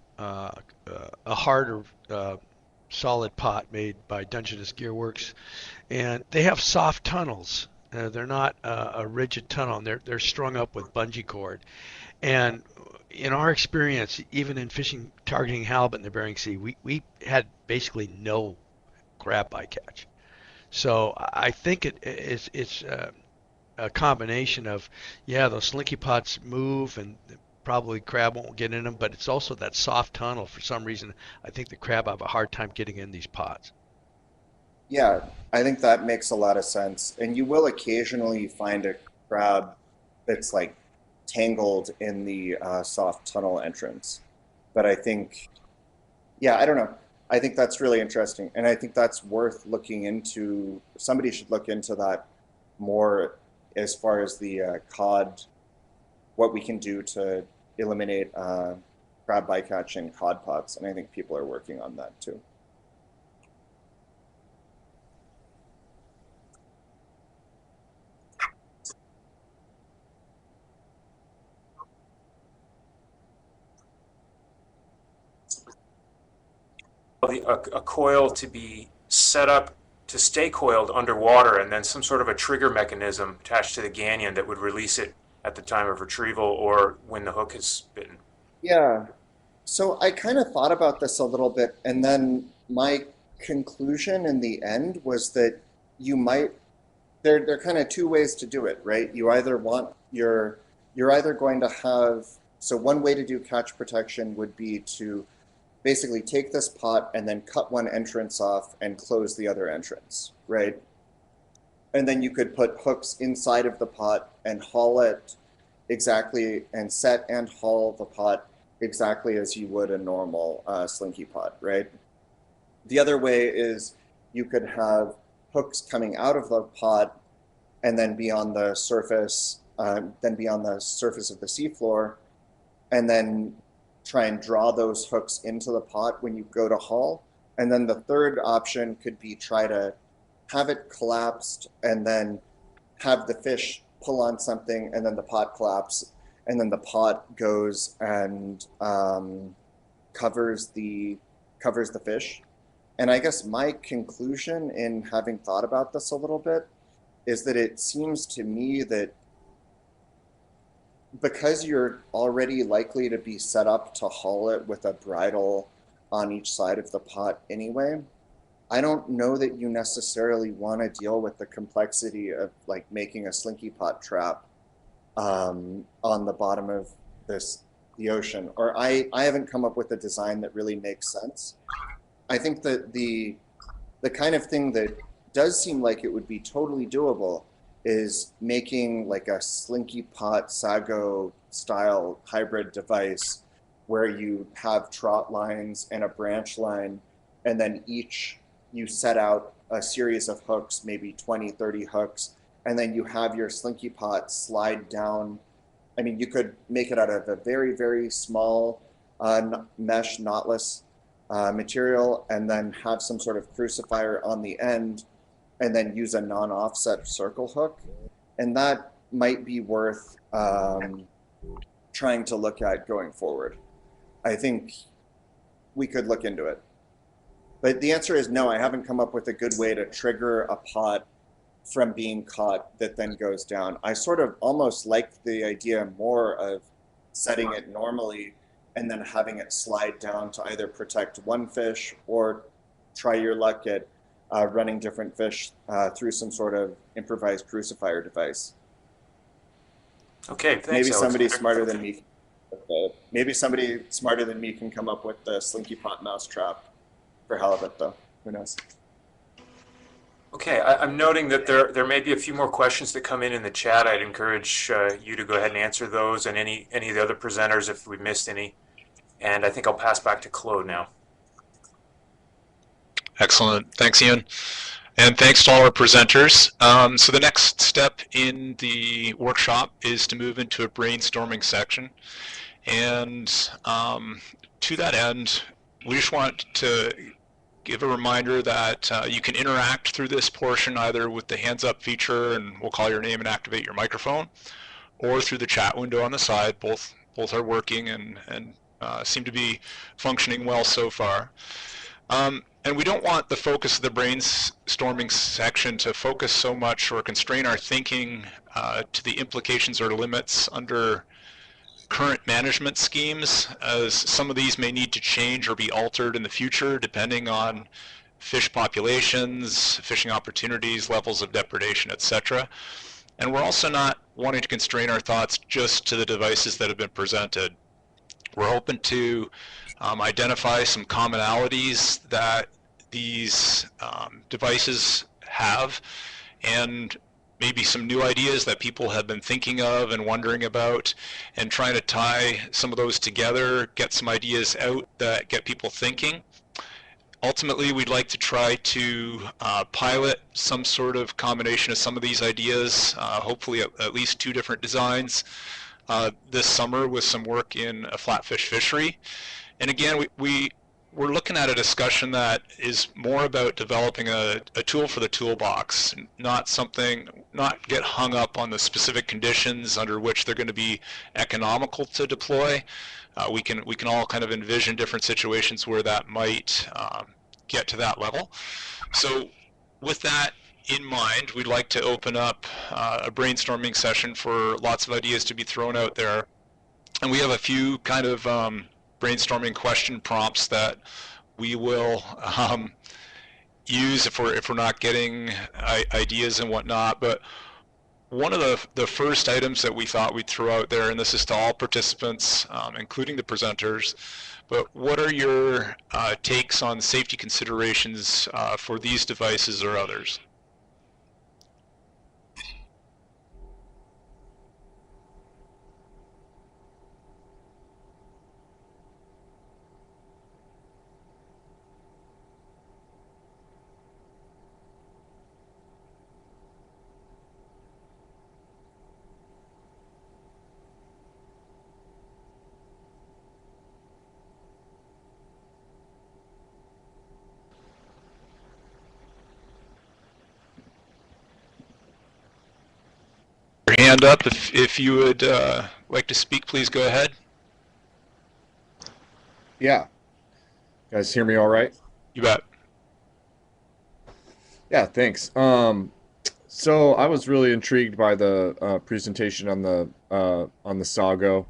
harder solid pot made by Dungeness Gearworks, and they have soft tunnels. They're not a rigid tunnel, and they're strung up with bungee cord. And in our experience, even in fishing targeting halibut in the Bering Sea, we had basically no crab bycatch. So I think it's a combination of, yeah, those slinky pots move and probably crab won't get in them, but it's also that soft tunnel. For some reason, I think the crab have a hard time getting in these pots. Yeah, I think that makes a lot of sense. And you will occasionally find a crab that's like tangled in the soft tunnel entrance. But I think, yeah, I don't know. I think that's really interesting. And I think that's worth looking into. Somebody should look into that more as far as the cod, what we can do to eliminate crab bycatch in cod pots. And I think people are working on that too. A coil to be set up to stay coiled underwater, and then some sort of a trigger mechanism attached to the ganion that would release it at the time of retrieval or when the hook is bitten. Yeah. So I kind of thought about this a little bit, and then my conclusion in the end was that you might, there are kind of two ways to do it, right? You either want you're either going to have, so one way to do catch protection would be to basically take this pot and then cut one entrance off and close the other entrance, right? And then you could put hooks inside of the pot and haul it exactly, and set and haul the pot exactly as you would a normal slinky pot, right? The other way is you could have hooks coming out of the pot and then be on the surface, of the seafloor, and then try and draw those hooks into the pot when you go to haul. And then the third option could be try to have it collapsed and then have the fish pull on something and then the pot collapse, and then the pot goes and covers the fish. And I guess my conclusion in having thought about this a little bit is that it seems to me that because you're already likely to be set up to haul it with a bridle on each side of the pot anyway, I don't know that you necessarily want to deal with the complexity of like making a slinky pot trap on the bottom of the ocean. Or I haven't come up with a design that really makes sense. I think that the kind of thing that does seem like it would be totally doable is making like a slinky pot sago style hybrid device where you have trot lines and a branch line, and then you set out a series of hooks, maybe 20, 30 hooks, and then you have your slinky pot slide down. I mean, you could make it out of a very, very small mesh knotless material, and then have some sort of crucifier on the end, and then use a non-offset circle hook. And that might be worth trying to look at going forward. I think we could look into it. But the answer is no, I haven't come up with a good way to trigger a pot from being caught that then goes down. I sort of almost like the idea more of setting it normally and then having it slide down to either protect one fish or try your luck at running different fish through some sort of improvised crucifier device. Okay, thanks, Maybe somebody Alexander. smarter than me. Maybe somebody smarter than me can come up with the slinky pot mouse trap for halibut, though. Who knows? Okay, I'm noting that there may be a few more questions that come in the chat. I'd encourage you to go ahead and answer those, and any of the other presenters if we missed any. And I think I'll pass back to Claude now. Excellent. Thanks, Ian. And thanks to all our presenters. So the next step in the workshop is to move into a brainstorming section. And to that end, we just want to give a reminder that you can interact through this portion either with the hands up feature, and we'll call your name and activate your microphone, or through the chat window on the side. Both are working and seem to be functioning well so far. And we don't want the focus of the brainstorming section to focus so much or constrain our thinking to the implications or limits under current management schemes, as some of these may need to change or be altered in the future depending on fish populations, fishing opportunities, levels of depredation, etc. And we're also not wanting to constrain our thoughts just to the devices that have been presented. We're hoping to identify some commonalities that these devices have, and maybe some new ideas that people have been thinking of and wondering about, and trying to tie some of those together, get some ideas out that get people thinking. Ultimately, we'd like to try to pilot some sort of combination of some of these ideas, hopefully at least 2 different designs this summer with some work in a flatfish fishery. And again, we're looking at a discussion that is more about developing a tool for the toolbox, not get hung up on the specific conditions under which they're going to be economical to deploy. We can all kind of envision different situations where that might get to that level. So with that in mind, we'd like to open up a brainstorming session for lots of ideas to be thrown out there. And we have a few kind of brainstorming question prompts that we will use if we're not getting ideas and whatnot. But one of the first items that we thought we'd throw out there, and this is to all participants, including the presenters, but what are your takes on safety considerations for these devices or others? Your hand up if you would like to speak, please go ahead. Yeah. Guys hear me all right? You bet. Yeah, thanks. So I was really intrigued by the presentation on the Sago.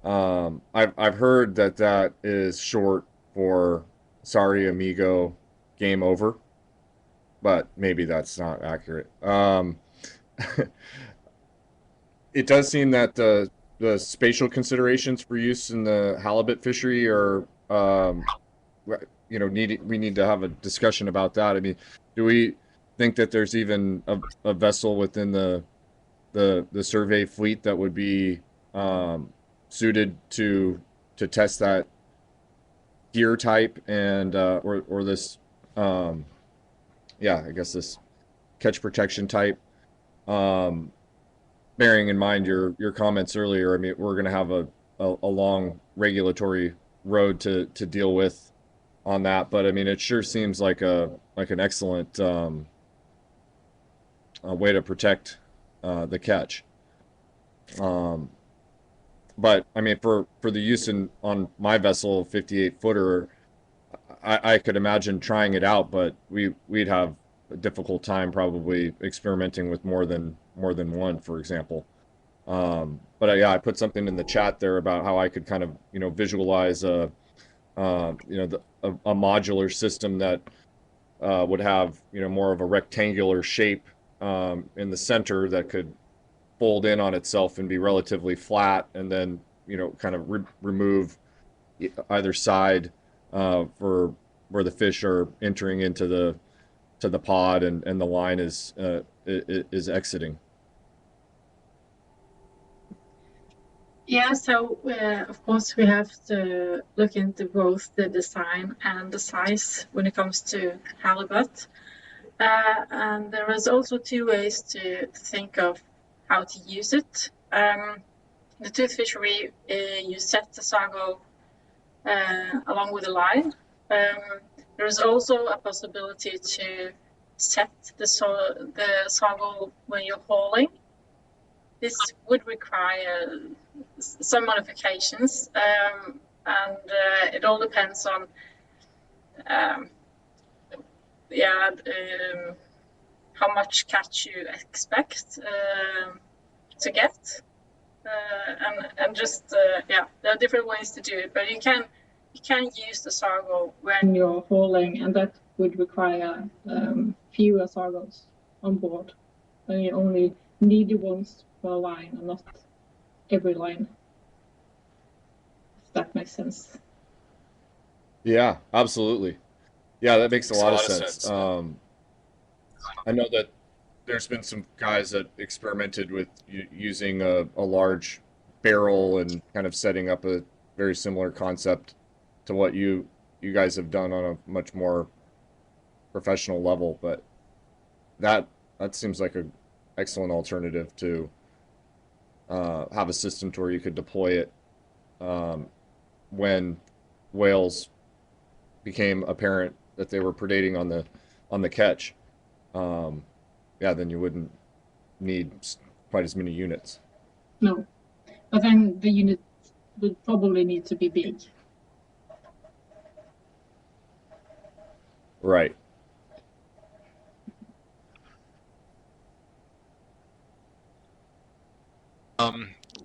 I've heard that is short for sorry amigo, game over, but maybe that's not accurate. It does seem that the spatial considerations for use in the halibut fishery are, we need to have a discussion about that. I mean, do we think that there's even a vessel within the survey fleet that would be suited to test that gear type and or this I guess this catch protection type, bearing in mind your comments earlier. I mean, we're going to have a long regulatory road to deal with on that, but I mean, it sure seems like an excellent way to protect the catch. But I mean, for the use on my vessel, 58 footer, I could imagine trying it out, but we'd have a difficult time probably experimenting with more than one, for example. But yeah, I put something in the chat there about how I could kind of visualize a modular system that would have more of a rectangular shape in the center that could fold in on itself and be relatively flat, and then kind of remove either side for where the fish are entering into the pod, and the line is exiting. Yeah, so of course we have to look into both the design and the size when it comes to halibut. And there is also two ways to think of how to use it. The tooth fishery, you set the sago along with the line. There is also a possibility to set the sago when you're hauling. This would require some modifications, and it all depends on how much catch you expect to get, and just there are different ways to do it, but you can use the sago when you're hauling, and that would require fewer sagos on board, and you only need the ones per line and not every line, if that makes sense. Yeah, absolutely. Yeah, that makes a lot of sense. I know that there's been some guys that experimented with using a large barrel and kind of setting up a very similar concept to what you guys have done on a much more professional level, but that seems like an excellent alternative to have a system to where you could deploy it when whales became apparent that they were predating on the catch. Then you wouldn't need quite as many units. No, but then the unit would probably need to be big. Right.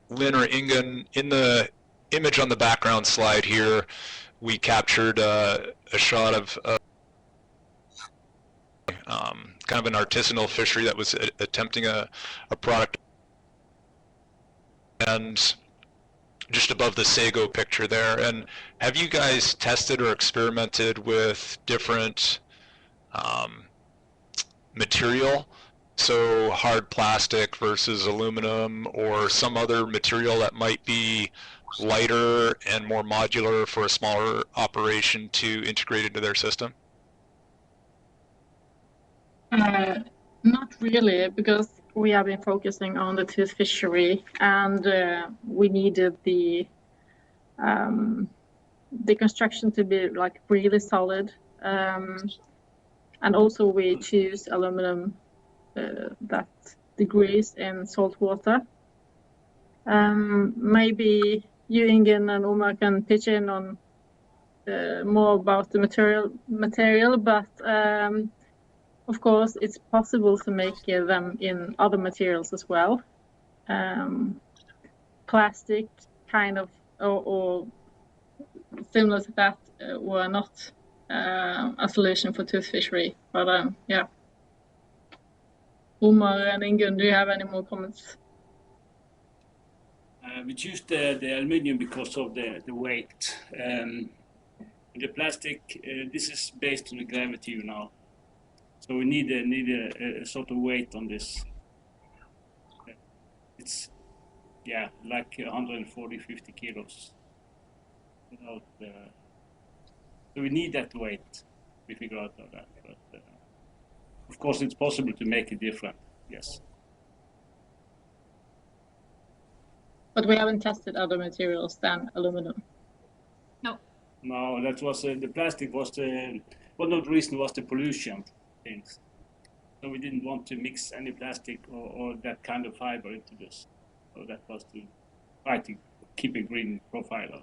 Lynn or Ingen, in the image on the background slide here, we captured a shot of kind of an artisanal fishery that was attempting a product, and just above the sago picture there. And have you guys tested or experimented with different material? So hard plastic versus aluminum, or some other material that might be lighter and more modular for a smaller operation to integrate into their system? Not really, because we have been focusing on the tooth fishery, and we needed the construction to be like really solid, and also we choose aluminum that degrades in salt water. Maybe you, Ingen, and Omar can pitch in on more about the material, but of course it's possible to make them in other materials as well. Plastic kind of or similar to that were not a solution for tooth fishery, but yeah. Omar and Ingun, do you have any more comments? We choose the aluminium because of the weight. The plastic, this is based on the gravity, so we need a sort of weight on this. It's like 140-50 kilos. So we need that weight. We figure out of that, but of course it's possible to make it different. Yes. But we haven't tested other materials than aluminum. No, that was the plastic was one of the reasons was the pollution things. So we didn't want to mix any plastic or that kind of fiber into this. So that was to try to keep a green profile.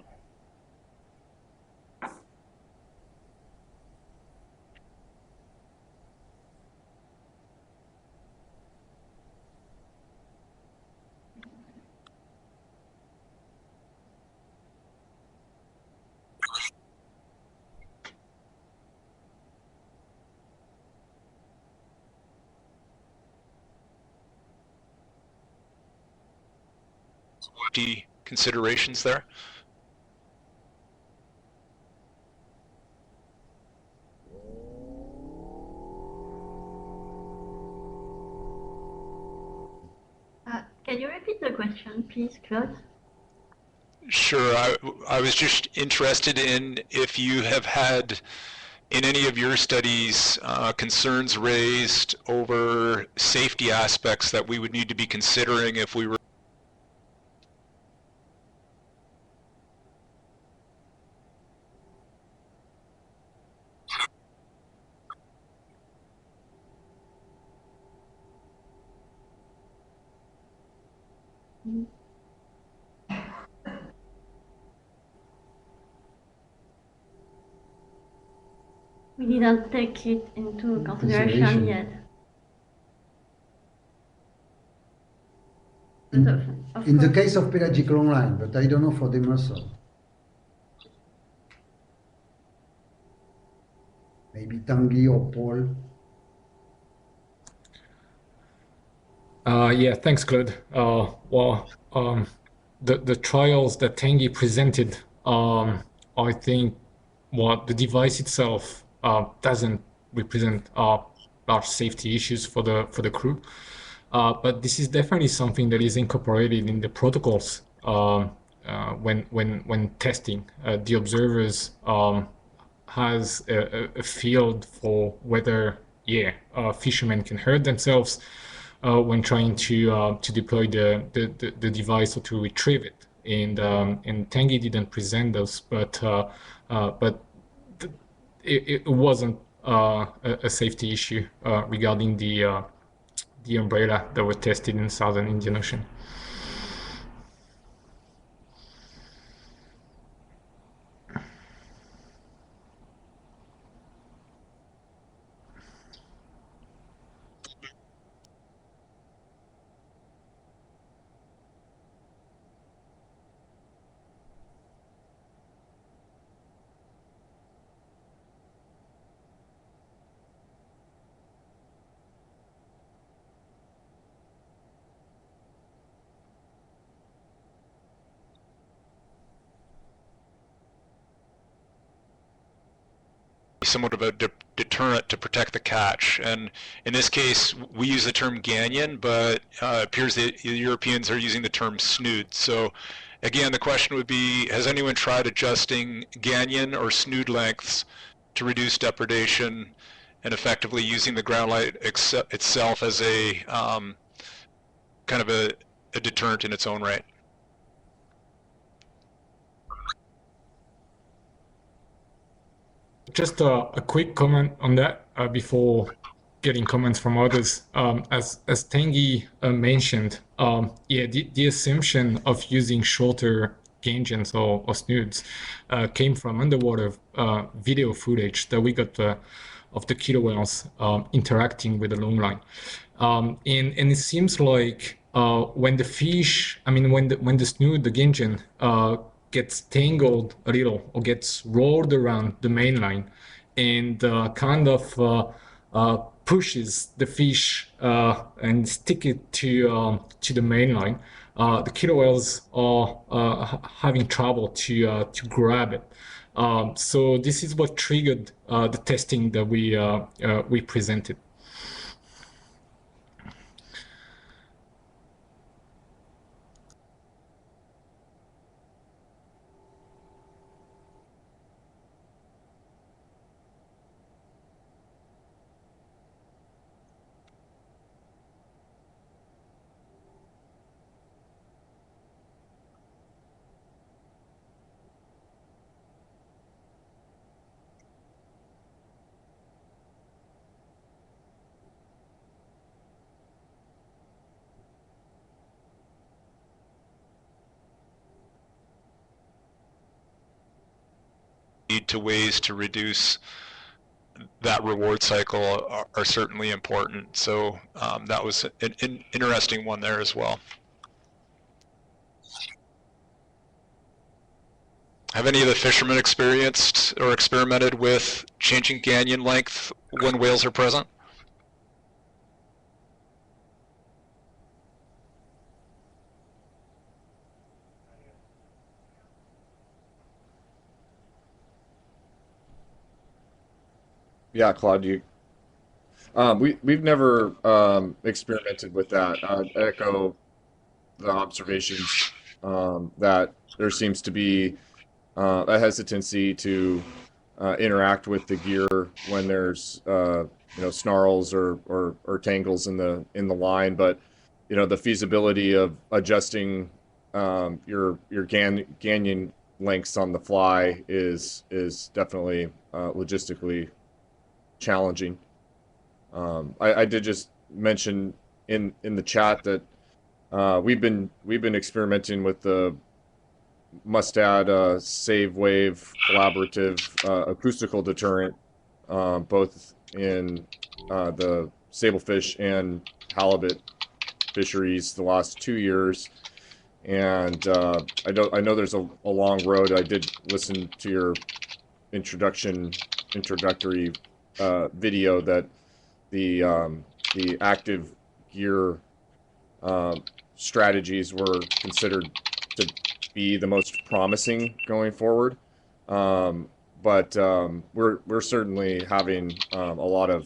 considerations there? Can you repeat the question, please, Claude? Sure. I was just interested in if you have had, in any of your studies, concerns raised over safety aspects that we would need to be considering if we were We didn't take it into consideration yet. In the case of pelagic longline, but I don't know for demersal. Maybe Tanguy or Paul. Yeah, thanks, Claude. The trials that Tanguy presented, I think what the device itself doesn't represent large safety issues for the crew. But this is definitely something that is incorporated in the protocols when testing. The observers has a field for whether fishermen can hurt themselves when trying to deploy the device or to retrieve it. And Tanguy didn't present those, but it wasn't a safety issue regarding the umbrella that were tested in southern Indian Ocean. somewhat of a deterrent to protect the catch. And in this case, we use the term gannion, but it appears that the Europeans are using the term snood. So again, the question would be, has anyone tried adjusting gannion or snood lengths to reduce depredation and effectively using the ground light itself as a kind of a deterrent in its own right? Just a quick comment on that before getting comments from others. As Tanguy mentioned, the assumption of using shorter gangions or snoods came from underwater video footage that we got of the killer whales interacting with the long line. And it seems like when the fish, when the snood, the gangion, gets tangled a little or gets rolled around the main line and kind of pushes the fish and stick it to the main line, the killer whales are having trouble to grab it. So this is what triggered the testing that we presented. To ways to reduce that reward cycle are certainly important. So that was an interesting one there as well. Have any of the fishermen experienced or experimented with changing gangion length when whales are present? Yeah, Claude, we've never experimented with that. I'd echo the observations that there seems to be a hesitancy to interact with the gear when there's snarls or tangles in the line, but the feasibility of adjusting your ganyan lengths on the fly is definitely logistically challenging. I did just mention in the chat that we've been experimenting with the Mustad Save Wave collaborative acoustical deterrent, both in the sablefish and halibut fisheries the last 2 years. And I know there's a long road. I did listen to your introductory video that the active gear strategies were considered to be the most promising going forward. But we're certainly having a lot of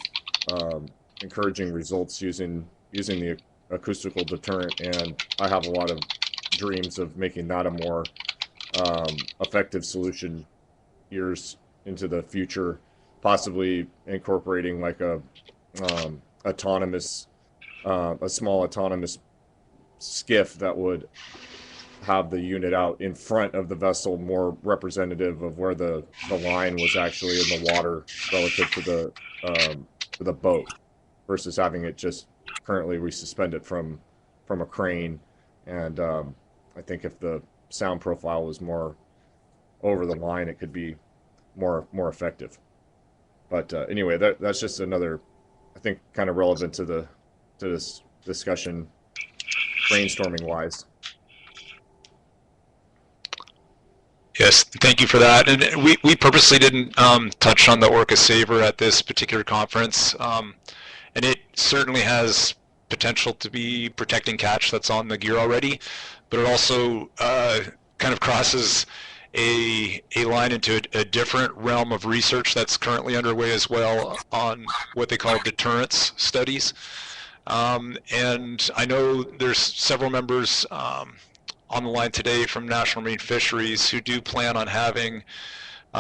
encouraging results using the acoustical deterrent, and I have a lot of dreams of making that a more effective solution years into the future, possibly incorporating like a small autonomous skiff that would have the unit out in front of the vessel, more representative of where the line was actually in the water relative to the boat, versus having it just currently we suspend it from a crane. And I think if the sound profile was more over the line, it could be more effective. But anyway, that's just another, I think, kind of relevant to this discussion, brainstorming wise. Yes, thank you for that. And we purposely didn't touch on the Orca Saver at this particular conference, and it certainly has potential to be protecting catch that's on the gear already, but it also kind of crosses a line into a different realm of research that's currently underway as well on what they call deterrence studies. And I know there's several members on the line today from National Marine Fisheries who do plan on having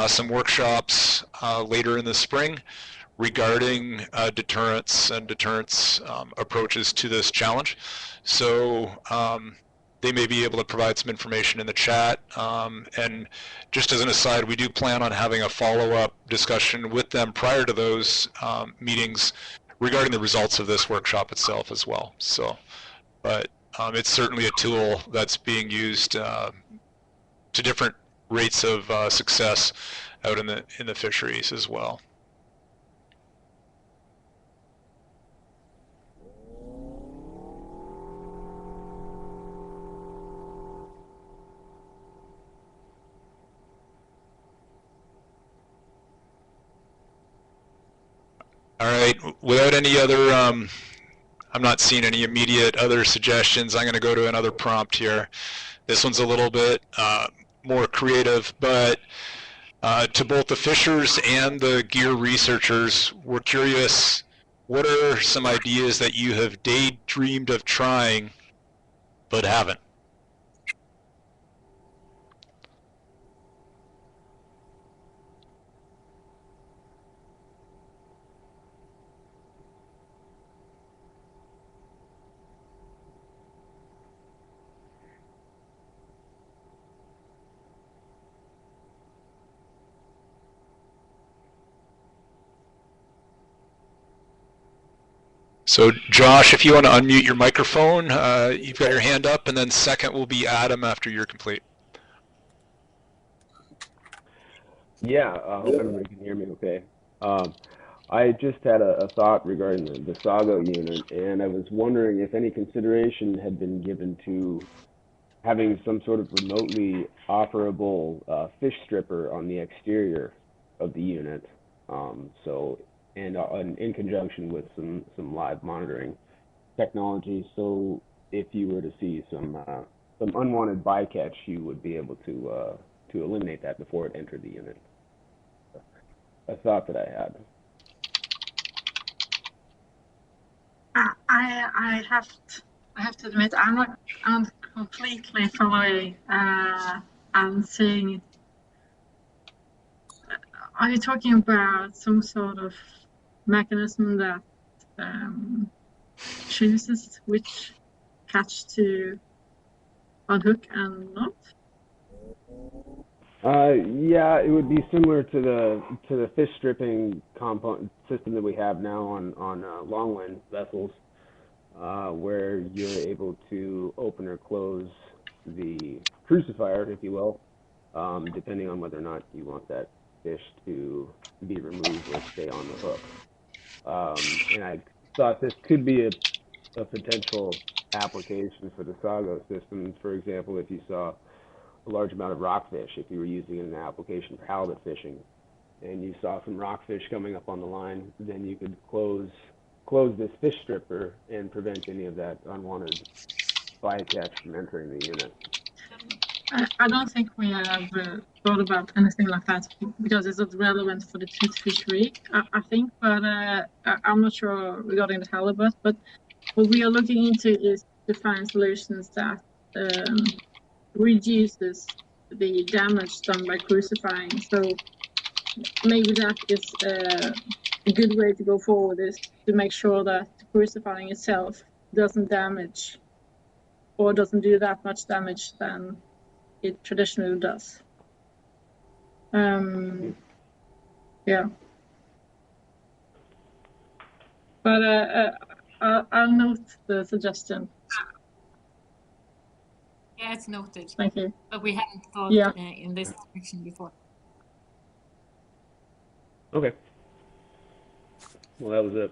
some workshops later in the spring regarding deterrence and deterrence approaches to this challenge. So they may be able to provide some information in the chat. And just as an aside, we do plan on having a follow-up discussion with them prior to those meetings regarding the results of this workshop itself as well. So, but it's certainly a tool that's being used to different rates of success out in the fisheries as well. All right, without any other, I'm not seeing any immediate other suggestions. I'm going to go to another prompt here. This one's a little bit more creative, but to both the fishers and the gear researchers, we're curious, what are some ideas that you have daydreamed of trying but haven't? So Josh, if you want to unmute your microphone, you've got your hand up, and then second will be Adam after you're complete. Yeah, I hope everybody can hear me okay. I just had a thought regarding the Sago unit, and I was wondering if any consideration had been given to having some sort of remotely operable fish stripper on the exterior of the unit. And in conjunction with some live monitoring technology, so if you were to see some unwanted bycatch, you would be able to eliminate that before it entered the unit. A thought that I had. I have to admit I'm completely following and seeing. Are you talking about some sort of mechanism that chooses which catch to unhook and not? Yeah, it would be similar to the fish stripping component system that we have now on longline vessels, where you're able to open or close the crucifier, if you will, depending on whether or not you want that fish to be removed or stay on the hook. And I thought this could be a potential application for the Sago system. For example, if you saw a large amount of rockfish, if you were using an application for halibut fishing, and you saw some rockfish coming up on the line, then you could close this fish stripper and prevent any of that unwanted bycatch from entering the unit. I don't think we have thought about anything like that because it's not relevant for the tooth fishery, I think, but I'm not sure regarding the halibut. But what we are looking into is to find solutions that reduces the damage done by crucifying. So maybe that is a good way to go forward, is to make sure that the crucifying itself doesn't damage or doesn't do that much damage than it traditionally does. Yeah. But I'll note the suggestion. Yeah, it's noted. Thank you. But we hadn't thought in this direction before. Okay. Well, that was it.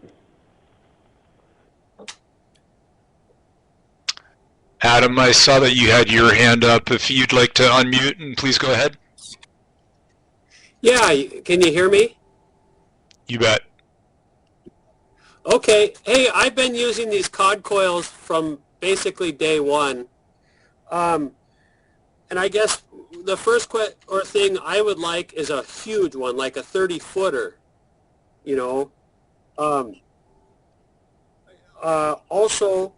Adam, I saw that you had your hand up. If you'd like to unmute, and please go ahead. Yeah, can you hear me? You bet. Okay. Hey, I've been using these cod coils from basically day one. And I guess the first thing I would like is a huge one, like a 30-footer, you know. Also,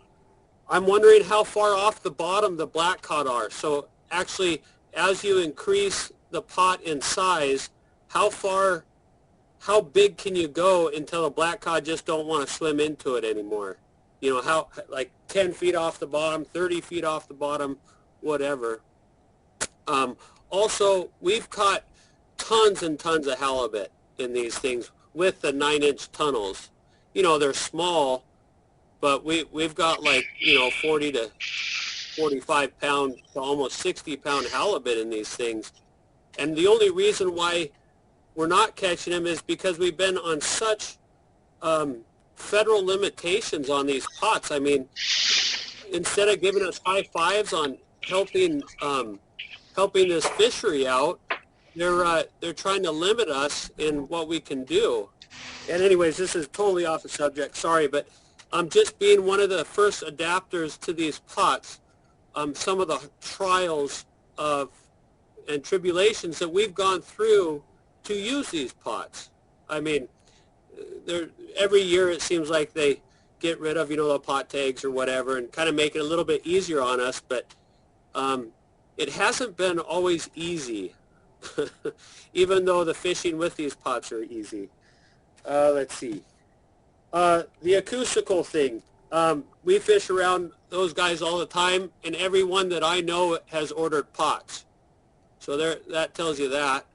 I'm wondering how far off the bottom the black cod are. So actually, as you increase the pot in size, how big can you go until the black cod just don't want to swim into it anymore? You know, how, like 10 feet off the bottom, 30 feet off the bottom, whatever. Also, we've caught tons and tons of halibut in these things with the 9-inch tunnels. You know, they're small, but we've got like, you know, 40 to 45 pound to almost 60 pound halibut in these things. And the only reason why we're not catching them is because we've been on such federal limitations on these pots. I mean, instead of giving us high fives on helping this fishery out, they're trying to limit us in what we can do. And anyways, this is totally off the subject, sorry, but just being one of the first adapters to these pots, some of the trials and tribulations that we've gone through to use these pots. I mean, every year it seems like they get rid of, you know, the pot tags or whatever and kind of make it a little bit easier on us, but it hasn't been always easy, even though the fishing with these pots are easy. Let's see. The acoustical thing. We fish around those guys all the time, and everyone that I know has ordered pots. So that tells you that.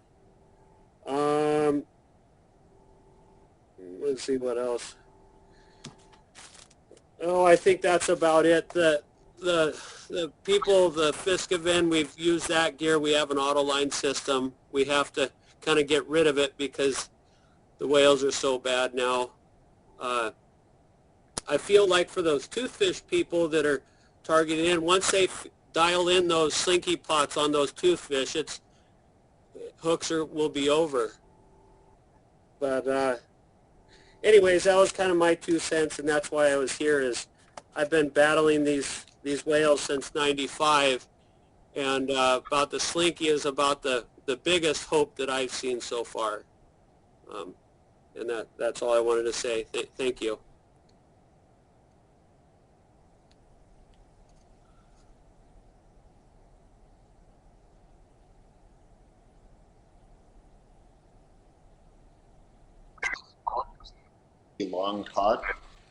Let's see what else. Oh, I think that's about it. The people, the Fiskaven, we've used that gear. We have an auto line system. We have to kind of get rid of it because the whales are so bad now. I feel like for those toothfish people that are targeted in, once they dial in those slinky pots on those toothfish, hooks will be over. But anyways, that was kind of my 2 cents, and that's why I was here. Is I've been battling these whales since '95, and about the slinky is about the biggest hope that I've seen so far. And that's all I wanted to say. Thank you. long cod.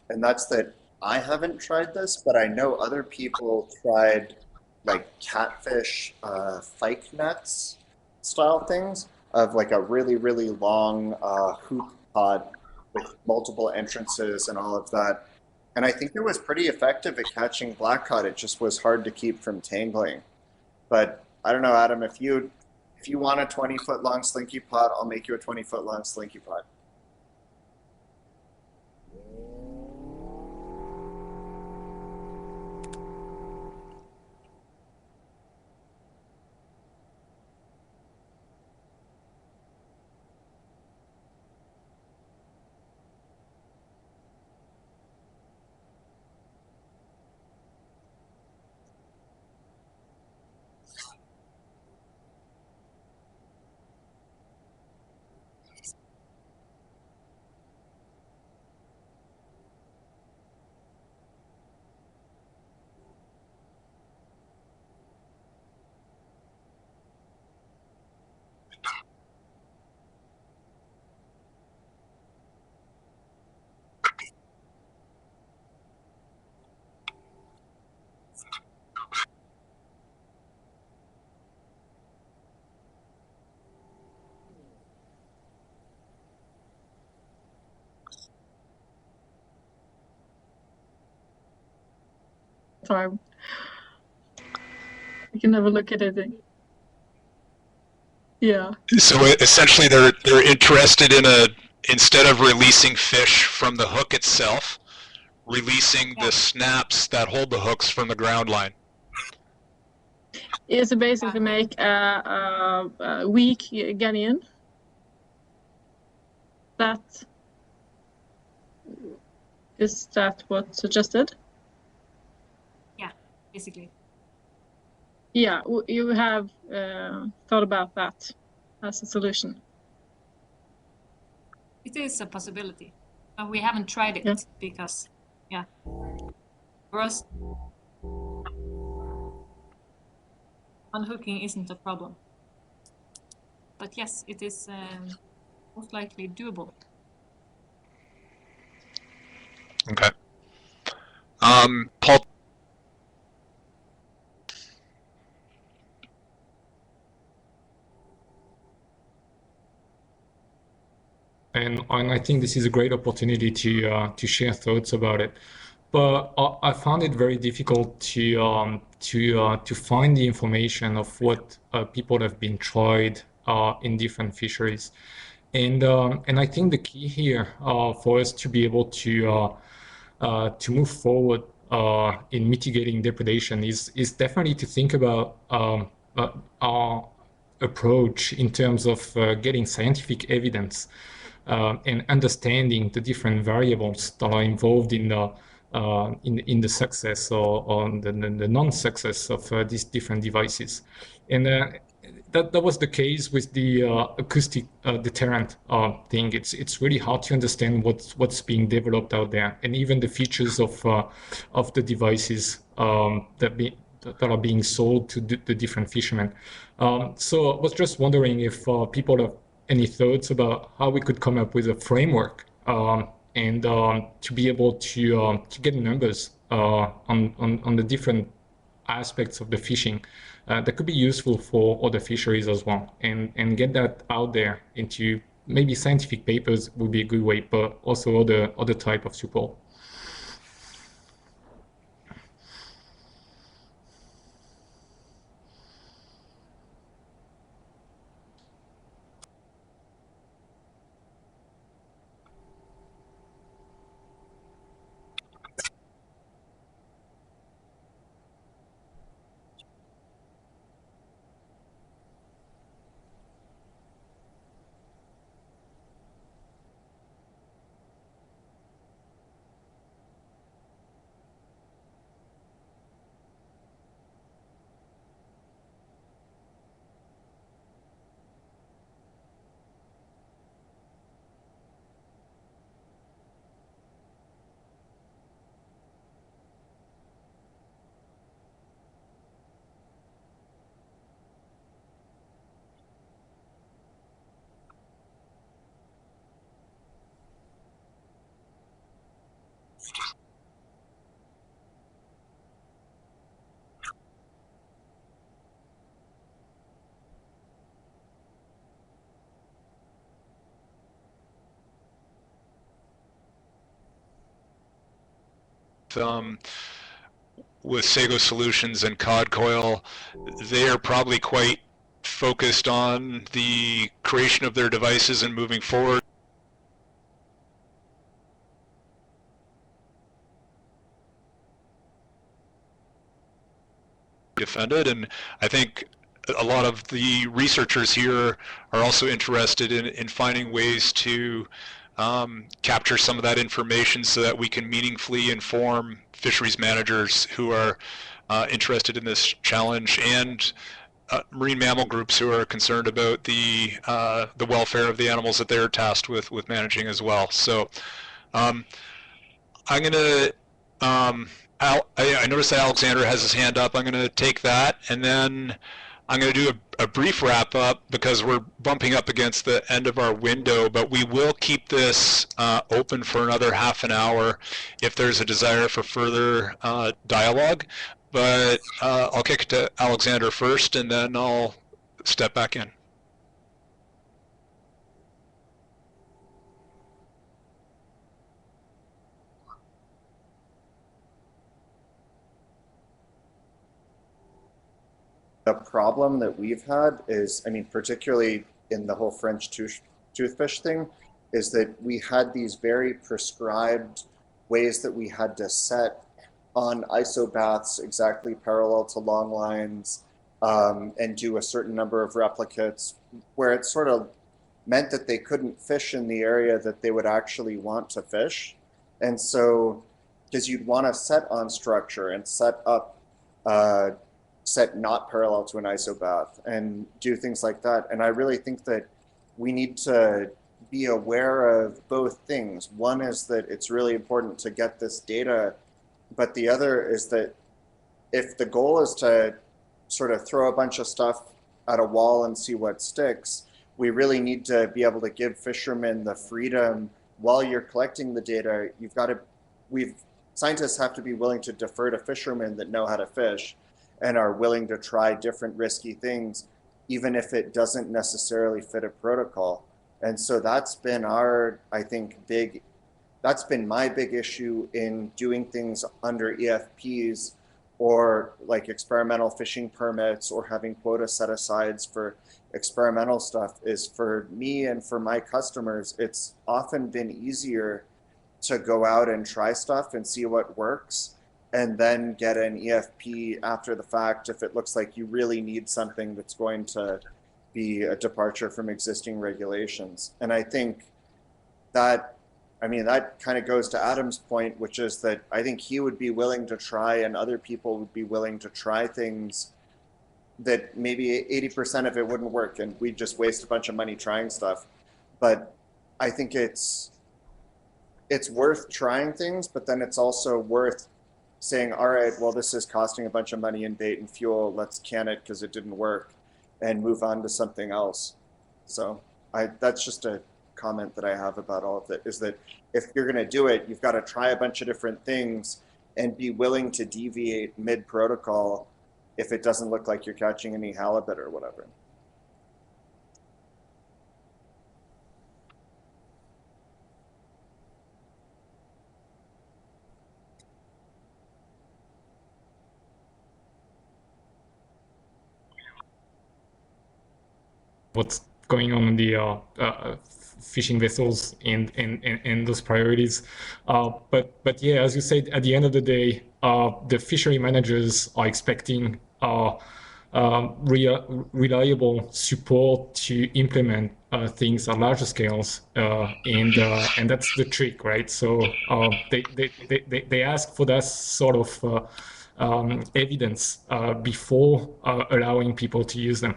And that's that I haven't tried this, but I know other people tried like catfish fyke nets style things of like a really, really long hoop cod with multiple entrances and all of that. And I think it was pretty effective at catching black cod. It just was hard to keep from tangling. But I don't know, Adam, if you want a 20-foot long slinky pot, I'll make you a 20-foot long slinky pot. Time. You can have a look at it. Yeah. So essentially, they're interested in instead of releasing fish from the hook itself, releasing the snaps that hold the hooks from the ground line. Is to basically make a weak Ghanaian. Is that what's suggested? Yeah, basically. Yeah, you have thought about that as a solution. It is a possibility, but we haven't tried it because, yeah, for us, unhooking isn't a problem. But yes, it is most likely doable. Okay. Paul. And I think this is a great opportunity to share thoughts about it. But I found it very difficult to find the information of what people have been tried in different fisheries, and I think the key here for us to be able to move forward in mitigating depredation is definitely to think about our approach in terms of getting scientific evidence and understanding the different variables that are involved in the success or the non-success of these different devices. And that was the case with the acoustic deterrent thing. It's really hard to understand what's being developed out there, and even the features of the devices that are being sold to the different fishermen. So I was just wondering if people have any thoughts about how we could come up with a framework and to be able to get numbers on the different aspects of the fishing that could be useful for other fisheries as well, and get that out there into maybe scientific papers would be a good way, but also other type of support. Sago Solutions and Cod Coil. They are probably quite focused on the creation of their devices and moving forward. Defended, and I think a lot of the researchers here are also interested in finding ways to capture some of that information so that we can meaningfully inform fisheries managers who are interested in this challenge, and marine mammal groups who are concerned about the welfare of the animals that they're tasked with managing as well. So I'm going to I noticed that Alexander has his hand up. I'm going to take that, and then I'm going to do a brief wrap up because we're bumping up against the end of our window, but we will keep this open for another half an hour if there's a desire for further dialogue. But I'll kick it to Alexander first, and then I'll step back in. The problem that we've had is, I mean, particularly in the whole French toothfish thing, is that we had these very prescribed ways that we had to set on isobaths exactly parallel to long lines and do a certain number of replicates, where it sort of meant that they couldn't fish in the area that they would actually want to fish. And so, because you'd want to set on structure and set up set not parallel to an isobath and do things like that. And I really think that we need to be aware of both things. One is that it's really important to get this data, but the other is that if the goal is to sort of throw a bunch of stuff at a wall and see what sticks, we really need to be able to give fishermen the freedom while you're collecting the data. Scientists have to be willing to defer to fishermen that know how to fish and are willing to try different risky things, even if it doesn't necessarily fit a protocol. And so that's been that's been my big issue in doing things under EFPs or like experimental fishing permits or having quota set asides for experimental stuff, is for me and for my customers, it's often been easier to go out and try stuff and see what works, and then get an EFP after the fact if it looks like you really need something that's going to be a departure from existing regulations. And I think that, I mean, that kind of goes to Adam's point, which is that I think he would be willing to try and other people would be willing to try things that maybe 80% of it wouldn't work and we'd just waste a bunch of money trying stuff. But I think it's worth trying things, but then it's also worth saying, all right, well, this is costing a bunch of money in bait and fuel, let's can it because it didn't work, and move on to something else. So that's just a comment that I have about all of it, is that if you're going to do it, you've got to try a bunch of different things and be willing to deviate mid-protocol if it doesn't look like you're catching any halibut or whatever. What's going on in the fishing vessels and those priorities. But yeah, as you said, at the end of the day, the fishery managers are expecting reliable support to implement things at larger scales, and that's the trick, right? So they ask for that sort of evidence before allowing people to use them.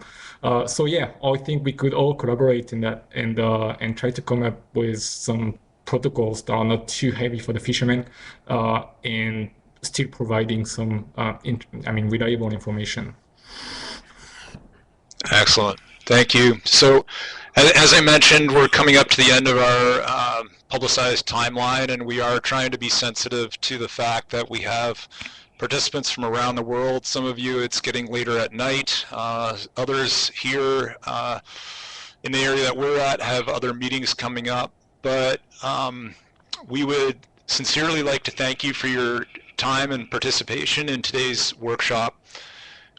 So yeah, I think we could all collaborate in that and try to come up with some protocols that are not too heavy for the fishermen and still providing some reliable information. Excellent. Thank you. So as I mentioned, we're coming up to the end of our publicized timeline, and we are trying to be sensitive to the fact that we have participants from around the world. Some of you, it's getting later at night. Others here in the area that we're at have other meetings coming up. But we would sincerely like to thank you for your time and participation in today's workshop.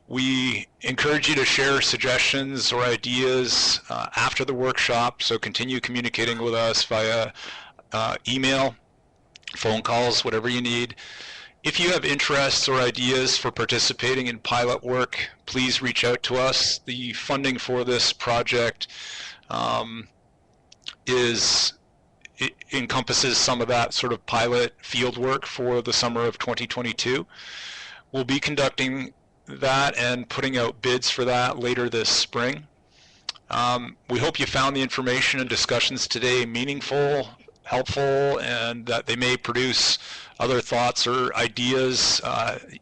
We encourage you to share suggestions or ideas after the workshop, so continue communicating with us via email, phone calls, whatever you need. If you have interests or ideas for participating in pilot work, please reach out to us. The funding for this project encompasses some of that sort of pilot field work for the summer of 2022. We'll be conducting that and putting out bids for that later this spring. We hope you found the information and discussions today meaningful, helpful, and that they may produce other thoughts or ideas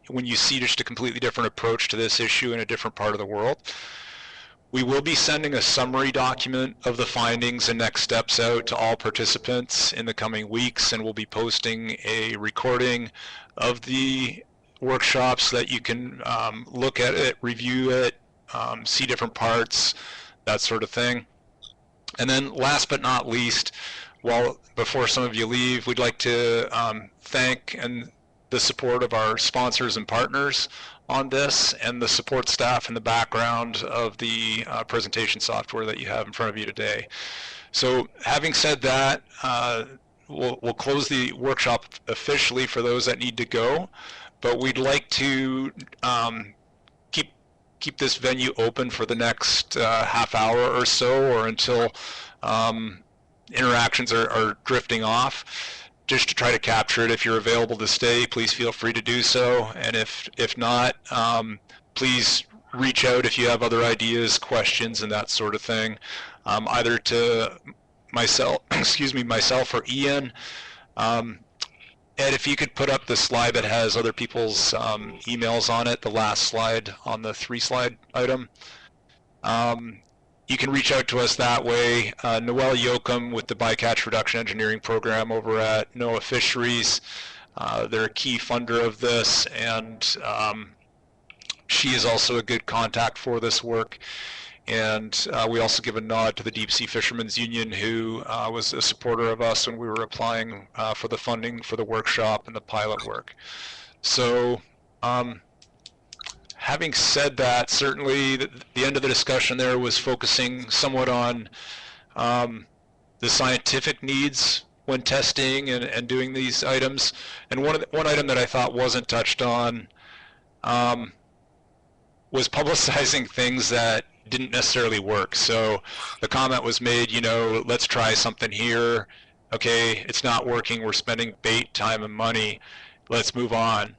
when you see just a completely different approach to this issue in a different part of the world. We will be sending a summary document of the findings and next steps out to all participants in the coming weeks, and we'll be posting a recording of the workshop so that you can look at it, review it, see different parts, that sort of thing. And then last but not least, before some of you leave, we'd like to thank the support of our sponsors and partners on this, and the support staff in the background of the presentation software that you have in front of you today. So having said that, we'll close the workshop officially for those that need to go, but we'd like to keep this venue open for the next half hour or so, or until interactions are drifting off, just to try to capture it. If you're available to stay, please feel free to do so, and if not, please reach out if you have other ideas, questions, and that sort of thing, either to myself, myself or Ian. Ed, if you could put up the slide that has other people's emails on it, the last slide on the 3-slide item. You can reach out to us that way. Noelle Yoakum with the Bycatch Reduction Engineering Program over at NOAA Fisheries. They're a key funder of this, and she is also a good contact for this work. And we also give a nod to the Deep Sea Fishermen's Union, who was a supporter of us when we were applying for the funding for the workshop and the pilot work. So having said that, certainly the end of the discussion there was focusing somewhat on the scientific needs when testing and doing these items. And one item that I thought wasn't touched on was publicizing things that didn't necessarily work. So the comment was made, let's try something here. Okay, it's not working. We're spending bait, time, and money. Let's move on.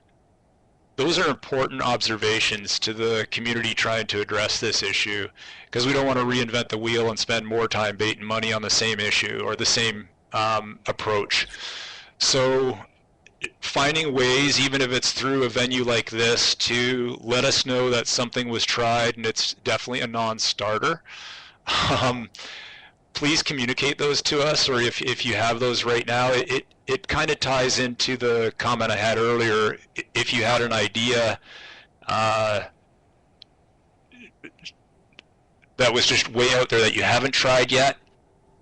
Those are important observations to the community trying to address this issue, because we don't want to reinvent the wheel and spend more time, bait, and money on the same issue or the same approach. So finding ways, even if it's through a venue like this, to let us know that something was tried and it's definitely a non-starter. Please communicate those to us, or if you have those right now. It kind of ties into the comment I had earlier. If you had an idea that was just way out there that you haven't tried yet,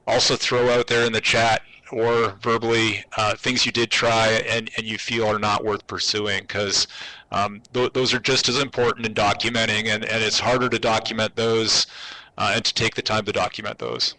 also throw out there in the chat or verbally things you did try and you feel are not worth pursuing, because those are just as important in documenting, and it's harder to document those and to take the time to document those.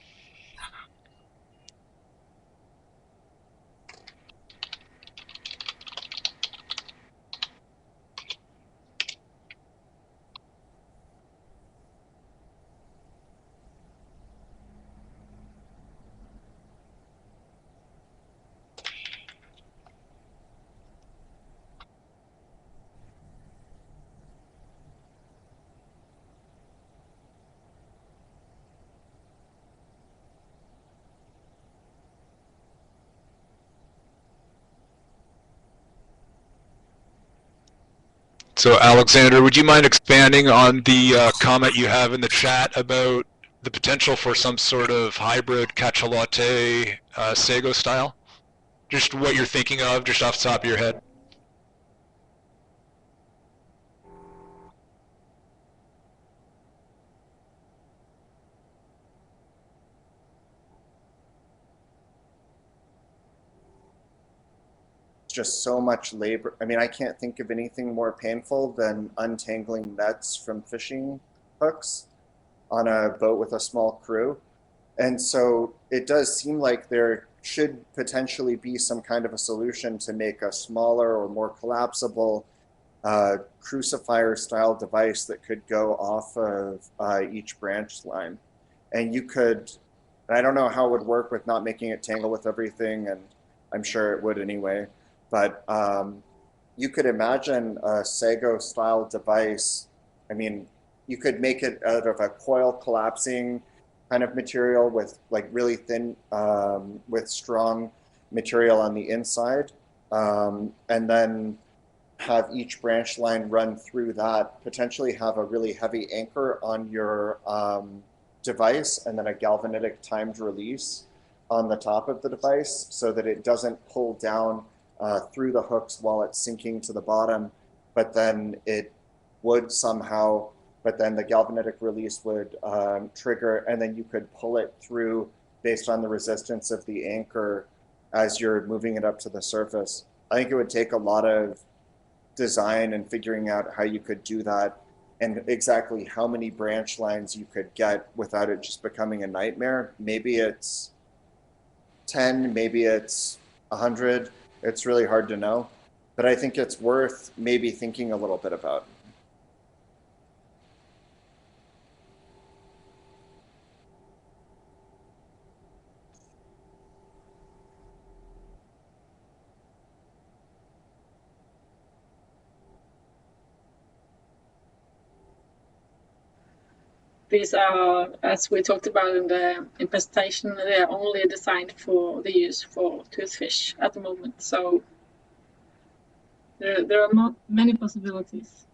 So Alexander, would you mind expanding on the comment you have in the chat about the potential for some sort of hybrid cachalote sago style? Just what you're thinking of, just off the top of your head. just so much labor. I mean, I can't think of anything more painful than untangling nets from fishing hooks on a boat with a small crew. And so it does seem like there should potentially be some kind of a solution to make a smaller or more collapsible crucifier style device that could go off of each branch line. And you could, and I don't know how it would work with not making it tangle with everything, and I'm sure it would anyway, but you could imagine a Sago style device. I mean, you could make it out of a coil collapsing kind of material with like really thin, with strong material on the inside, and then have each branch line run through that, potentially have a really heavy anchor on your device, and then a galvanic timed release on the top of the device so that it doesn't pull down through the hooks while it's sinking to the bottom, but then it would somehow, but then the galvanic release would trigger, and then you could pull it through based on the resistance of the anchor as you're moving it up to the surface. I think it would take a lot of design and figuring out how you could do that and exactly how many branch lines you could get without it just becoming a nightmare. Maybe it's 10, maybe it's 100. It's really hard to know, but I think it's worth maybe thinking a little bit about. These are, as we talked about in the presentation, they are only designed for the use for toothfish at the moment. So there are not many possibilities.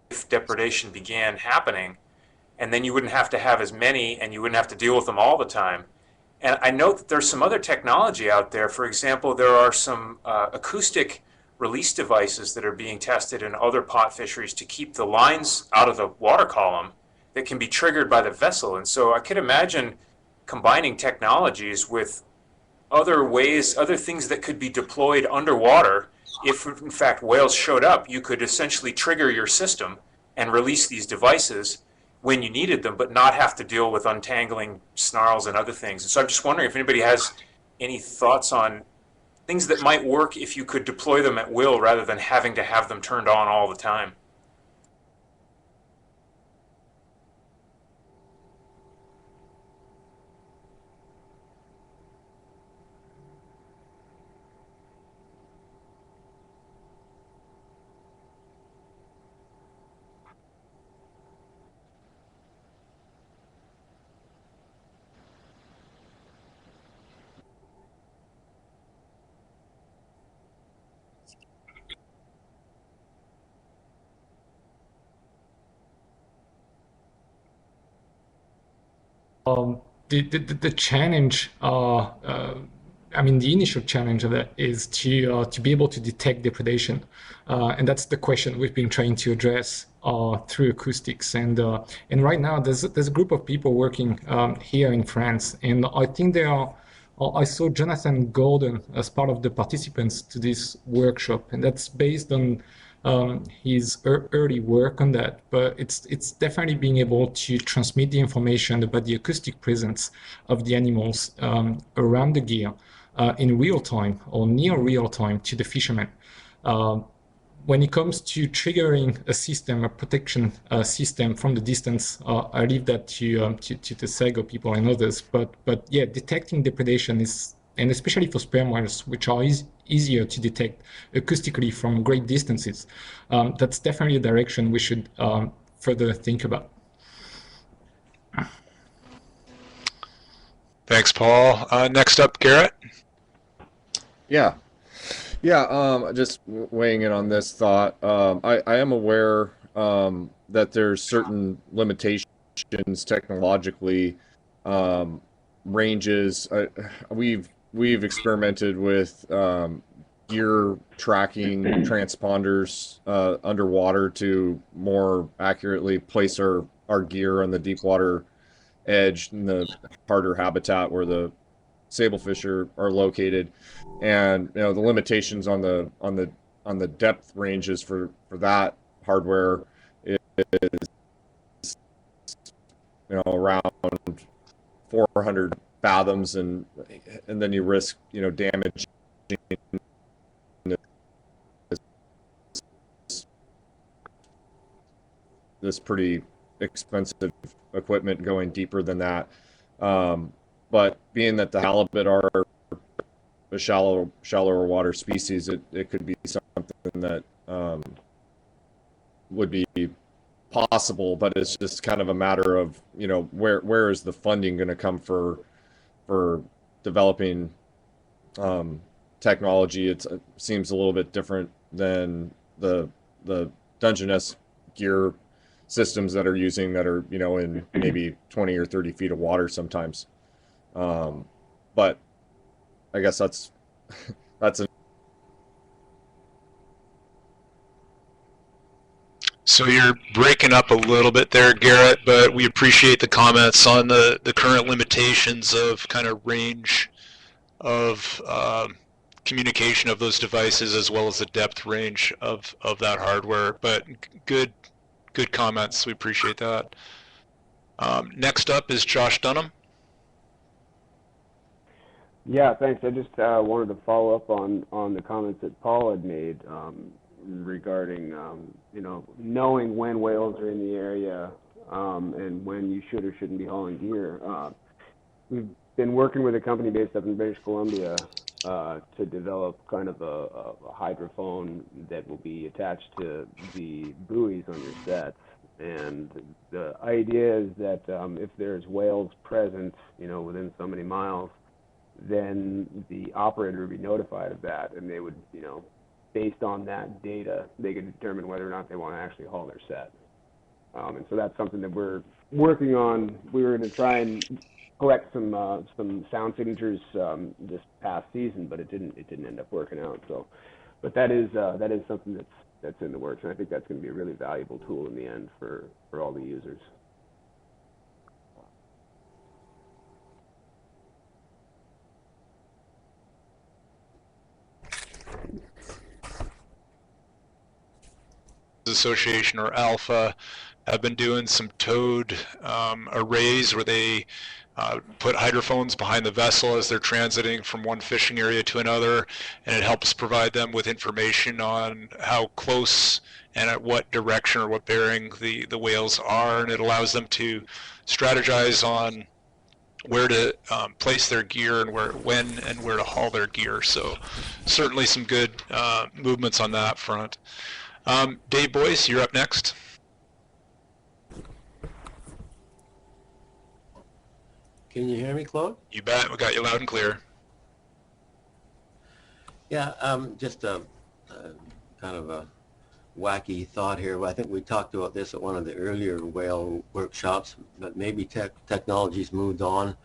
If depredation began happening, and then you wouldn't have to have as many, and you wouldn't have to deal with them all the time. And I note that there's some other technology out there. For example, there are some acoustic release devices that are being tested in other pot fisheries to keep the lines out of the water column that can be triggered by the vessel. And so I could imagine combining technologies with other ways, other things that could be deployed underwater. If in fact whales showed up, you could essentially trigger your system and release these devices when you needed them, but not have to deal with untangling snarls and other things. And so I'm just wondering if anybody has any thoughts on things that might work if you could deploy them at will rather than having to have them turned on all the time. The challenge, I mean, the initial challenge of that is to be able to detect depredation, and that's the question we've been trying to address through acoustics. And right now, there's a group of people working here in France, and I think they are. I saw Jonathan Gordon as part of the participants to this workshop, and that's based on his early work on that. But it's definitely being able to transmit the information about the acoustic presence of the animals around the gear in real time or near real time to the fishermen. When it comes to triggering a system, a protection system from the distance, I leave that to the Sago people and others. But yeah, detecting depredation is, and especially for sperm whales, which are easier to detect acoustically from great distances, that's definitely a direction we should further think about. Thanks, Paul. Next up, Garrett. Yeah. Yeah, just weighing in on this thought. I am aware that there's certain limitations technologically, ranges. We've experimented with gear tracking transponders underwater to more accurately place our gear on the deep water edge in the harder habitat where the sablefish are located, and the limitations on the depth ranges for that hardware is around 400 fathoms, and then you risk damaging this pretty expensive equipment going deeper than that. But being that the halibut are a shallower water species, it could be something that would be possible, but it's just kind of a matter of where is the funding going to come for developing technology. It seems a little bit different than the Dungeness gear systems that are in maybe 20 or 30 feet of water sometimes. But I guess that's a So you're breaking up a little bit there, Garrett, but we appreciate the comments on the current limitations of kind of range of communication of those devices, as well as the depth range of that hardware. But good comments. We appreciate that. Next up is Josh Dunham. Yeah, thanks. I just wanted to follow up on the comments that Paul had made regarding knowing when whales are in the area and when you should or shouldn't be hauling gear. We've been working with a company based up in British Columbia to develop kind of a hydrophone that will be attached to the buoys on your sets. And the idea is that if there's whales present, within so many miles, then the operator would be notified of that, and they would, based on that data, they could determine whether or not they want to actually haul their set. And so that's something that we're working on. We were going to try and collect some sound signatures this past season, but it didn't end up working out. So, but that is something that's in the works, and I think that's going to be a really valuable tool in the end for all the users. Association, or Alpha, have been doing some towed arrays where they put hydrophones behind the vessel as they're transiting from one fishing area to another, and it helps provide them with information on how close and at what direction or what bearing the whales are, and it allows them to strategize on where to place their gear and when and where to haul their gear. So certainly some good movements on that front. Dave Boyce, you're up next. Can you hear me, Claude? You bet. We got you loud and clear. Yeah, just a kind of a wacky thought here. I think we talked about this at one of the earlier whale workshops, but maybe technology's moved on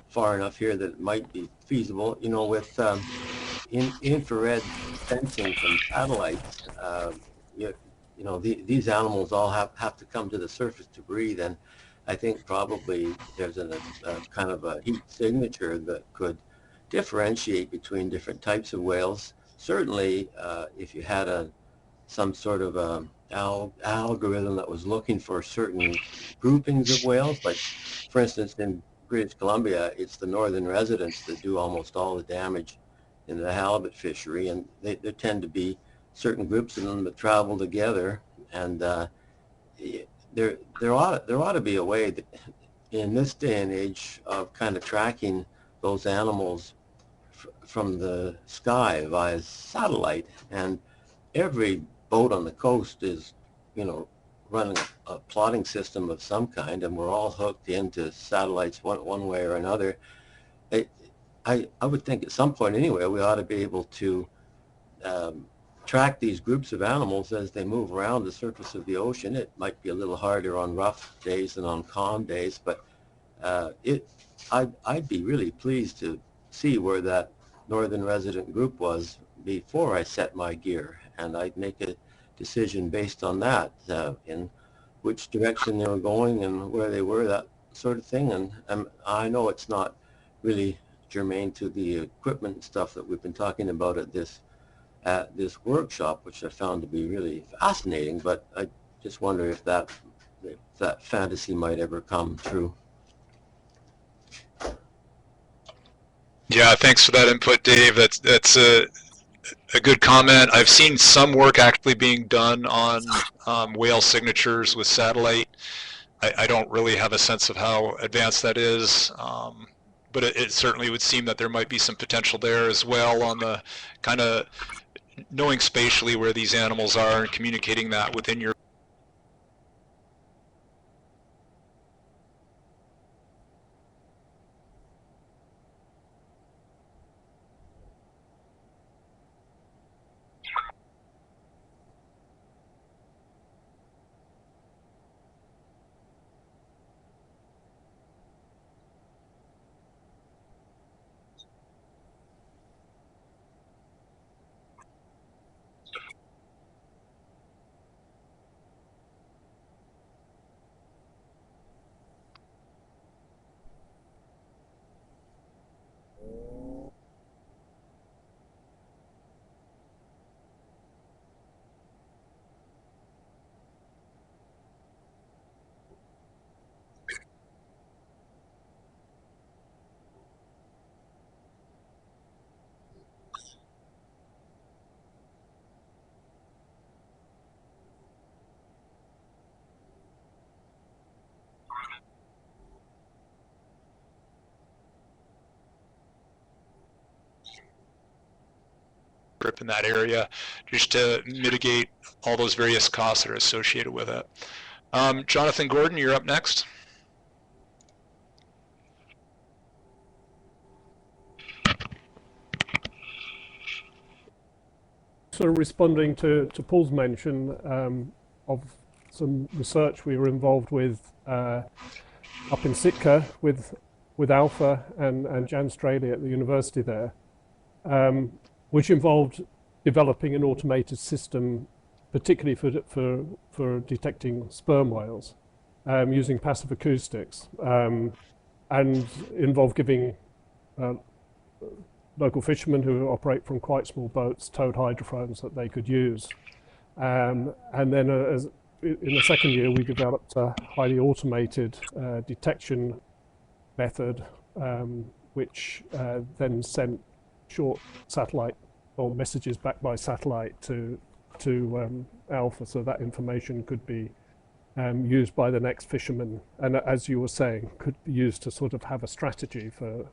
far enough here that it might be feasible. With infrared sensing from satellites, these animals all have to come to the surface to breathe, and I think probably there's a kind of a heat signature that could differentiate between different types of whales. Certainly, if you had some sort of algorithm that was looking for certain groupings of whales, like for instance in British Columbia, it's the northern residents that do almost all the damage in the halibut fishery, and there tend to be certain groups of them that travel together, and there ought to be a way that in this day and age of kind of tracking those animals from the sky via satellite. And every boat on the coast is running a plotting system of some kind, and we're all hooked into satellites one way or another. I would think at some point anyway, we ought to be able to track these groups of animals as they move around the surface of the ocean. It might be a little harder on rough days than on calm days, but I'd be really pleased to see where that northern resident group was before I set my gear, and I'd make a decision based on that, in which direction they were going and where they were, that sort of thing. And I know it's not really germane to the equipment stuff that we've been talking about at this workshop, which I found to be really fascinating, but I just wonder if that fantasy might ever come true. Yeah, thanks for that input, Dave. That's a good comment. I've seen some work actually being done on whale signatures with satellite. I don't really have a sense of how advanced that is, but it certainly would seem that there might be some potential there as well on the kind of knowing spatially where these animals are and communicating that within your grip in that area, just to mitigate all those various costs that are associated with it. Jonathan Gordon, you're up next. Sort of responding to Paul's mention of some research we were involved with up in Sitka with Alpha and Jan Straley at the university there, which involved developing an automated system, particularly for detecting sperm whales, using passive acoustics, and involved giving local fishermen who operate from quite small boats towed hydrophones that they could use. And then in the second year, we developed a highly automated detection method, which then sent short satellite or messages back by satellite to Alpha, so that information could be used by the next fisherman, and as you were saying, could be used to sort of have a strategy for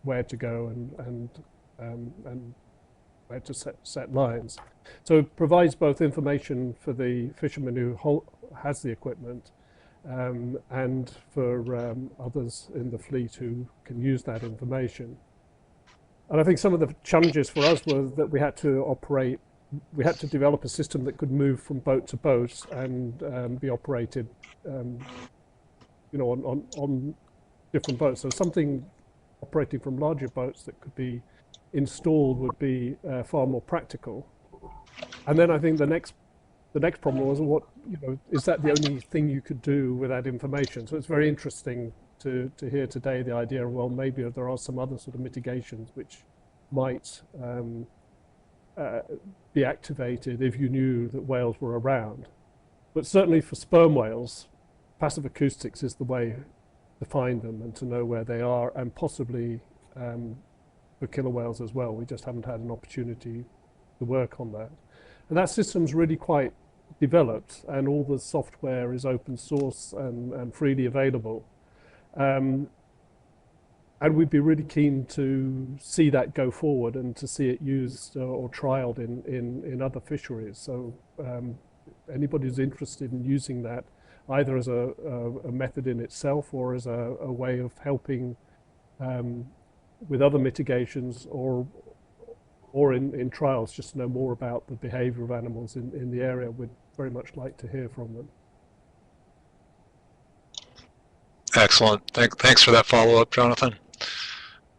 where to go and where to set lines. So it provides both information for the fisherman who has the equipment, and for others in the fleet who can use that information. And I think some of the challenges for us were that we had to develop a system that could move from boat to boat and be operated, on different boats. So something operating from larger boats that could be installed would be far more practical. And then I think the next problem was is that the only thing you could do with that information? So it's very interesting to hear today the idea of, well, maybe there are some other sort of mitigations which might be activated if you knew that whales were around. But certainly for sperm whales, passive acoustics is the way to find them and to know where they are, and possibly for killer whales as well. We just haven't had an opportunity to work on that. And that system's really quite developed, and all the software is open source and freely available. And we'd be really keen to see that go forward and to see it used or trialed in other fisheries. So anybody who's interested in using that, either as a method in itself or as a way of helping with other mitigations or in trials, just to know more about the behavior of animals in the area. We'd very much like to hear from them. Excellent. Thanks for that follow-up, Jonathan.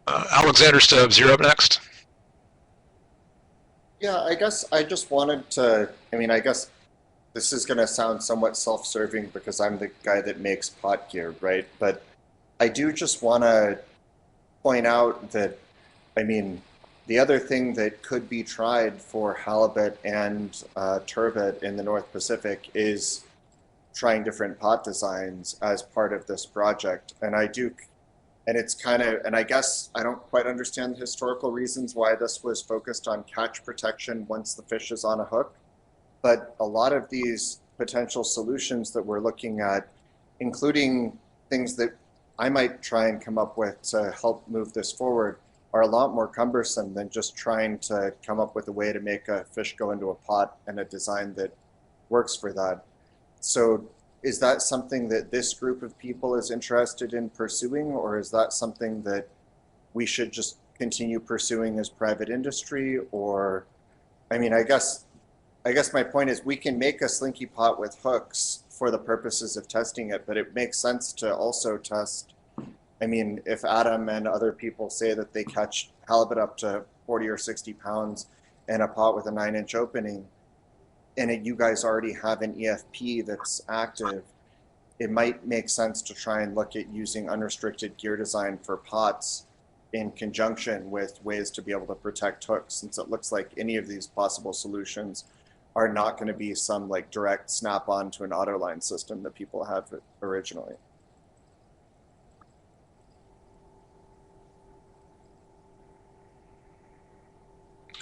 Alexander Stubbs, you're up next. Yeah, I guess I just wanted to, I guess this is going to sound somewhat self-serving because I'm the guy that makes pot gear, right? But I do just want to point out that, the other thing that could be tried for halibut and turbot in the North Pacific is trying different pot designs as part of this project. And it's kind of, and I guess I don't quite understand the historical reasons why this was focused on catch protection once the fish is on a hook. But a lot of these potential solutions that we're looking at, including things that I might try and come up with to help move this forward, are a lot more cumbersome than just trying to come up with a way to make a fish go into a pot and a design that works for that. So is that something that this group of people is interested in pursuing, or is that something that we should just continue pursuing as private industry? Or, I guess my point is we can make a slinky pot with hooks for the purposes of testing it, but it makes sense to also test, if Adam and other people say that they catch halibut up to 40 or 60 pounds in a pot with a 9-inch opening, and you guys already have an EFP that's active, it might make sense to try and look at using unrestricted gear design for pots in conjunction with ways to be able to protect hooks, since it looks like any of these possible solutions are not going to be some like direct snap on to an autoline system that people have originally.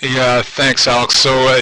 Yeah, thanks, Alex. So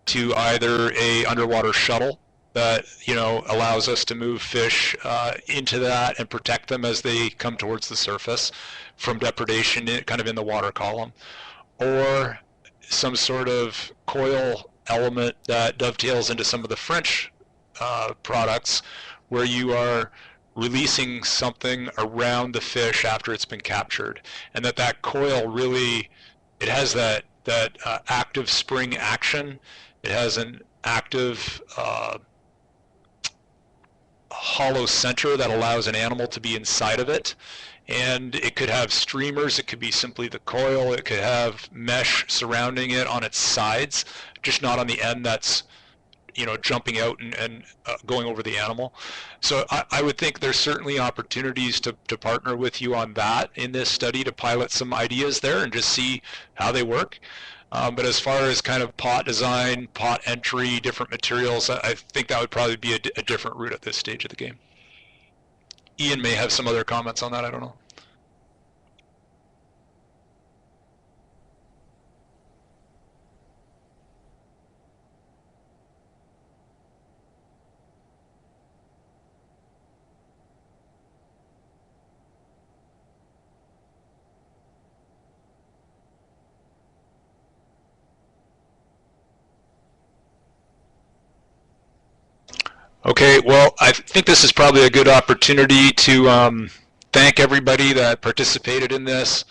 to either a underwater shuttle that allows us to move fish into that and protect them as they come towards the surface from depredation, kind of in the water column, or some sort of coil element that dovetails into some of the French products, where you are releasing something around the fish after it's been captured, and that coil really, it has that active spring action. It has an active hollow center that allows an animal to be inside of it. And it could have streamers, it could be simply the coil, it could have mesh surrounding it on its sides, just not on the end that's jumping out and going over the animal. So I would think there's certainly opportunities to partner with you on that in this study, to pilot some ideas there and just see how they work. But as far as kind of pot design, pot entry, different materials, I think that would probably be a different route at this stage of the game. Ian may have some other comments on that, I don't know. Okay, well, I think this is probably a good opportunity to thank everybody that participated in this,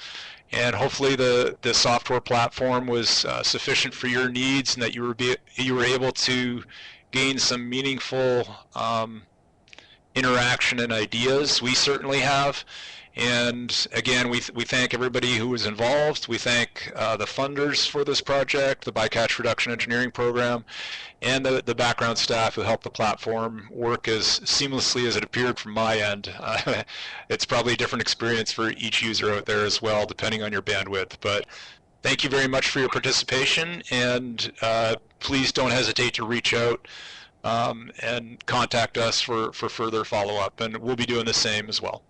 and hopefully the software platform was sufficient for your needs, and that you were able to gain some meaningful interaction and ideas. We certainly have. And again, we thank everybody who was involved. We thank the funders for this project, the Bycatch Reduction Engineering Program, and the background staff who helped the platform work as seamlessly as it appeared from my end. It's probably a different experience for each user out there as well, depending on your bandwidth. But thank you very much for your participation, and please don't hesitate to reach out and contact us for further follow-up, and we'll be doing the same as well.